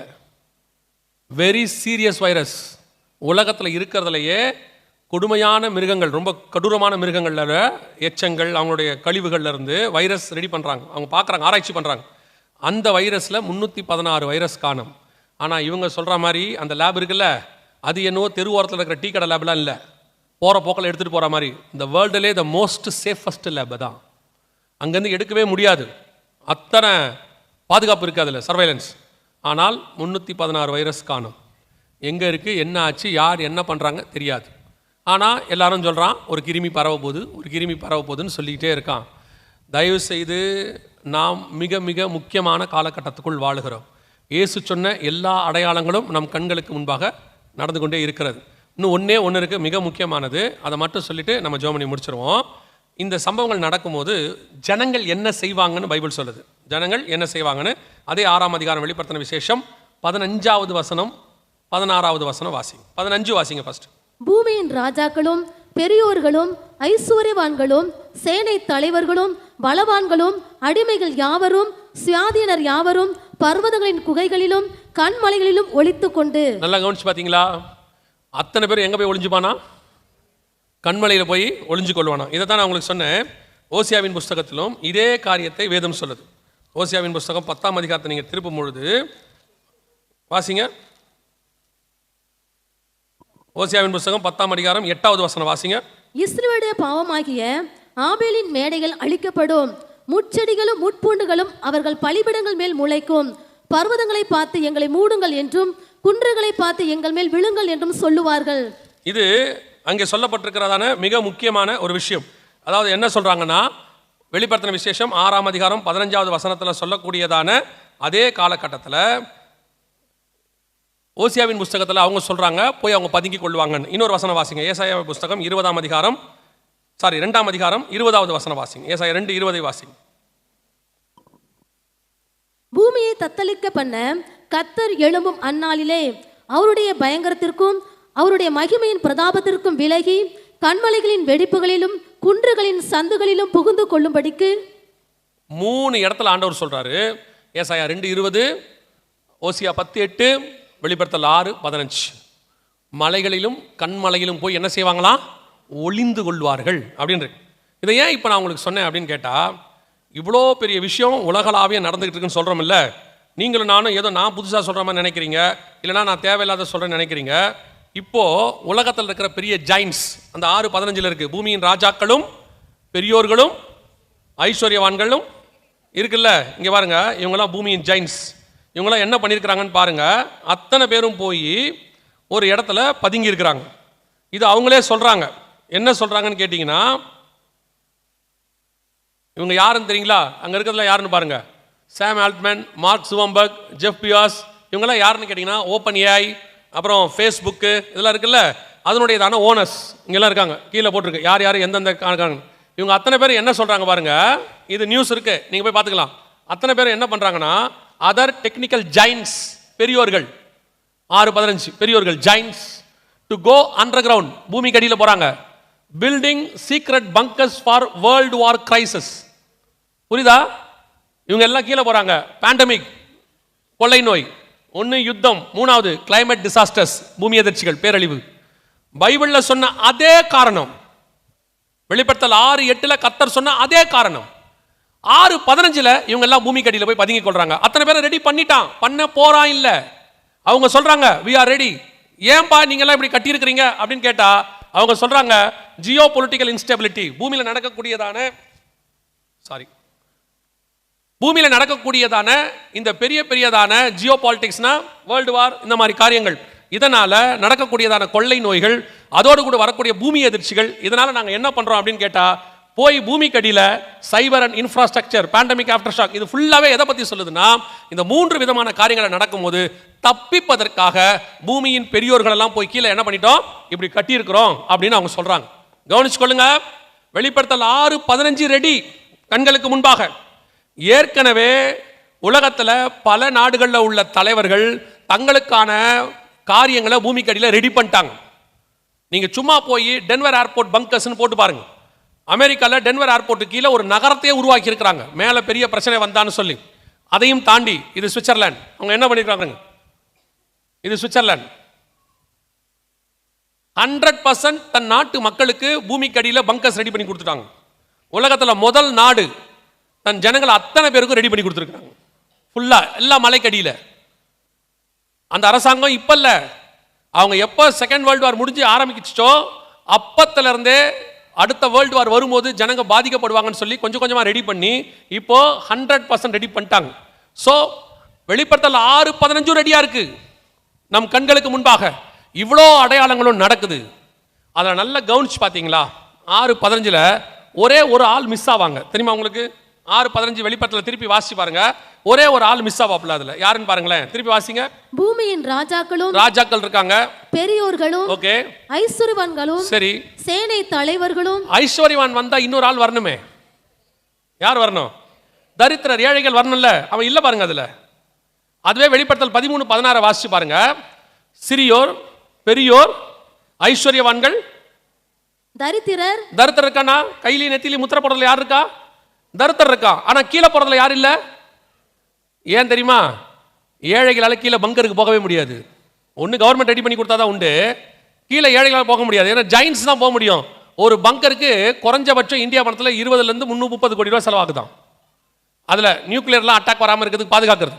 Very serious virus. உலகத்தில் இருக்கிறதுலையே கொடுமையான மிருகங்கள், ரொம்ப கொடூரமான மிருகங்கள்ல எச்சங்கள், அவங்களுடைய கழிவுகள்ல இருந்து வைரஸ் ரெடி பண்ணுறாங்க, அவங்க பார்க்குறாங்க, ஆராய்ச்சி பண்ணுறாங்க. அந்த வைரஸில் 316 வைரஸ் காணும். ஆனால் இவங்க சொல்கிற மாதிரி அந்த லேப் இருக்குல்ல, அது என்னவோ தெரு ஓரத்தில் இருக்கிற டீ கடை லேப்லாம் இல்லை, போகிற போக்கில் எடுத்துகிட்டு போகிற மாதிரி. இந்த வேர்ல்டுலே த மோஸ்ட் சேஃபஸ்ட் லேப் தான். அங்கேருந்து எடுக்கவே முடியாது, அத்தனை பாதுகாப்பு இருக்குது அதில், சர்வைலன்ஸ். ஆனால் 316 வைரஸ் காணும். எங்கே இருக்குது, என்ன ஆச்சு, யார் என்ன பண்ணுறாங்க தெரியாது. ஆனால் எல்லாரும் சொல்கிறான், ஒரு கிருமி பரவ போகுதுன்னு சொல்லிக்கிட்டே இருக்கான். தயவு செய்து நாம் மிக மிக முக்கியமான காலகட்டத்துக்குள் வாழுகிறோம். இயேசு சொன்ன எல்லா அடையாளங்களும் நம் கண்களுக்கு முன்பாக நடந்து கொண்டே இருக்கிறது. இன்னும் ஒன்று இருக்குது, மிக முக்கியமானது, அதை மட்டும் சொல்லிவிட்டு நம்ம ஜெபம் பண்ணி முடிச்சிருவோம். இந்த சம்பவங்கள் நடக்கும்போது ஜனங்கள் என்ன செய்வாங்கன்னு பைபிள் சொல்லுது. ஜனங்கள் என்ன செய்வாங்கன்னு அதே 6ஆம் அதிகாரம் வெளிப்படுத்தின விசேஷம் 15வது வசனம் 16வது வசனம் வாசிங்க. 15 வாசிங்க ஃபர்ஸ்ட். பூமியின் ராஜாக்களும் பெரியோர்களும் ஐஸ்வர்யவான்களும் சேனை தலைவர்களும் பலவான்களும் அடிமைகள் யாவரும் சுயாதீனர் யாவரும் பர்வதங்களின் குகைகளிலும் கண்மலைகளிலும் ஒளித்து கொண்டு. நல்லா கவனிச்சு பாத்தீங்களா, அத்தனை பேர் எங்க போய் ஒளிஞ்சுப்பானா? கண்மலையில் போய் ஒளிஞ்சு கொள்வானா. இதை தான் நான் உங்களுக்கு சொன்னேன். ஓசியாவின் புஸ்தகத்திலும் இதே காரியத்தை வேதம் சொல்லுது. ஓசியாவின் புஸ்தகம் 10ஆம் அதிகாரத்தை நீங்கள் திருப்பும் பொழுது வாசிங்க. ஓசியாவின் புஸ்தகம் 10ஆம் அதிகாரம் 8வது வசனம் வாசிங்க. இஸ்ரவேலுடைய பாவமாகிய ஆபேலின் மேடைகள் அழிக்கப்படும், முட்செடிகளும் முட்பூண்டுகளும் அவர்கள் பலிபிடங்கள் மேல் முளைக்கும். பர்வதங்களை பார்த்து எங்களை மூடுங்கள் என்றும் குன்றுகளை பார்த்து எங்கள் மேல் விழுங்கள் என்றும் சொல்லுவார்கள். இது அங்கே சொல்லப்பட்டிருக்கிறதான மிக முக்கியமான ஒரு விஷயம். அதாவது என்ன சொல்றாங்கன்னா, வெளிப்படுத்தின விசேஷம் 6ஆம் அதிகாரம் 15வது வசனத்தில் சொல்லக்கூடியதான அதே காலகட்டத்தில் ஓசியாவின் புஸ்தகத்தில் அவங்க சொல்றாங்க, போய் அவங்க பதுங்கி கொள்வாங்கன்னு. இன்னொரு வசனம் வாசிங்க. ஏசாயா புஸ்தகம் 2ஆம் அதிகாரம் 20வது வசனம் வாசிங்க. ஏசாயா 2:20 வாசிங்க. பூமியை தத்தளிக்க பண்ண கர்த்தர் எழும்பும் அந்நாளிலே அவருடைய பயங்கரத்திற்கும் அவருடைய மகிமையின் பிரதாபத்திற்கும் விலகி கண்மலைகளின் வெடிப்புகளிலும் குன்றுகளின் சந்துகளிலும் புகுந்து கொள்ளும்படிக்கு 3 இடத்துல ஆண்டவர் சொல்றாரு. ஏசாயா 2:20, ஓசியா 10:8, வெளிப்படுத்தல் 6:15. மலைகளிலும் கண்மலையிலும் போய் என்ன செய்வாங்களாம்? ஒளிந்து கொள்வார்கள் அப்படின்னு. இதை ஏன் இப்போ நான் உங்களுக்கு சொன்னேன் அப்படின்னு கேட்டால், இவ்வளோ பெரிய விஷயம் உலகளாவிய நடந்துகிட்டு இருக்குன்னு சொல்கிறோம் இல்லை, நீங்களும் நானும் ஏதோ நான் புதுசாக சொல்கிற மாதிரி நினைக்கிறீங்க, இல்லைனா நான் தேவையில்லாத சொல்கிறேன்னு நினைக்கிறீங்க. இப்போது உலகத்தில் இருக்கிற பெரிய ஜைன்ஸ் அந்த 6:15 இருக்குது. பூமியின் ராஜாக்களும் பெரியோர்களும் ஐஸ்வர்யவான்களும் இருக்குல்ல, இங்கே பாருங்க, இவங்கெல்லாம் பூமியின் ஜைன்ஸ். இவங்களாம் என்ன பண்ணியிருக்கிறாங்கன்னு பாருங்க. அத்தனை பேரும் போய் ஒரு இடத்துல பதுங்கி இருக்கிறாங்க. இது அவங்களே சொல்கிறாங்க. என்ன சொல்கிறாங்கன்னு கேட்டிங்கன்னா, இவங்க யாருன்னு தெரியுங்களா? அங்கே இருக்கிறதுல யாருன்னு பாருங்க. Sam Altman, Mark Zuckerberg, Jeff Bezos, இவங்கெல்லாம் யாருன்னு கேட்டிங்கன்னா ஓப்பன் ஏஐ, அப்புறம் ஃபேஸ்புக்கு இதெல்லாம் இருக்குல்ல, அதனுடையதான ஓனர்ஸ் இங்கெல்லாம் இருக்காங்க. கீழே போட்டிருக்கு யார் யார் எந்தெந்த இருக்காங்க. இவங்க அத்தனை பேர் என்ன சொல்கிறாங்க பாருங்க. இது நியூஸ் இருக்கு, நீங்கள் போய் பார்த்துக்கலாம். அத்தனை பேர் என்ன பண்ணுறாங்கன்னா, அதர் டெக்னிக்கல் ஜைன்ஸ், பெரியோர்கள், 6:15 பெரியோர்கள் ஜைன்ஸ், டு கோ அண்டர் கிரவுண்ட், பூமிக்கு அடியில் போகிறாங்க. Building secret bunkers for world war crisis. புரியுதா? இவங்க எல்லாம் கீழே போகிறாங்க. பேண்டமிக், கொள்ளை நோய், ஒன்று யுத்தம், மூணாவது கிளைமேட் டிசாஸ்டர்ஸ், பூமி எதிர்ச்சிகள், பேரழிவு. பைபிள்ல சொன்ன அதே காரணம், வெளிப்படுத்தல் 6:8 கர்த்தர் சொன்ன அதே காரணம். 6:15 இவங்க எல்லாம் பூமி கடியில போய் பதுங்கி கொள்றாங்க. அத்தனை பேரை ரெடி பண்ணிட்டான், பண்ண போறான் இல்ல. அவங்க சொல்றாங்க we are ready. ஏன்பா நீங்க எல்லாம் இப்படி கட்டி இருக்கிறீங்க அப்படின்னு கேட்டா அவங்க சொல்றாங்க ஜியோ பொலிட்டிக்கல் இன்ஸ்டெபிலிட்டி, பூமியில நடக்கக்கூடியதான இந்த பெரியதான ஜியோ பாலிடிக்ஸ்னா வேர்ல்டு வார், இந்த மாதிரி காரியங்கள், இதனால நடக்கக்கூடியதான கொள்ளை நோய்கள், அதோடு கூட வரக்கூடிய பூமி எதிர்ச்சிகள், இதனால நாங்க என்ன பண்றோம் அப்படின்னு கேட்டா போய் பூமி கடியில cyber and infrastructure, pandemic after shock, இது ஃபுல்லாவே எதை பத்தி சொல்லுதுன்னா இந்த 3 விதமான காரியங்களை நடக்கும்போது தப்பிப்பதற்காக பூமியின் பெரியோர்கள் எல்லாம் போய் கீழே என்ன பண்ணிட்டோம், இப்படி கட்டி இருக்கிறோம் அப்படின்னு அவங்க சொல்றாங்க. கவனிச்சுக்கொள்ளுங்க. வெளிப்படுத்தல் 6:15 ரெடி கண்களுக்கு முன்பாக. ஏற்கனவே உலகத்துல பல நாடுகளில் உள்ள தலைவர்கள் தங்களுக்கான காரியங்களை பூமி கடியில ரெடி பண்ணிட்டாங்க. நீங்க சும்மா போய் டென்வர் ஏர்போர்ட் பங்கர்ஸ்னு போட்டு பாருங்க. அமெரிக்கால டென்வர் ஏர்போர்ட் கீழே ஒரு நகரத்தையே உருவாக்கி இருக்கிறாங்க, மேல பெரிய பிரச்சனை வந்தான்னு சொல்லி. அதையும் தாண்டி இது சுவிட்சர்லாந்து, அவங்க என்ன பண்ணிருக்காங்க, இது சுவிட்சர்லாந்து 100% தன் நாட்டு மக்களுக்கு பூமி கடியில பங்கர்ஸ் ரெடி பண்ணி கொடுத்துட்டாங்க. உலகத்துல முதல் நாடு தன் ஜனங்கள் அத்தனை பேருக்கும் ரெடி பண்ணி கொடுத்துருக்காங்க, ஃபுல்லா எல்லா மலைக்கடியில. அந்த அரசாங்கம் இப்ப இல்ல, அவங்க எப்ப செகண்ட் வேர்ல்டு வார் முடிஞ்சு ஆரம்பிச்சோ அப்பத்துல இருந்தே அடுத்த வேர்ல்டு வார் வரும்போது ஜனங்க பாதிக்கப்படுவாங்கன்னு சொல்லி கொஞ்சம் கொஞ்சமா ரெடி பண்ணி இப்போ 100% ரெடி பண்ணிட்டாங்க. சோ வெளிப்படுத்தல் 6:15 ரெடியா இருக்கு நம் கண்களுக்கு முன்பாக. இவ்வளோ அடையாளங்களும் நடக்குது. அதை நல்லா கவனிச்சு பார்த்தீங்களா? 6:15 ஒரே ஒரு ஆள் மிஸ் ஆவாங்க, தெரியுமா உங்களுக்கு? 6:15 வெளிப்படுத்தல திருப்பி வாசி பாருங்க. ஒரே ஒரு ஆள் மிஸ் ஆவாப்ல, அதுல யாருன்னு பாருங்களேன், திருப்பி வாசிங்க. பூமியின் ராஜாக்கள் இருக்காங்க, பெரியோர்களும், ஓகே, ஐஸ்வர்யவான்களும், சரி, சேனை தலைவர்களும். ஐஸ்வர்யவான் வந்தா இன்னொரு ஆள் வரணுமே, யார் வரணும்? தரித்திரர், ஏழைகள் வரணும்ல, அவன் இல்ல பாருங்க அதுல. அதுவே வெளிப்படுத்தல் 13:16 வாசிச்சு பாருங்க. சிறியோர், பெரியோர், ஐஸ்வர்யவான்கள், தரித்திரர் இருக்கானா? கையில நெத்திலி முத்திர போடுறதுல யார் இருக்கா? தரித்திரர் இருக்கா. ஆனா கீழே போறதுல யார் இல்ல? ஏன் தெரியுமா? ஏழைகளால கீழே பங்கருக்கு போகவே முடியாது. ஒன்னு கவர்மெண்ட் ரெடி பண்ணி கொடுத்தாதான் உண்டு, கீழே ஏழைகளால் போக முடியாது. ஏன்னா ஜெயின்ஸ் தான் போக முடியும். ஒரு பங்கருக்கு குறைஞ்சபட்சம் இந்தியா பணத்தில் 20 இருந்து 330 கோடி ரூபாய் செலவாகுதான். அதுல நியூக்ளியர்லாம் அட்டாக் வராமல் இருக்கிறதுக்கு பாதுகாக்கிறது.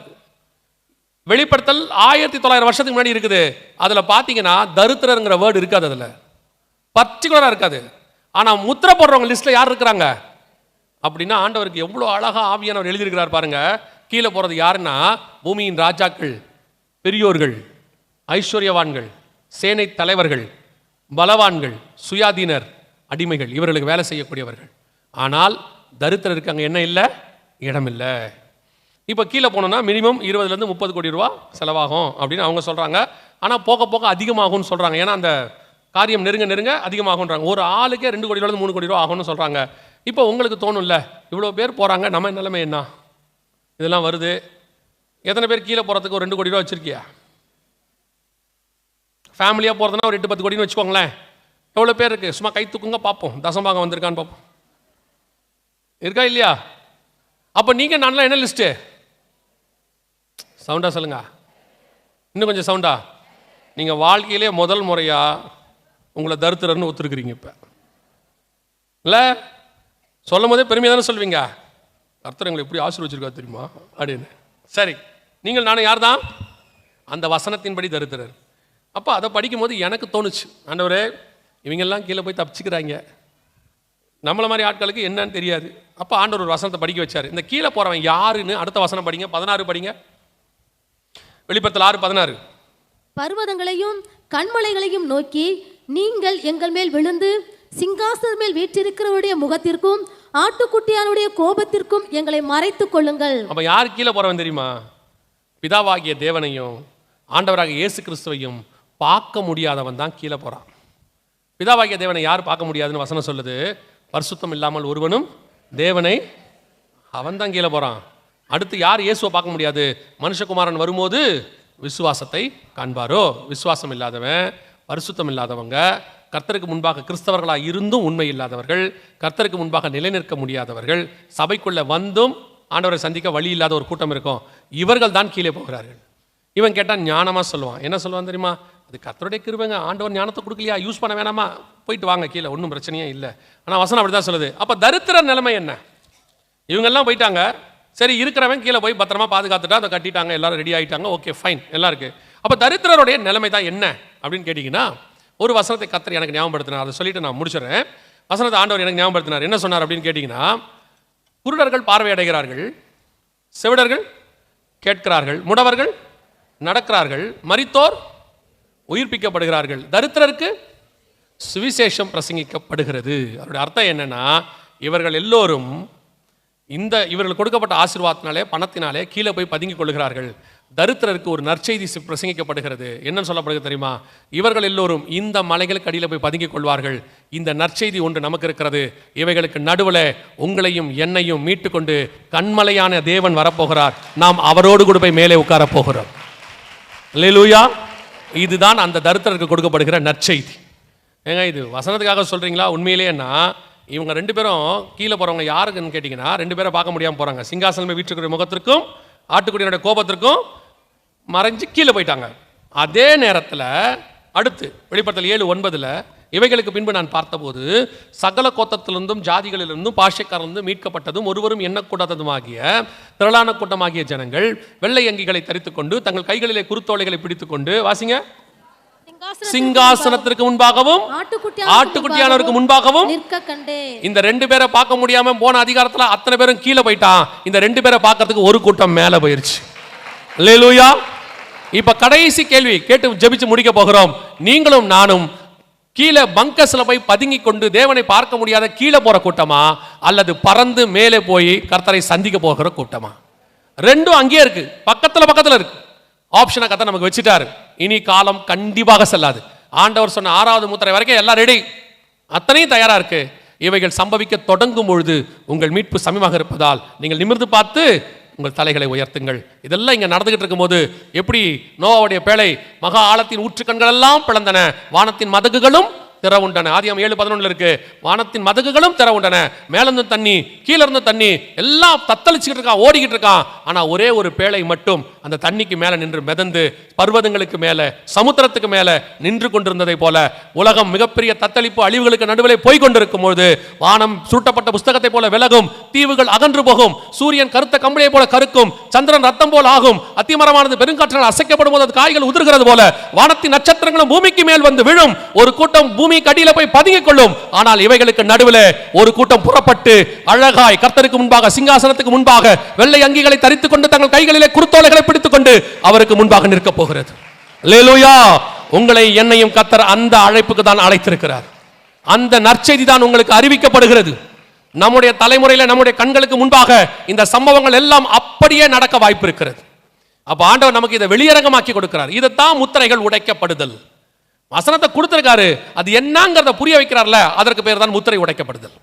வெளிப்படுத்தல் 1900 வருஷத்துக்கு முன்னாடி இருக்குது. அதுல பாத்தீங்கன்னா தரித்திரங்கிற வேர்டு இருக்காது, அதுல பர்டிகுலரா இருக்காது. ஆனா முத்திர போடுறவங்க லிஸ்ட்ல யார் இருக்கிறாங்க அப்படின்னா ஆண்டவருக்கு எவ்வளவு அழகா ஆவியானவர் எழுதியிருக்கிறார் பாருங்க. கீழே போறது யாருன்னா பூமியின் ராஜாக்கள், பெரியோர்கள், ஐஸ்வர்யவான்கள், சேனை தலைவர்கள், பலவான்கள், சுயாதீனர், அடிமைகள், இவர்களுக்கு வேலை செய்யக்கூடியவர்கள். ஆனால் தரித்திரருக்கு அங்கே என்ன இல்லை? இடம் இல்லை. இப்போ கீழே போனோம்னா மினிமம் 20 இருந்து 30 கோடி ரூபா செலவாகும் அப்படின்னு அவங்க சொல்றாங்க. ஆனால் போக போக அதிகமாகும்னு சொல்றாங்க. ஏன்னா அந்த காரியம் நெருங்க அதிகமாகும்ன்றாங்க. ஒரு ஆளுக்கே 2 கோடி ரூபா 3 கோடி ரூபா ஆகும்னு சொல்றாங்க. இப்போ உங்களுக்கு தோணும்ல, இவ்வளோ பேர் போறாங்க, நம்ம நிலைமை என்ன? இதெல்லாம் வருது. எத்தனை பேர் கீழே போறதுக்கு ஒரு 2 கோடி ரூபா வச்சிருக்கியா? ஃபேமிலியாக போகிறதுனா ஒரு 8-10 கோடின்னு வச்சுக்கோங்களேன். எவ்வளோ பேர் இருக்கு? சும்மா கை தூக்குங்க பார்ப்போம், தசம்பாகம் வந்திருக்கான்னு பார்ப்போம். இருக்கா இல்லையா? அப்போ நீங்கள் நான்லாம் என்ன லிஸ்ட்டு? சவுண்டா சொல்லுங்க, இன்னும் கொஞ்சம் சவுண்டா. நீங்கள் வாழ்க்கையிலே முதல் முறையாக உங்களை தரித்திரர்னு ஒத்துருக்குறீங்க. இப்போ இல்லை சொல்லும் போதே பெருமையாக தானே சொல்வீங்க, கர்த்தர் எங்களை எப்படி ஆசீர்வச்சிருக்கா தெரியுமா அப்படின்னு. சரி, நீங்கள் நானும் யார் தான்? அந்த வசனத்தின்படி தரித்திரர். அப்போ அதை படிக்கும் போது எனக்கு தோணுச்சு, ஆண்டவரே இவங்கெல்லாம் கீழே போய் தப்பிச்சுக்கிறாங்க, நம்மள மாதிரி ஆட்களுக்கு என்னன்னு தெரியாது. அப்போ ஆண்டவர் ஒரு வசனத்தை படிக்க வச்சார். இந்த கீழே போகிறவன் யாருன்னு அடுத்த வசனம் படிங்க, 16 படிங்க. வெளிப்படுத்தல் 6:16. பர்வதங்களையும் கண்மலைகளையும் நோக்கி நீங்கள் எங்கள் மேல் விழுந்து சிங்காசன மேல் வீற்றிருக்கிறவருடைய முகத்திற்கும் ஆட்டுக்குட்டியானுடைய கோபத்திற்கும் எங்களை மறைத்துக் கொள்ளுங்கள். அப்ப யார் கீழே போறவன் தெரியுமா? பிதாவாகிய தேவனையும் ஆண்டவராகிய இயேசு கிறிஸ்துவையும் பார்க்க முடியாதவன் தான் கீழே போறான். பிதாவாகிய தேவனை யார் பார்க்க முடியாதுன்னு வசனம் சொல்லுது? பரிசுத்தம் இல்லாமல் ஒருவனும் தேவனை, அவன் தான் கீழே போறான். அடுத்து யார் இயேசுவை பார்க்க முடியாது? மனுஷகுமாரன் வரும்போது விசுவாசத்தை காண்பாரோ. விசுவாசம் இல்லாதவன், பரிசுத்தம் இல்லாதவங்க, கர்த்தருக்கு முன்பாக கிறிஸ்தவர்களாக இருந்தும் உண்மை இல்லாதவர்கள், கர்த்தருக்கு முன்பாக நிலைநிற்க முடியாதவர்கள், சபைக்குள்ள வந்தும் ஆண்டவரை சந்திக்க வழி இல்லாத ஒரு கூட்டம் இருக்கும். இவர்கள் தான் கீழே போகிறார்கள். இவன் கேட்டால் ஞானமாக சொல்லுவான். என்ன சொல்லுவான் தெரியுமா? அது கர்த்தருடைய கிருபைங்க, ஆண்டவர் ஞானத்தை கொடுக்கலையா, யூஸ் பண்ண வேணாமா, போயிட்டு வாங்க கீழே, ஒன்றும் பிரச்சனையே இல்லை. ஆனால் வசனம் அப்படி தான் சொல்லுது. அப்போ தரித்திர நிலைமை என்ன? இவங்கெல்லாம் போயிட்டாங்க, சரி இருக்கிறவன் கீழே போய் பத்திரமா பாதுகாத்துட்டா, அதை கட்டிட்டாங்க, எல்லாரும் ரெடி ஆகிட்டாங்க, ஓகே ஃபைன், எல்லாம் இருக்குது. அப்போ தரித்திரருடைய நிலைமை தான் என்ன அப்படின்னு கேட்டிங்கன்னா, ஒரு வசனத்தை கர்த்தர் எனக்கு ஞாபகப்படுத்தினார். அதை சொல்லிட்டு நான் முடிச்சிடறேன். வசனத்தை ஆண்டவர் எனக்கு ஞாபகப்படுத்தினார். என்ன சொன்னார் அப்படின்னு கேட்டிங்கன்னா, குருடர்கள் பார்வையடைகிறார்கள், செவிடர்கள் கேட்கிறார்கள், முடவர்கள் நடக்கிறார்கள், மரித்தோர் உயிர்ப்பிக்கப்படுகிறார்கள், தரித்திரருக்கு சுவிசேஷம் பிரசங்கிக்கப்படுகிறது. அவருடைய அர்த்தம் என்னன்னா, இவர்கள் எல்லோரும் இவர்கள் கொடுக்கப்பட்ட ஆசீர்வாதத்தினாலே, பணத்தினாலே கீழே போய் பதுங்கிக் கொள்கிறார்கள். தரித்திரருக்கு ஒரு நற்செய்தி பிரசங்கிக்கப்படுகிறது. என்னன்னு சொல்லப்படுகிறது தெரியுமா? இவர்கள் எல்லோரும் இந்த மலைகளுக்கு அடியில் போய் பதுங்கிக் கொள்வார்கள். இந்த நற்செய்தி ஒன்று நமக்கு இருக்கிறது. இவைகளுக்கு நடுவில் உங்களையும் என்னையும் மீட்டு கொண்டு கண்மலையான தேவன் வரப்போகிறார். நாம் அவரோடு கூட போய் மேலே உட்கார போகிறோம். அல்லேலூயா. இதுதான் அந்த தரித்திரருக்கு கொடுக்கப்படுகிற நற்செய்தி. ஏங்க இது வசனத்துக்காக சொல்றீங்களா? உண்மையிலேன்னா இவங்க ரெண்டு பேரும் கீழே போறவங்க யாருக்குன்னு கேட்டிங்கன்னா, ரெண்டு பேரை பார்க்க முடியாமல் போறாங்க. சிங்காசனமே வீட்டுக்குரிய முகத்திற்கும் ஆட்டுக்குடியினுடைய கோபத்திற்கும் மறைஞ்சு கீழே போயிட்டாங்க. அதே நேரத்தில் அடுத்து வெளிப்படுத்தல் 7:9 இவைகளுக்கு பின்பு நான் பார்த்தபோது சகல கோத்தத்திலிருந்தும் ஜாதிகளிலிருந்தும் பாஷைக்காரிலிருந்து மீட்கப்பட்டதும் ஒருவரும் எண்ணக்கூடாததுமாகிய திரளான கூட்டமாகிய ஜனங்கள் வெள்ளை அங்கிகளை தரித்துக்கொண்டு தங்கள் கைகளிலே குருத்தோலைகளை பிடித்துக்கொண்டு, வாசிங்க, சிங்காசனத்திற்கு முன்பாகவும் ஆட்டுக்குட்டியானவருக்கு முன்பாகவும் இந்த ரெண்டு பேரை பார்க்க முடியாம போன அதிகாரத்துல அத்தனை பேரும் கீழே போயிட்டான். இந்த ரெண்டு பேரை பார்க்கறதுக்கு ஒரு கூட்டம் மேல போயிருச்சு. அல்லேலூயா. இப்ப கடைசி கேள்வி கேட்டு ஜெபிச்சு முடிக்க போகிறோம். நீங்களும் நானும் கீழே பங்கஸ்ல போய் பதுங்கி கொண்டு தேவனை பார்க்க முடியாத கீழே போற கூட்டமா, அல்லது பறந்து மேலே போய் கர்த்தரை சந்திக்க போகிற கூட்டமா? ரெண்டும் அங்கேயே இருக்கு, பக்கத்துல இருக்கு. ஆப்ஷனை கத்த நமக்கு வச்சுட்டாரு. இனி காலம் கண்டிப்பாக செல்லாது. ஆண்டவர் சொன்ன 6வது முத்திரை வரைக்கும் எல்லாம் ரெடி, அத்தனையும் தயாரா இருக்கு. இவைகள் சம்பவிக்க தொடங்கும் பொழுது உங்கள் மீட்பு சமீபமாக இருப்பதால் நீங்கள் நிமிர்ந்து பார்த்து உங்கள் தலைகளை உயர்த்துங்கள். இதெல்லாம் இங்க நடந்துகிட்டு இருக்கும் போது எப்படி நோவாவுடைய பேழை மகா ஆழத்தின் ஊற்றுக்கண்கள் எல்லாம் பிளந்தன, வானத்தின் மதகுகளும் திறவுண்டன. ஆதியாகமம் 7:11 இருக்கு. வானத்தின் மதகுகளும் திறவுண்டன, மேலிருந்து தண்ணி கீழே இருந்து தண்ணி எல்லாம் தத்தளிச்சுக்கிட்டு இருக்கான், ஓடிக்கிட்டு இருக்கான். ஆனா ஒரே ஒரு பேழை மட்டும் அந்த தண்ணிக்கு மேல நின்று மிதந்து பர்வதங்களுக்கு மேல சமுத்திரத்துக்கு மேல நின்று கொண்டிருந்ததை போல உலகம் மிகப்பெரிய தத்தளிப்பு அழிவுகளுக்கு நடுவிலே போய் கொண்டிருக்கும் போது வானம் சுருட்டப்பட்ட புஸ்தகத்தை போல விலகும், தீவுகள் அகன்று போகும், சூரியன் கருத்த கம்பளியை போல கருக்கும், சந்திரன் ரத்தம் போல் ஆகும், அத்திமரமானது பெருங்காற்றால் அசைக்கப்படும் போது காய்கள் உதிர்கிறது போல வானத்தின் நட்சத்திரங்களும் பூமிக்கு மேல் வந்து விழும். ஒரு கூட்டம் பூமி கடியில போய் பதுங்கிக் கொள்ளும். ஆனால் இவைகளுக்கு நடுவில் ஒரு கூட்டம் புறப்பட்டு அழகாய் கர்த்தருக்கு முன்பாக சிங்காசனத்துக்கு முன்பாக வெள்ளை அங்கிகளை தரித்துக் கொண்டு தங்கள் கைகளிலே குருத்தோலைகளை பிடித்துக் கொண்டு அவருக்கு முன்பாக நிற்க போகிறது. அல்லேலூயா. உங்களை என்னையும் கர்த்தர் அந்த அழைப்புக்கு தான் அழைத்திருக்கிறார். அந்த நற்செய்தி தான் உங்களுக்கு அறிவிக்கப்படுகிறது. நம்முடைய தலைமுறையில நம்முடைய கண்களுக்கு முன்பாக இந்த சம்பவங்கள் எல்லாம் அப்படியே நடக்க வாய்ப்பு இருக்கிறது. அப்ப ஆண்டவர் நமக்கு இதை வெளியரங்கமாக்கி கொடுக்கிறார். இதைத்தான் முத்திரைகள் உடைக்கப்படுதல். வசனத்தை கொடுத்திருக்காரு, அது என்னங்கிறத புரிய வைக்கிறார்ல, அதற்கு பேர் தான் முத்திரை உடைக்கப்படுதல்.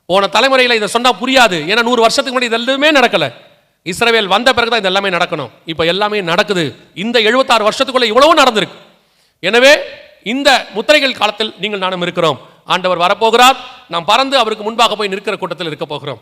போன தலைமுறையில் இதை சொன்னா புரியாது. ஏன்னா 100 வருஷத்துக்கு முன்னாடி இது எல்லாமே நடக்கல. இஸ்ரவேல் வந்த பிறகுதான் இது எல்லாமே நடக்கணும். இப்ப எல்லாமே நடக்குது. இந்த 76 வருஷத்துக்குள்ள இவ்வளவு நடந்திருக்கு. எனவே இந்த முத்திரைகள் காலத்தில் நீங்கள் நானும் இருக்கிறோம். ஆண்டவர் வரப்போகிறார். நாம் பறந்து அவருக்கு முன்பாக போய் நிற்கிற கூட்டத்தில் இருக்க போகிறோம்.